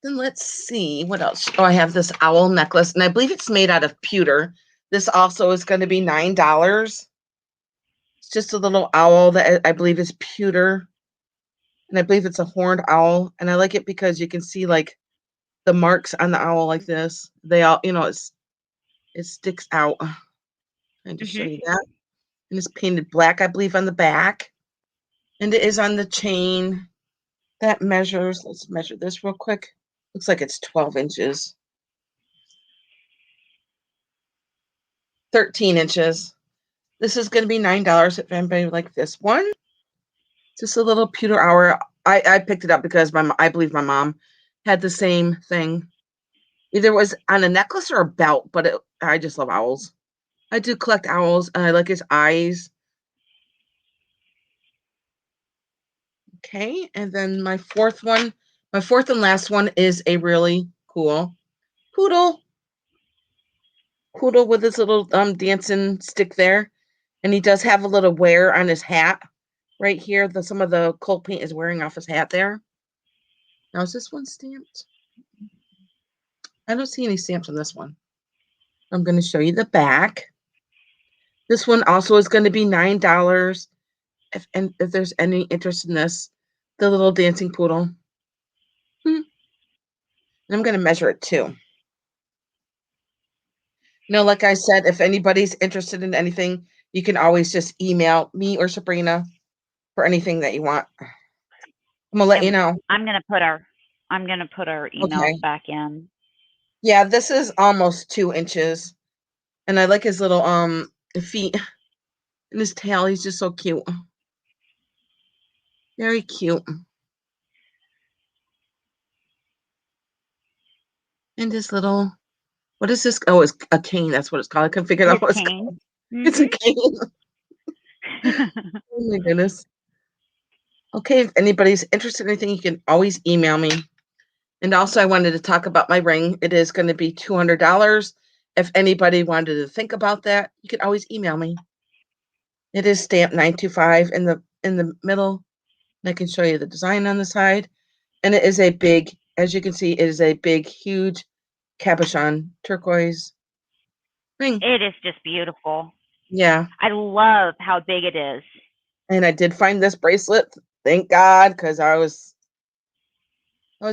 Then let's see what else. Oh, I have this owl necklace, and I believe it's made out of pewter. This also is going to be $9. It's just a little owl that I believe is pewter, and I believe it's a horned owl. And I like it because you can see like the marks on the owl like this. They all, it sticks out. I just show Mhm. you that, and it's painted black, I believe, on the back, and it is on the chain that measures. Let's measure this real quick. Looks like it's 12 inches. 13 inches. This is going to be $9 if anybody would like this one. Just a little pewter owl. I picked it up because I believe my mom had the same thing. Either it was on a necklace or a belt, but I just love owls. I do collect owls, and I like his eyes. Okay, and then my fourth and last one is a really cool poodle. Poodle with his little dancing stick there. And he does have a little wear on his hat right here. Some of the coal paint is wearing off his hat there. Now, is this one stamped? I don't see any stamps on this one. I'm going to show you the back. This one also is going to be $9. If there's any interest in this, the little dancing poodle. And I'm going to measure it too. Like I said, if anybody's interested in anything, you can always just email me or Sabrina for anything that you want. I'm gonna let you And know. I'm gonna put our emails Okay. back in. Yeah, this is almost 2 inches. And I like his little feet and his tail. He's just so cute. Very cute. And his little, what is this? Oh, it's a cane. That's what it's called. I couldn't figure out His what it's cane. called. It's a Mhm. cane. Oh my goodness. Okay, if anybody's interested in anything, you can always email me. And also, I wanted to talk about my ring. It is going to be $200. If anybody wanted to think about that, you can always email me. It is stamped 925 in the middle. And I can show you the design on the side. And it is a big, as you can see, it is a big, huge cabochon turquoise ring. It is just beautiful. Yeah. I love how big it is. And I did find this bracelet. Thank God, because I was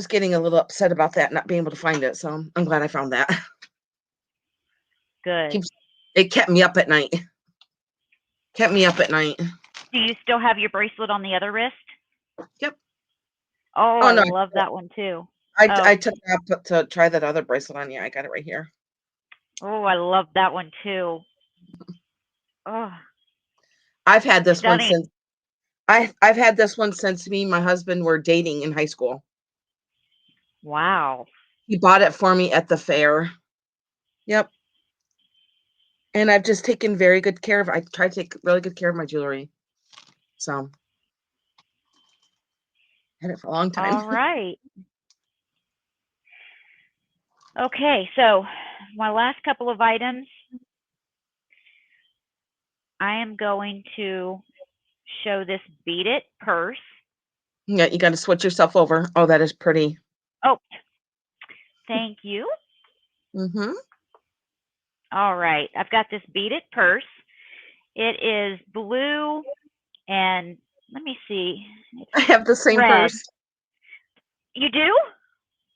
getting a little upset about that, not being able to find it. So I'm glad I found that. Good. It kept me up at night. Kept me up at night. Do you still have your bracelet on the other wrist? Yep. Oh, Oh I no, love that one too. I Oh, took it out to try that other bracelet on. Yeah, I got it right here. Oh, I love that one too. Oh, I've had this one stunning. since I've had this one since me and my husband were dating in high school. Wow. He bought it for me at the fair. Yep. And I've just taken very good care of I try to take really good care of my jewelry. So, had it for a long time. All right. Okay, so my last couple of items, I am going to show this beaded purse. Yeah, you gotta switch yourself over. Oh, that is pretty. Oh, thank you. Mhm. All right, I've got this beaded purse. It is blue and let me see, it's I have the same red. purse. You do?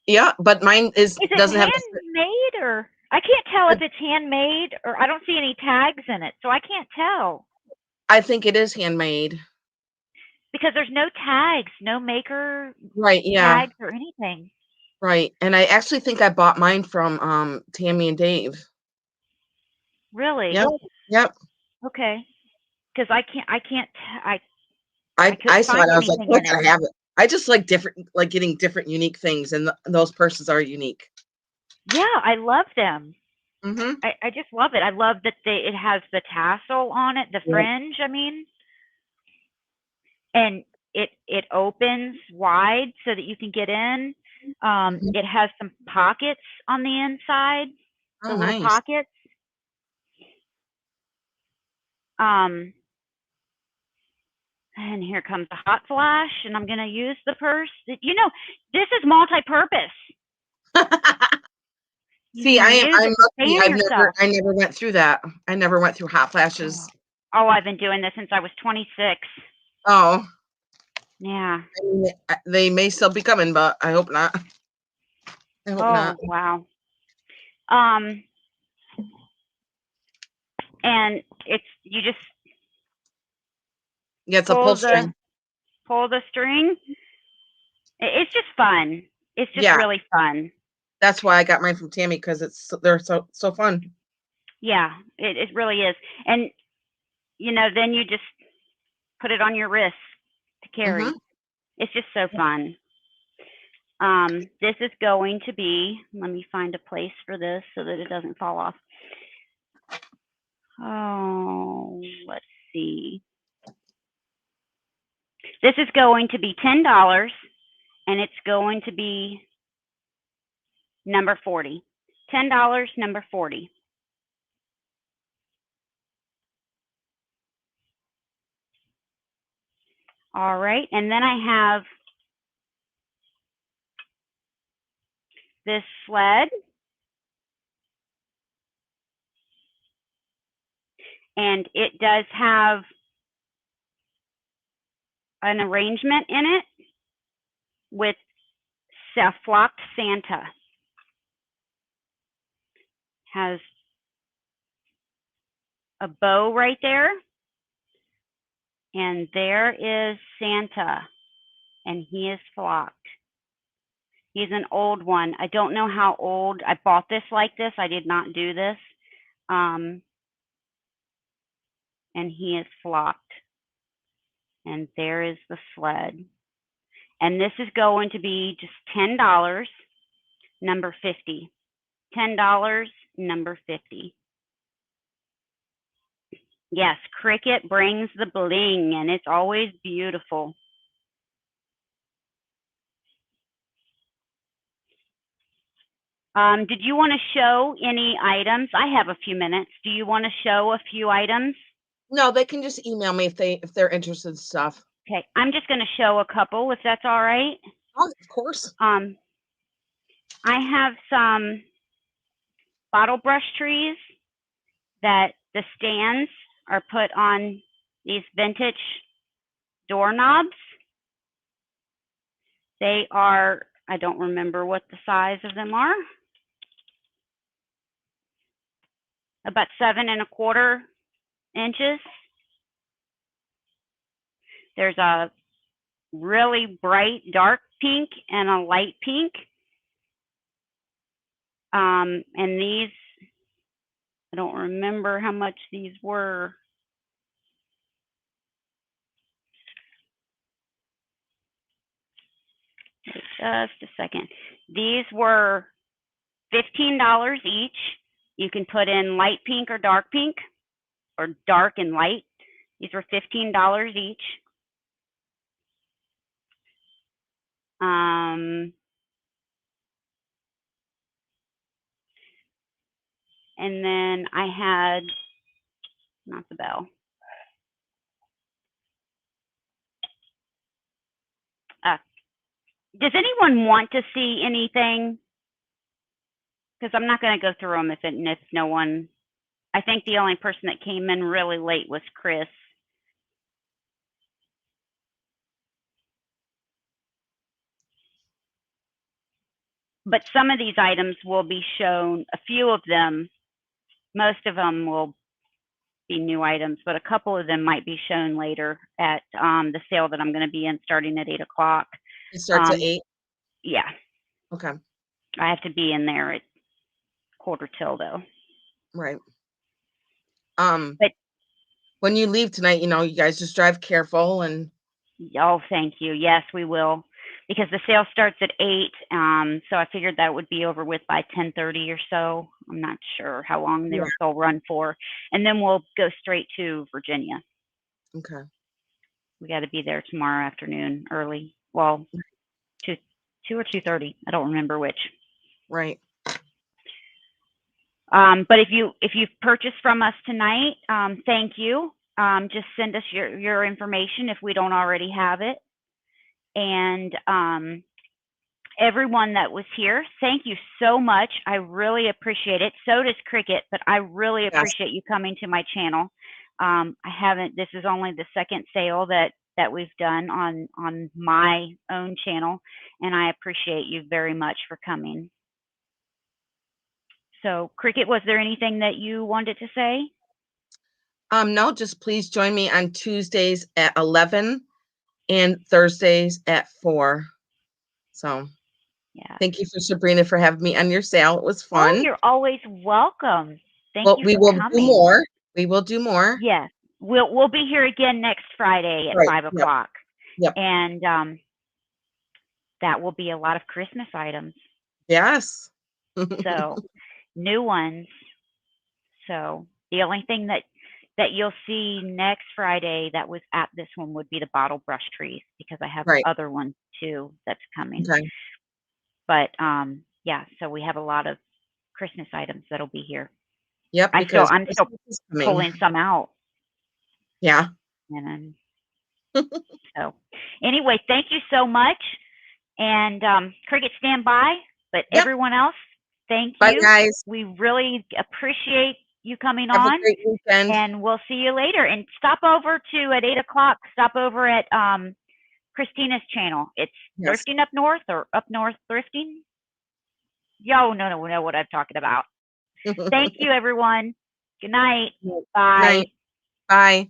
Yeah, but mine Is it doesn't have the handmade or I can't tell I if it's handmade or I don't see any tags in it, so I can't tell I think it is handmade. because there's no tags, no maker Right, yeah. tags or anything. Right, and I actually think I bought mine from, Tammy and Dave. Really? Yep, yep. Okay. Because I can't, I I couldn't saw it, find I was like, anything "Oh, I in it. gotta have it." I just like getting different unique things, and th those purses are unique. Yeah, I love them. Mhm. I just love it. I love that it has the tassel on it, the Yep. fringe, I mean, and it opens wide so that you can get in. Mhm. It has some pockets on the inside, Oh, the little nice. pockets. Um, and here comes the hot flash, and I'm gonna use the purse. You know, this is multi-purpose. You See, can use I'm it to lucky. fan yourself. I never went through that. I never went through hot flashes. Oh, oh, I've been doing this since I was 26. Oh, Yeah. I mean, they may still be coming, but I hope not. I hope not. Oh, wow. Um, and it's you just Yeah, it's a pull pull the string. pull the string. It's just fun. It's just Yeah, really fun. that's why I got mine from Tammy because they're so fun. Yeah, it really is. And then you just put it on your wrist to Mhm. carry. It's just so fun. This is going to be, let me find a place for this so that it doesn't fall off. Oh, let's see. This is going to be $10 and it's going to be number 40. $10, number 40. All right, and then I have this sled, and it does have an arrangement in it with flocked Santa. Has a bow right there, and there is Santa, and he is flocked. He's an old one. I don't know how old. I bought this like this. I did not do this. Um, and he is flocked. And there is the sled. And this is going to be just $10, number 50. $10, number 50. Yes, Kricket brings the bling, and it's always beautiful. Did you want to show any items? I have a few minutes. Do you want to show a few items? No, they can just email me if they're interested in stuff. Okay, I'm just going to show a couple if that's all right. Oh, of course. I have some bottle brush trees that the stands are put on these vintage doorknobs. They are, I don't remember what the size of them are, about 7¼ inches. There's a really bright dark pink and a light pink. And these I don't remember how much these were. Wait just a second. These were $15 each. You can put in light pink or dark and light. These were $15 each. And then I had, not the bell. Does anyone want to see anything? Because I'm not going to go through them if no one. I think the only person that came in really late was Chris. But some of these items will be shown, a few of them, most of them will be new items, but a couple of them might be shown later at the sale that I'm going to be in starting at 8 o'clock. It starts at 8? Yeah. Okay. I have to be in there at 11:45 though. Right. But when you leave tonight, you guys just drive careful and. Oh, thank you. Yes, we will. Because the sale starts at 8, so I figured that would be over with by 10:30 or so. I'm not sure how long they'll run for. And then we'll go straight to Virginia. Okay. We got to be there tomorrow afternoon early. Well, 2 or 2:30. I don't remember which. Right. But if you've purchased from us tonight, thank you. Just send us your information if we don't already have it. And everyone that was here, thank you so much. I really appreciate it. So does Kricket, but I really appreciate you coming to my channel. This is only the second sale that we've done on my own channel, and I appreciate you very much for coming. So Kricket, was there anything that you wanted to say? No, just please join me on Tuesdays at 11 and Thursdays at 4. So yeah. Thank you for Sabrina for having me on your sale. It was fun. Oh, you're always welcome. Thank you we for will coming. do more. We will do more. Yes. We'll be here again next Friday at 5 o'clock. Yep. And that will be a lot of Christmas items. Yes. So new ones. So the only thing that you'll see next Friday that was at this one would be the bottle brush trees, because I have other ones too that's coming. Okay. But yeah, so we have a lot of Christmas items that'll be here. Yep. I'm still pulling some out. Yeah. And so anyway, thank you so much. And Kricket, stand by. But everyone else, thank you. Bye, guys. We really appreciate you coming Have on. a great weekend. And we'll see you later. And stop over at 8 o'clock. Stop over at Christina's channel. It's Thrifting Up North, or Up North Thrifting. Y'all know what I'm talking about. Thank you, everyone. Good night. Bye. Bye.